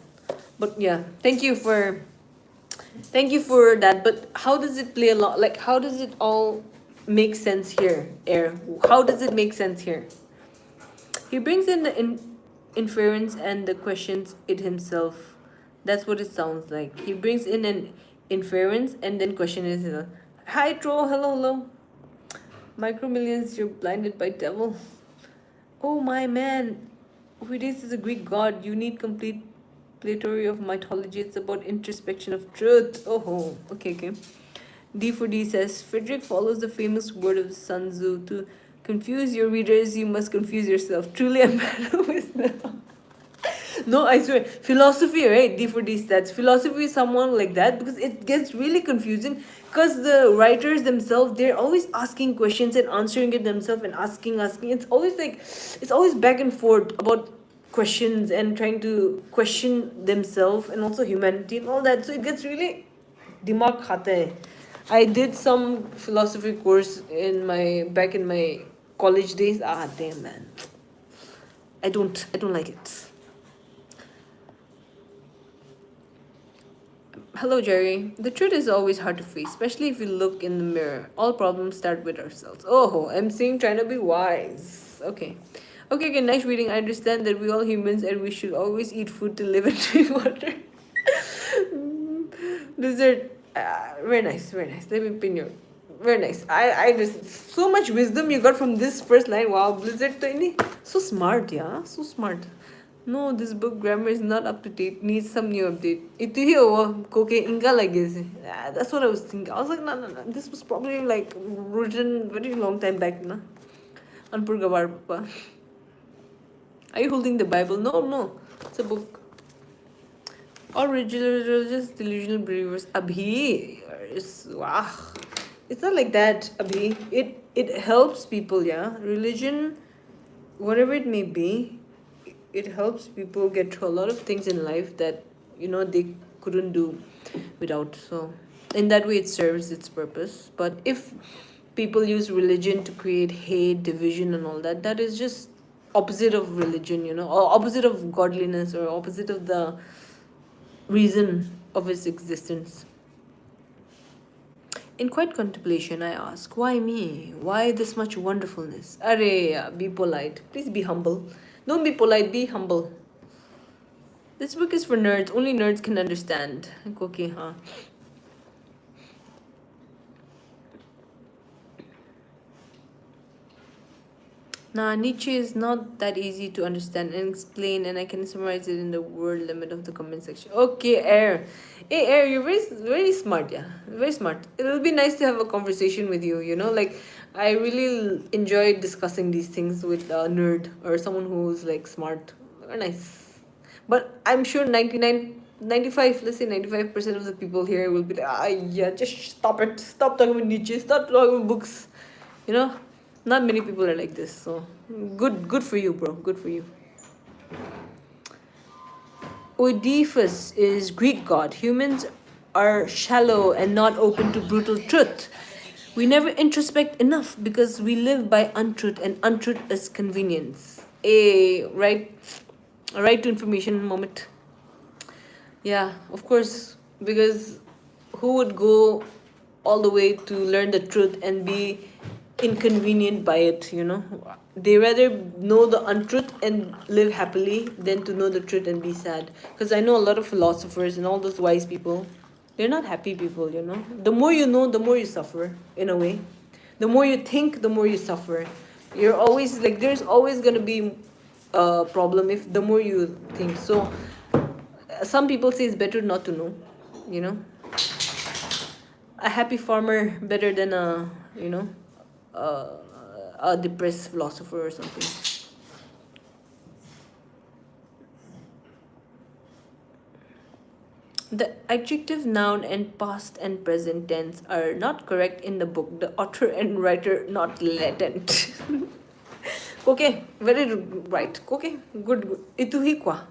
But yeah, thank you for that. But how does it play along? Like, how does it all make sense here, Air? How does it make sense here? He brings in the inference and the questions it himself. That's what it sounds like. He brings in an inference and then question it. Hi, Tro. Hello. Micromillions, you're blinded by devil. Oh my man. Oedipus is a Greek god. You need complete plethora of mythology. It's about introspection of truth. Oh, okay. D for D says, Frederick follows the famous word of Sun Tzu. To confuse your readers, you must confuse yourself. Truly a man of wisdom. No, I swear. Philosophy, right? D for D stats. Philosophy is someone like that because it gets really confusing because the writers themselves, they're always asking questions and answering it themselves and asking. It's always back and forth about questions and trying to question themselves and also humanity and all that. So it gets really dimag khata hai. I did some philosophy course in my back in my college days. Ah damn man. I don't like it. Hello Jerry. The truth is always hard to face, especially if you look in the mirror. All problems start with ourselves. Oh, I'm seeing trying to be wise. Okay. Okay, nice reading. I understand that we all humans and we should always eat food to live and drink water. Dessert. Very nice, very nice. Let me pin you. Very nice. I just so much wisdom you got from this first line. Wow, Blizzard to so smart, yeah, so smart. No, this book grammar is not up to date. Needs some new update. Ito hi koke inga lagi se. That's what I was thinking. I was like, no. This was probably like written very long time back, na. Anpur Gawar Papa. Are you holding the Bible? No. It's a book. All religious delusional believers. Abhi. Wow. It's not like that, Abhi. It helps people, yeah. Religion, whatever it may be, it helps people get through a lot of things in life that, they couldn't do without. So in that way it serves its purpose. But if people use religion to create hate, division and all that, that is just opposite of religion, or opposite of godliness, or opposite of the reason of its existence. In quiet contemplation, I ask, why me? Why this much wonderfulness? Arey, be polite. Please be humble. Don't be polite, be humble. This book is for nerds. Only nerds can understand. Okay, huh? Nah, Nietzsche is not that easy to understand and explain, and I can summarize it in the word limit of the comment section. Okay, Air. Hey, Air, you're very, very smart, yeah. Very smart. It'll be nice to have a conversation with you, like, I really enjoy discussing these things with a nerd or someone who's, like, smart. Very nice. But I'm sure 95, let's say 95% of the people here will be like, yeah, just stop it. Stop talking about Nietzsche. Stop talking about books. Not many people are like this, so good for you, bro. Good for you. Oedipus is Greek god. Humans are shallow and not open to brutal truth. We never introspect enough because we live by untruth, and untruth is convenience. A right to information moment. Yeah, of course, because who would go all the way to learn the truth and be inconvenient by it? They rather know the untruth and live happily than to know the truth and be sad. Because I know a lot of philosophers and all those wise people, they're not happy people. The more you know, the more you suffer, in a way. The more you think, the more you suffer. You're always like, there's always going to be a problem if the more you think. So some people say it's better not to know. A happy farmer better than a depressed philosopher or something. The adjective, noun, and past and present tense are not correct in the book. The author and writer not latent. Okay, very right. Okay, good. Itu hi kwa.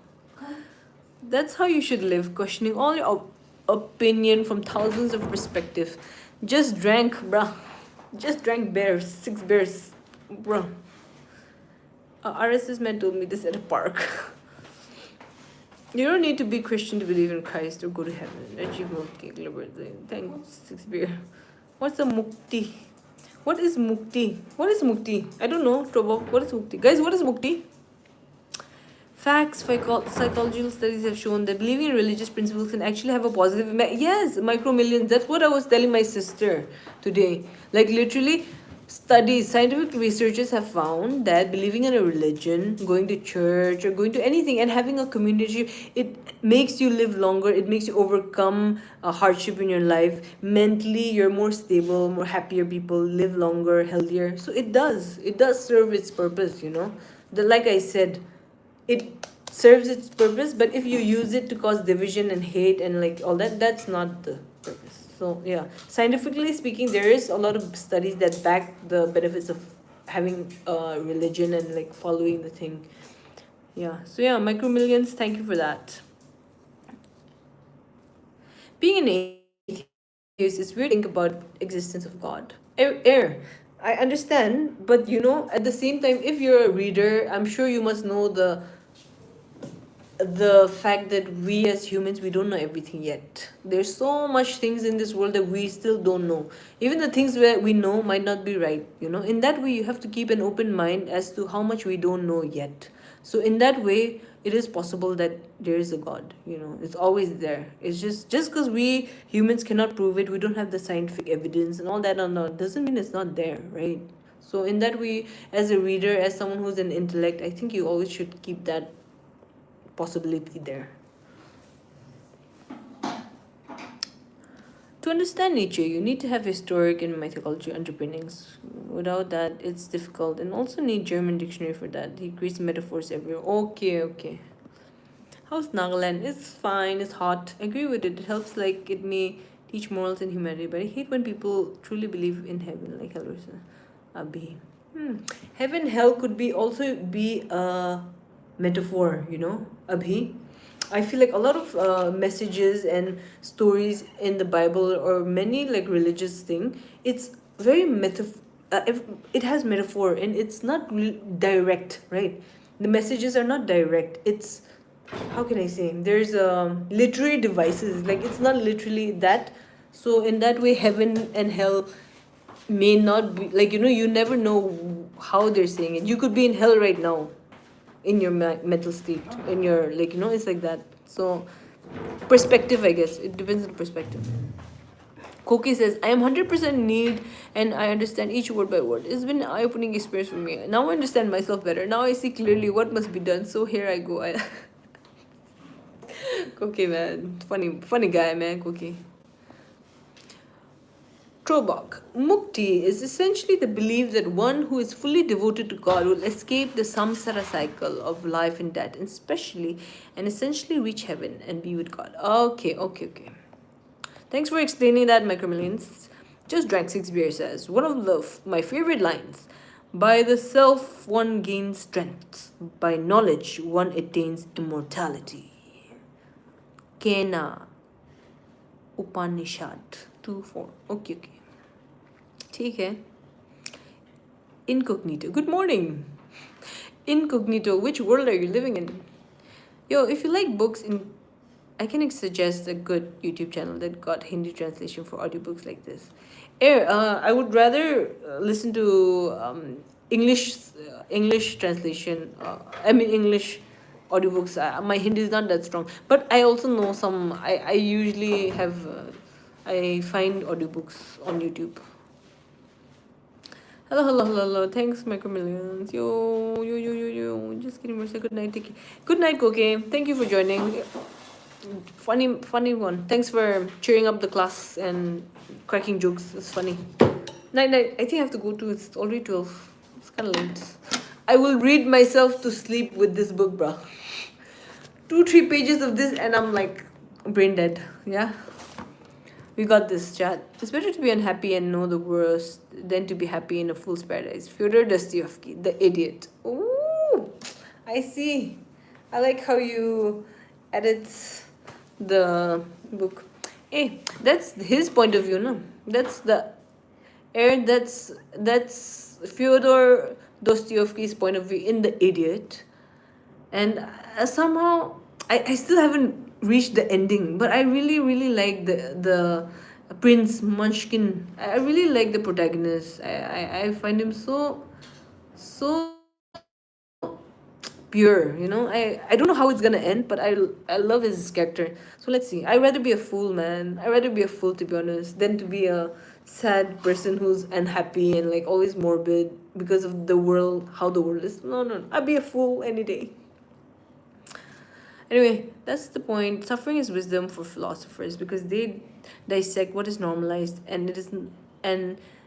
That's how you should live, questioning all your opinion from thousands of perspectives. Just drank, bruh. Just drank beers, 6 beers, bruh. RSS man told me this at a park. You don't need to be Christian to believe in Christ or go to heaven. Achieve mukti, liberty. Thanks, 6 beer. What's a mukti? What is mukti? What is mukti? I don't know, Trobo. What is mukti? Guys, what is mukti? Facts, psychological studies have shown that believing in religious principles can actually have a positive impact. Yes, micro millions. That's what I was telling my sister today. Like literally, scientific researchers have found that believing in a religion, going to church or going to anything and having a community, it makes you live longer. It makes you overcome a hardship in your life. Mentally, you're more stable, more happier people, live longer, healthier. So it does serve its purpose, like I said, it serves its purpose, but if you use it to cause division and hate and like all that, that's not the purpose. So yeah, scientifically speaking, there is a lot of studies that back the benefits of having religion and like following the thing. Yeah. So yeah, Micro Millions, thank you for that. Being an atheist, it's weird to think about existence of God. Air, I understand, but at the same time, if you're a reader, I'm sure you must know the fact that we as humans, we don't know everything yet. There's so much things in this world that we still don't know. Even the things where we know might not be right. In that way, you have to keep an open mind as to how much we don't know yet. So in that way, it is possible that there is a God. It's always there. It's just because we humans cannot prove it, we don't have the scientific evidence and all that, and all, doesn't mean it's not there, right? So in that way, as a reader, as someone who's an intellect, I think you always should keep that possibility there. To understand nature, you need to have historic and mythology underpinnings. Without that, it's difficult, and also need German dictionary for that. He creates metaphors everywhere. Okay, okay. How's Nagaland? It's fine. It's hot. I agree with it. It helps, like it may teach morals and humanity. But I hate when people truly believe in heaven, like hell or Abhi. Heaven, hell could be also be a metaphor. Abhi. I feel like a lot of messages and stories in the Bible or many like religious thing, it's very it has metaphor and it's not direct, right? The messages are not direct. It's, how can I say? There's literary devices. Like it's not literally that. So in that way, heaven and hell may not be like you never know how they're saying it. You could be in hell right now in your mental state, in your like it's like that. So perspective, I guess it depends on perspective. Koki says, I am 100% need and I understand each word by word. It's been an eye-opening experience for me. Now I understand myself better. Now I see clearly what must be done. So here I go. Koki, man. Funny guy, man, Koki. Trobak. Mukti is essentially the belief that one who is fully devoted to God will escape the samsara cycle of life and death, and essentially reach heaven and be with God. Okay, okay, okay. Thanks for explaining that, Micromillions. Just drank 6 beers says, one of my favorite lines. By the self one gains strength, by knowledge one attains immortality. Kena Upanishad 2:4. Okay, okay. ठीक है. Incognito. Good morning. Incognito. Which world are you living in? Yo, if you like books, I can suggest a good YouTube channel that got Hindi translation for audiobooks like this. I would rather listen to English translation. I mean English audiobooks. My Hindi is not that strong, but I also know some. I usually have. I find audiobooks on YouTube. Hello, hello, hello, hello. Thanks, Micromillions. Yo. Just kidding, Marcia. Good night. Take care. Good night, Koke. Thank you for joining. Funny one. Thanks for cheering up the class and cracking jokes. It's funny. Night. I think I have to go to. It's already 12. It's kind of late. I will read myself to sleep with this book, bruh. 2-3 pages of this, and I'm like brain dead. Yeah. We got this, chat. It's better to be unhappy and know the worst than to be happy in a fool's paradise. Fyodor Dostoevsky, the idiot. Ooh, I see. I like how you edit the book. Hey, that's his point of view, no? That's Fyodor Dostoevsky's point of view in The Idiot. And somehow I still haven't reached the ending, but I really like the Prince Munchkin. I really like the protagonist. I find him so pure. I don't know how it's gonna end, but I love his character. So let's see. I'd rather be a fool, man. I'd rather be a fool, to be honest, than to be a sad person who's unhappy and like always morbid because of the world, how the world is. No. I'd be a fool any day. Anyway, that's the point. Suffering is wisdom for philosophers because they dissect what is normalized, and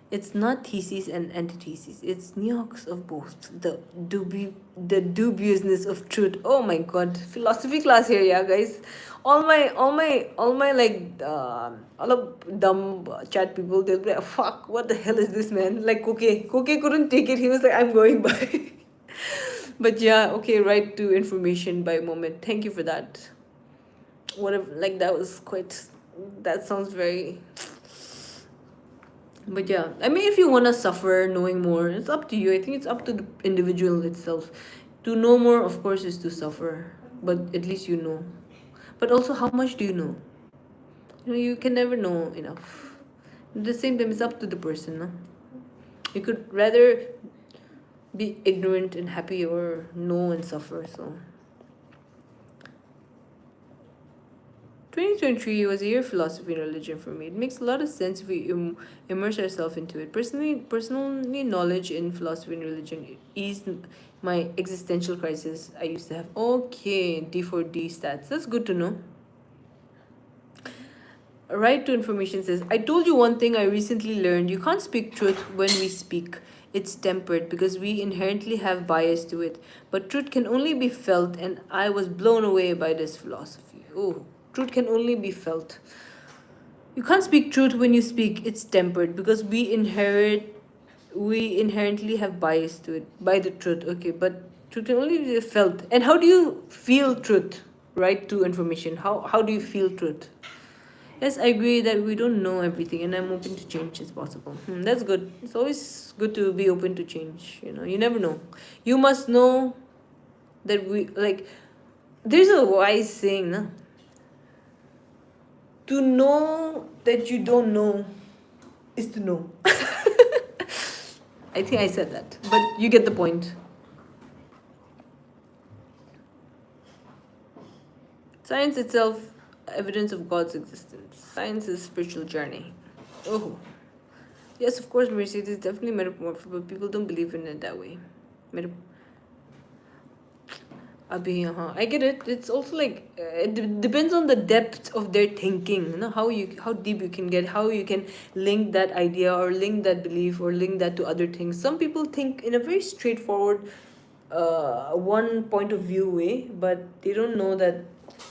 it's not theses and antitheses. It's nuance of both. The dubiousness of truth. Oh my god, philosophy class here, yeah, guys. All my like all of dumb chat people, they'll be like, fuck, what the hell is this, man? Like, Koke couldn't take it. He was like, I'm going by. But yeah, okay, right to information by moment. Thank you for that. Whatever, like that was quite. That sounds very. But yeah, I mean, if you want to suffer knowing more, it's up to you. I think it's up to the individual itself. To know more, of course, is to suffer. But at least you know. But also, how much do you know? You know, you can never know enough. At the same time, it's up to the person. No? You could rather be ignorant and happy or know and suffer. So 2023 was a year of philosophy and religion for me. It makes a lot of sense if we immerse ourselves into it. Personally, knowledge in philosophy and religion eased my existential crisis I used to have. Okay, D4D stats. That's good to know. Right to information says, I told you one thing I recently learned. You can't speak truth when we speak. It's tempered because we inherently have bias to it. But truth can only be felt, and I was blown away by this philosophy. Oh, truth can only be felt. You can't speak truth when you speak. It's tempered because we inherently have bias to it by the truth. Okay, but truth can only be felt. And how do you feel truth? Right to information. How do you feel truth? Yes, I agree that we don't know everything, and I'm open to change as possible. That's good. It's always good to be open to change. You know, you never know. You must know that we like. There's a wise saying, na? To know that you don't know is to know. I think I said that, but you get the point. Science itself, evidence of God's existence. Science is spiritual journey. Oh. Yes, of course, Mercedes is definitely metamorphic, but people don't believe in it that way. I get it. It's also like it depends on the depth of their thinking. You know how deep you can get, how you can link that idea or link that belief or link that to other things. Some people think in a very straightforward, one point of view way, but they don't know that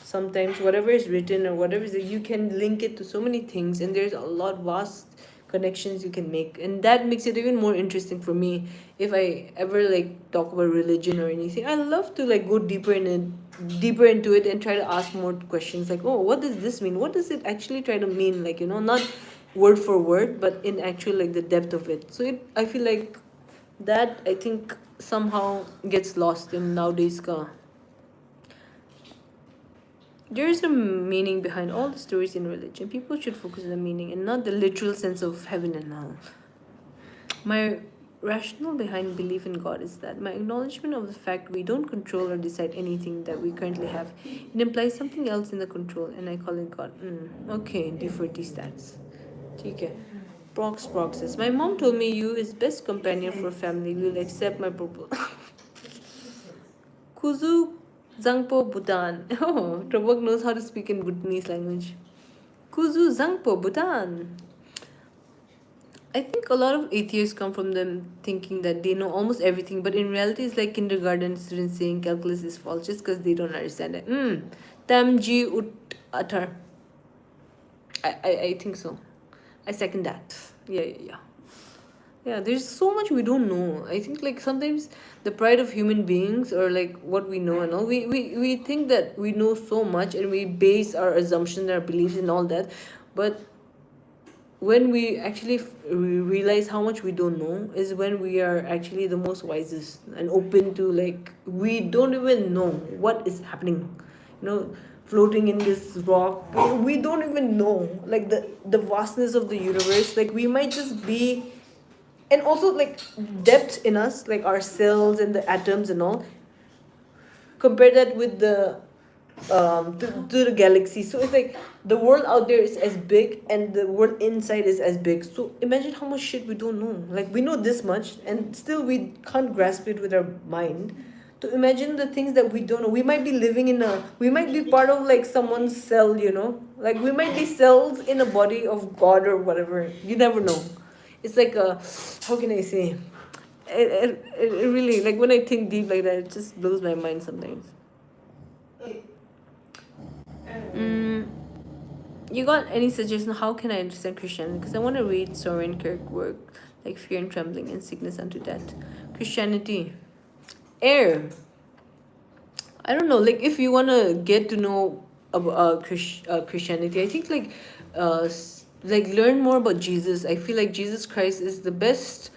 sometimes whatever is written or whatever is you can link it to so many things, and there's a lot vast connections you can make, and that makes it even more interesting for me. If I ever like talk about religion or anything, I love to like go deeper into it and try to ask more questions like, oh, what does this mean, what does it actually try to mean, like, you know, not word for word but in actual like the depth of it. So I feel like that I think somehow gets lost in nowadays ka. There is a meaning behind all the stories in religion. People should focus on the meaning and not the literal sense of heaven and hell. My rationale behind belief in God is that my acknowledgement of the fact we don't control or decide anything that we currently have. It implies something else in the control, and I call it God. Okay, D4D stats. Okay. Prox says, my mom told me you is best companion for family. Will accept my proposal. Kuzu Zangpo Bhutan. Oh, Trabak knows how to speak in Bhutanese language. Kuzu Zangpo Bhutan. I think a lot of atheists come from them thinking that they know almost everything, but in reality, it's like kindergarten students saying calculus is false just because they don't understand it. Tamji ut atar. I think so. I second that. Yeah. Yeah, there's so much we don't know. I think like sometimes the pride of human beings or like what we know and all, we think that we know so much and we base our assumptions, our beliefs and all that. But when we actually realize how much we don't know is when we are actually the most wisest and open to like, we don't even know what is happening. You know, floating in this rock, we don't even know like the vastness of the universe. Like we might just be, and also like depth in us, like our cells and the atoms and all, compare that with the to the galaxy. So it's like the world out there is as big and the world inside is as big. So imagine how much shit we don't know. Like we know this much and still we can't grasp it with our mind. To imagine the things that we don't know. We might be living in we might be part of like someone's cell, you know, like we might be cells in a body of God or whatever. You never know. It's like how can I say, it really, like when I think deep like that, it just blows my mind sometimes. You got any suggestion how can I understand Christianity? Because I want to read Soren Kierkegaard work like Fear and Trembling and Sickness Unto Death. Christianity. Air. I don't know, like if you want to get to know about Christianity, I think like learn more about Jesus. I feel like Jesus Christ is the best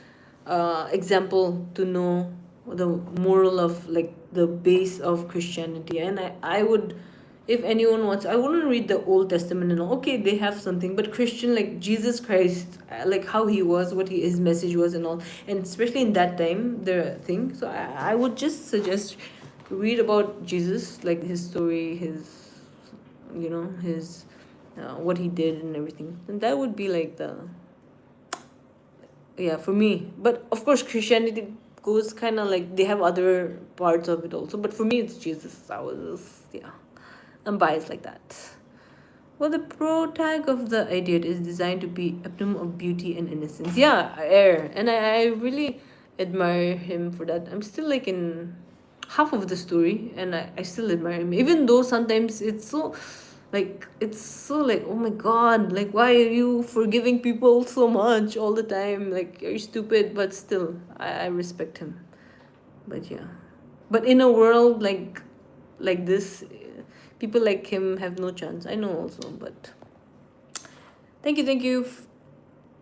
example to know the moral of like the base of Christianity. And I would, if anyone wants, I wouldn't read the Old Testament and all. Okay, they have something, but Christian, like Jesus Christ, like how he was, what his message was and all, and especially in that time, the thing. So I would just suggest read about Jesus, like his story, his, his, what he did and everything. And that would be like the, yeah, for me. But of course, Christianity goes kind of like, they have other parts of it also. But for me, it's Jesus. Yeah, I'm biased like that. Well, the protag of the idiot is designed to be epitome of beauty and innocence. Yeah, air. And I really admire him for that. I'm still like in half of the story and I still admire him. Even though sometimes it's so like, oh my god, like why are you forgiving people so much all the time? Like you're stupid, but still I respect him. But yeah. But in a world like this, people like him have no chance. I know also, but thank you.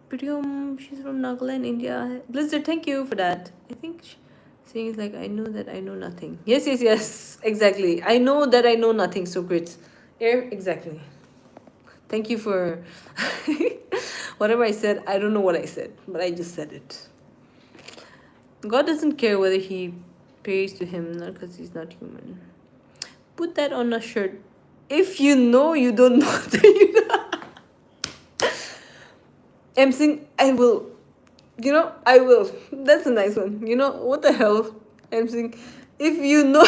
Priyam, she's from Nagaland, India. Blizzard, thank you for that. I think saying is like, I know that I know nothing. Yes, exactly. I know that I know nothing, Socrates. Yeah, exactly. Thank you for whatever I said. I don't know what I said, but I just said it. God doesn't care whether he prays to him, not because he's not human. Put that on a shirt. If you know you don't know, then you know. I'm saying I will. I will. That's a nice one. What the hell? I'm saying if you know.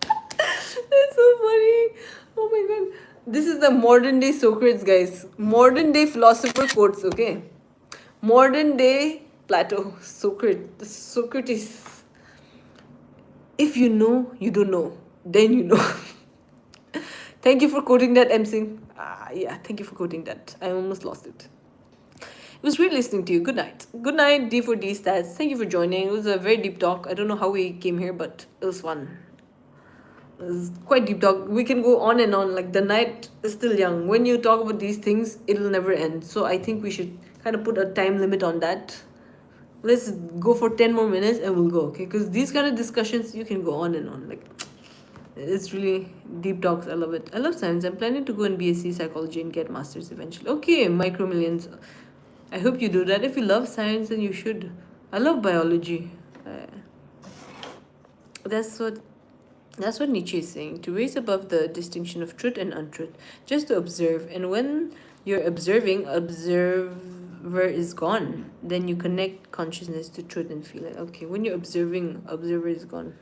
That's so funny. Oh my god. This is the modern day Socrates, guys. Modern day philosopher quotes, okay? Modern day Plato, Socrates. If you know, you don't know. Then you know. Thank you for quoting that, M. Singh. Yeah, thank you for quoting that. I almost lost it. It was great listening to you. Good night. Good night, D4D stats. Thank you for joining. It was a very deep talk. I don't know how we came here, but it was fun. It was quite deep talk. We can go on and on. Like the night is still young. When you talk about these things, it'll never end. So I think we should kind of put a time limit on that. Let's go for 10 more minutes and we'll go, okay? Because these kind of discussions, you can go on and on. Like, it's really deep talks. I love it. I love science. I'm planning to go in BSc psychology and get masters eventually. Okay, micro millions. I hope you do that. If you love science, then you should. I love biology. That's what Nietzsche is saying. To raise above the distinction of truth and untruth, just to observe. And when you're observing, observer is gone. Then you connect consciousness to truth and feel it. Okay, when you're observing, observer is gone.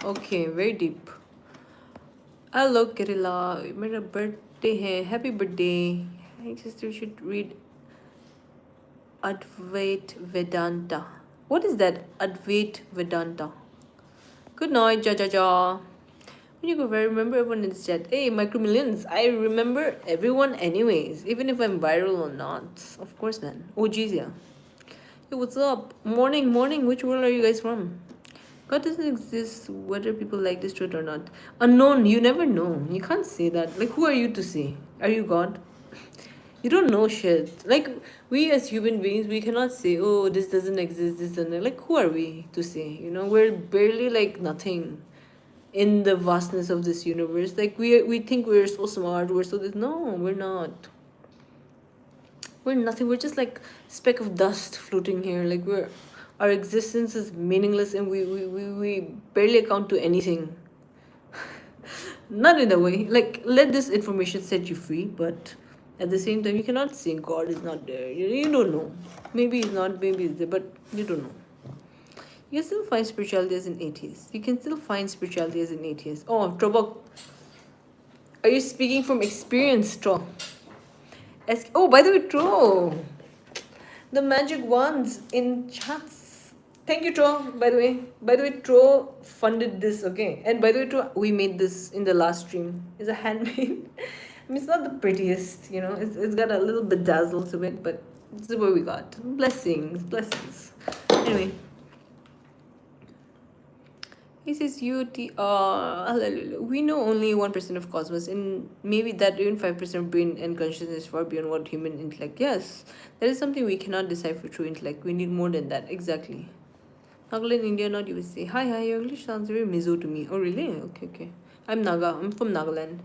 Okay, very deep. Hello, Kerala. My birthday hai. Happy birthday. I think sister should read Advait Vedanta. What is that? Advait Vedanta. Good night, Ja. When you go, I remember everyone in the chat. Hey, micro millions. I remember everyone anyways, even if I'm viral or not. Of course, man. Oh, geez, yeah. Hey, what's up? Morning. Which world are you guys from? God doesn't exist whether people like this truth or not. Unknown. You never know. You can't say that. Like, who are you to say? Are you God? You don't know shit. Like, we as human beings, we cannot say, oh, this doesn't exist, this doesn't. Like, who are we to say? We're barely like nothing in the vastness of this universe. Like, we think we're so smart, we're so this. No, we're not. We're nothing. We're just like speck of dust floating here. Like, our existence is meaningless and we barely account to anything. Not in a way. Like, let this information set you free, but at the same time, you cannot say God is not there. You don't know. Maybe he's not, maybe he's there, but you don't know. You can still find spirituality as an atheist. You can still find spirituality as an atheist. Oh, Trobok. Are you speaking from experience, Tro? Oh, by the way, Tro. The magic wands in chats. Thank you, Tro, by the way. By the way, Tro funded this, okay? And by the way, Tro, we made this in the last stream. It's a handmade. I mean, it's not the prettiest, it's got a little bedazzle to it, but this is what we got. Blessings. Anyway. He says we know only 1% of cosmos, and maybe that even 5% of brain and consciousness is far beyond what human intellect. Yes, that is something we cannot decipher through intellect. We need more than that. Exactly. Nagaland, India, not USA. Hi, your English sounds very Mizo to me. Oh, really? Okay, okay. I'm Naga. I'm from Nagaland.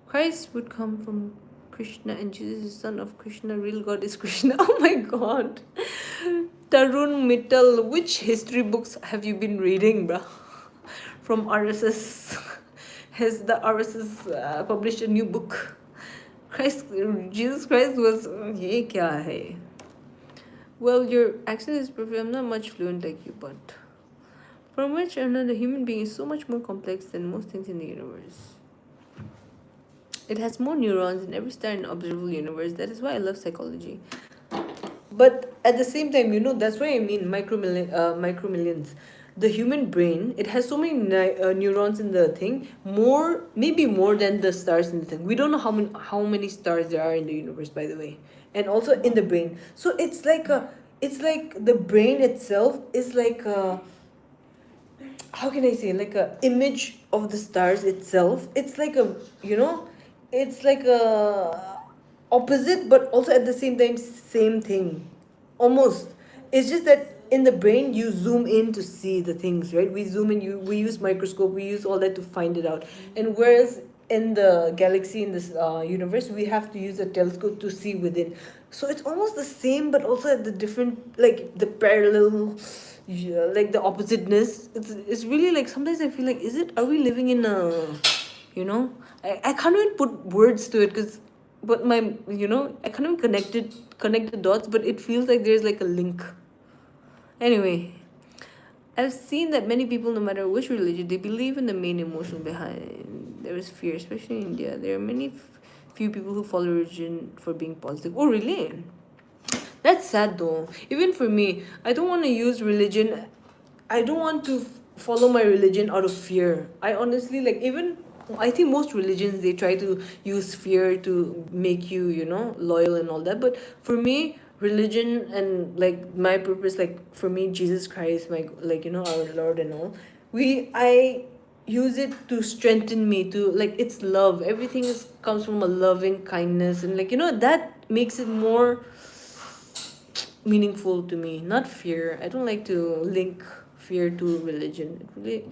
Christ would come from Krishna, and Jesus is son of Krishna. Real God is Krishna. Oh my God. Tarun Mittal, which history books have you been reading, bruh? From RSS. Has the RSS published a new book? Jesus Christ was. Ye kya hai? Well, your accent is perfect. I'm not much fluent like you, but from which another human being is so much more complex than most things in the universe. It has more neurons in every star in the observable universe. That is why I love psychology. But at the same time, that's what I mean, micromillions. The human brain, it has so many neurons in the thing, maybe more than the stars in the thing. We don't know how many stars there are in the universe, by the way, and also in the brain. So it's like the brain itself is like how can I say, like a image of the stars itself. It's like it's like a opposite, but also at the same time same thing, almost. It's just that in the brain you zoom in to see the things, right? We zoom in, we use microscope, we use all that to find it out. And whereas in the galaxy, in this universe, we have to use a telescope to see within. So it's almost the same, but also at the different, like the parallel, yeah, like the oppositeness. It's really like sometimes I feel like, are we living in a, I can't even put words to it, but I can't even connect the dots, but it feels like there's like a link. Anyway, I've seen that many people, no matter which religion, they believe in the main emotion behind. There is fear, especially in India. There are few people who follow religion for being positive. Oh, really? That's sad though. Even for me, I don't want to use religion. I don't want to follow my religion out of fear. I honestly, like, even I think most religions, they try to use fear to make you, loyal and all that. But for me, religion and like my purpose, like for me, Jesus Christ, my, like, our Lord and all, I use it to strengthen me, to, like, it's love. Everything comes from a loving kindness, and, like, that makes it more meaningful to me, not fear. I don't like to link fear to religion. It really,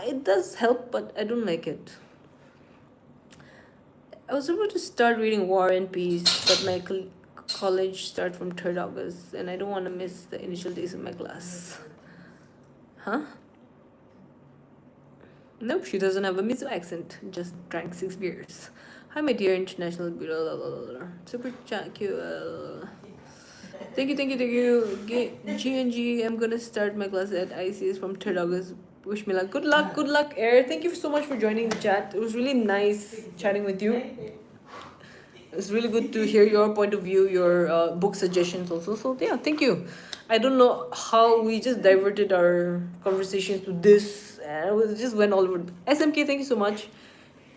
it does help, but I don't like it. I was able to start reading War and Peace, but my college start from 3rd August, and I don't want to miss the initial days of my class. Huh? Nope, she doesn't have a Mizo accent. Just drank 6 beers. Hi, my dear international beauty. Super chat. Thank you. G&G, I'm gonna start my class at ICS from 3rd August. Wish me luck. Good luck, Air. Thank you so much for joining the chat. It was really nice chatting with you. It's really good to hear your point of view, your book suggestions also. So yeah, thank you. I don't know how we just diverted our conversations to this. It just went all over. SMK, thank you so much.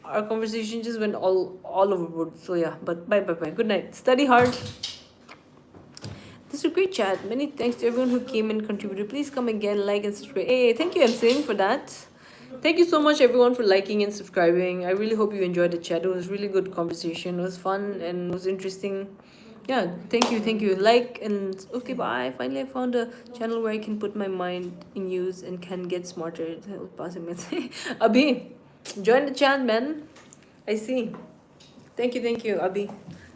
Our conversation just went all overboard. So yeah, but bye. Good night. Study hard. This was a great chat. Many thanks to everyone who came and contributed. Please come again, like and subscribe. Hey, thank you, Emsing, for that. Thank you so much, everyone, for liking and subscribing. I really hope you enjoyed the chat. It was really good conversation. It was fun and it was interesting. Yeah, thank you. Like and okay, bye. Finally, I found a channel where I can put my mind in use and can get smarter. Passing message. Abhi, join the chat, man. I see. Thank you, Abhi.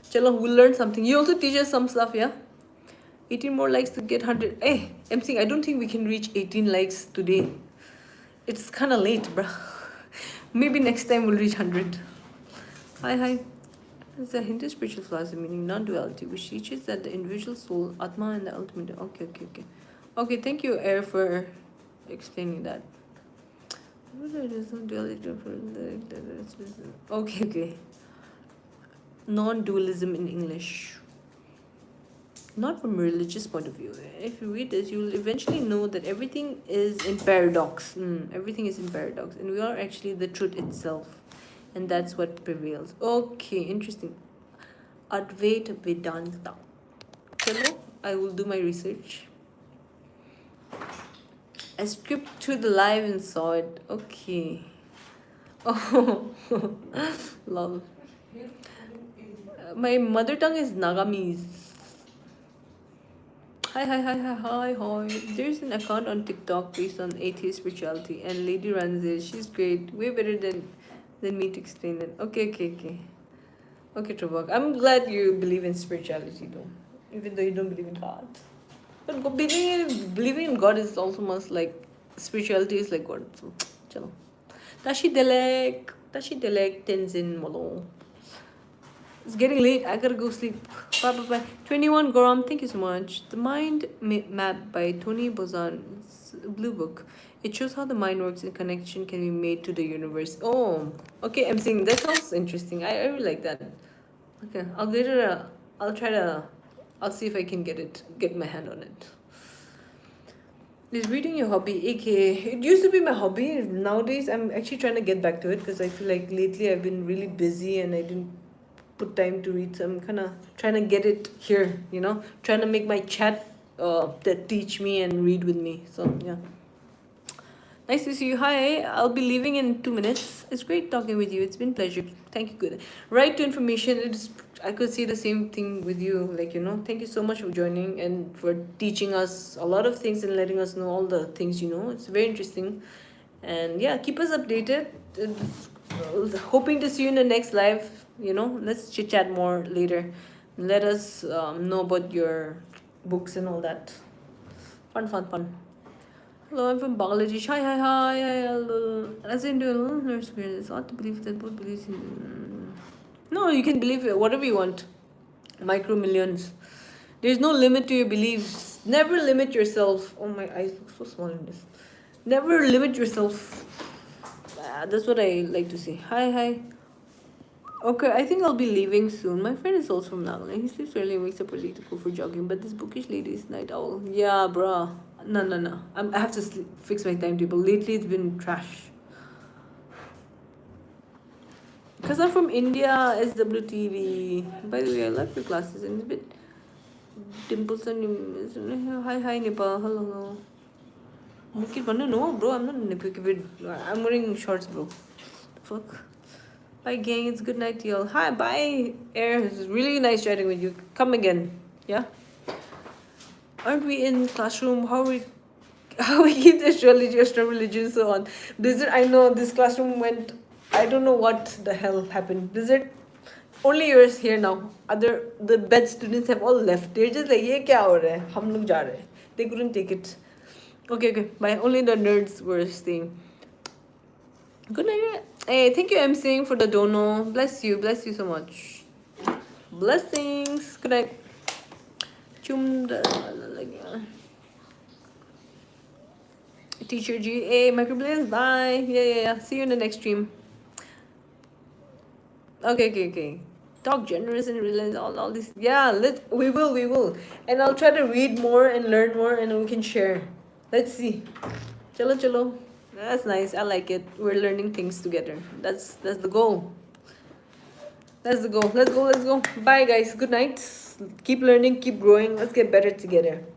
Chalo, we'll learn something. You also teach us some stuff, yeah? 18 more likes to get 100. Hey, MC, I don't think we can reach 18 likes today. It's kind of late, bruh. Maybe next time we'll reach 100. Hi. It's a Hindu spiritual philosophy meaning non-duality, which teaches that the individual soul, Atma, and the ultimate. Okay. Okay, thank you, Air, for explaining that. Okay. Non-dualism in English. Not from a religious point of view. If you read this, you will eventually know that everything is in paradox. Everything is in paradox, and we are actually the truth itself, and that's what prevails. Okay, interesting. Advaita Vedanta. Hello, I will do my research. I skipped to the live and saw it. Okay. Oh, lol. My mother tongue is Nagamese. Hi. There's an account on TikTok based on atheist spirituality, and lady runs it. She's great, way better than me to explain it. Okay. Okay, Trubak. I'm glad you believe in spirituality, though, even though you don't believe in God. But believing in God is also much like spirituality is like God. So, chalo. Tashi Delek, Tenzin Molo. It's getting late. I gotta go sleep. Bye. 21 Goram, thank you so much. The Mind Map by Tony Bozan. It's a blue book. It shows how the mind works and connection can be made to the universe. Oh, okay. I'm saying that sounds interesting. I really like that. Okay, I'll get it. I'll try to. I'll see if I can get my hand on it. Is reading your hobby? AKA, it used to be my hobby. Nowadays, I'm actually trying to get back to it because I feel like lately I've been really busy and I didn't put time to read. So I'm kind of trying to get it here, trying to make my chat that teach me and read with me. So, yeah. Nice to see you. Hi, I'll be leaving in 2 minutes. It's great talking with you. It's been a pleasure. Thank you. Good. Right to information. I could see the same thing with you. Thank you so much for joining and for teaching us a lot of things and letting us know all the things you know. It's very interesting. And yeah, keep us updated. Hoping to see you in the next live. Let's chit chat more later. Let us know about your books and all that. Fun. Hello, I'm from Bangladesh. Hi. As I do a little nurse experience, it's hard to believe that both believes in. No, you can believe whatever you want. Micro millions. There's no limit to your beliefs. Never limit yourself. Oh, my eyes look so small in this. Never limit yourself. That's what I like to say. Hi. Okay, I think I'll be leaving soon. My friend is also from Nagaland. He sleeps early and wakes up early to go for jogging. But this bookish lady is night owl. Yeah, bruh. No. I have to fix my timetable. Lately, it's been trash. Because I'm from India, SWTV. By the way, I love your classes. And it's a bit dimples on you. Hi, Nepal. Hello. No, bro. I'm not in Nepal. I'm wearing shorts, bro. The fuck? Bye, gang. It's good night to y'all. Hi, bye, Air. It's really nice chatting with you. Come again. Yeah? Aren't we in classroom? How we keep the astrology, religion, so on. Blizzard, I know this classroom went. I don't know what the hell happened. Blizzard, only yours here now. The bed students have all left. They're just like, ye kya ho raha hai? Hum log ja rahe hain. They couldn't take it. Okay. Bye. Only the nerds were staying. Good night. Hey, thank you, emceeing for the dono. Bless you so much. Blessings. Good night. Teacher G. Hey, microblades. Bye. Yeah. See you in the next stream. Okay. Talk generous and realize all this. Yeah, we will. And I'll try to read more and learn more and we can share. Let's see. Chalo. That's nice. I like it. We're learning things together. That's the goal. That's the goal. Let's go. Bye, guys. Good night. Keep learning. Keep growing. Let's get better together. Bye.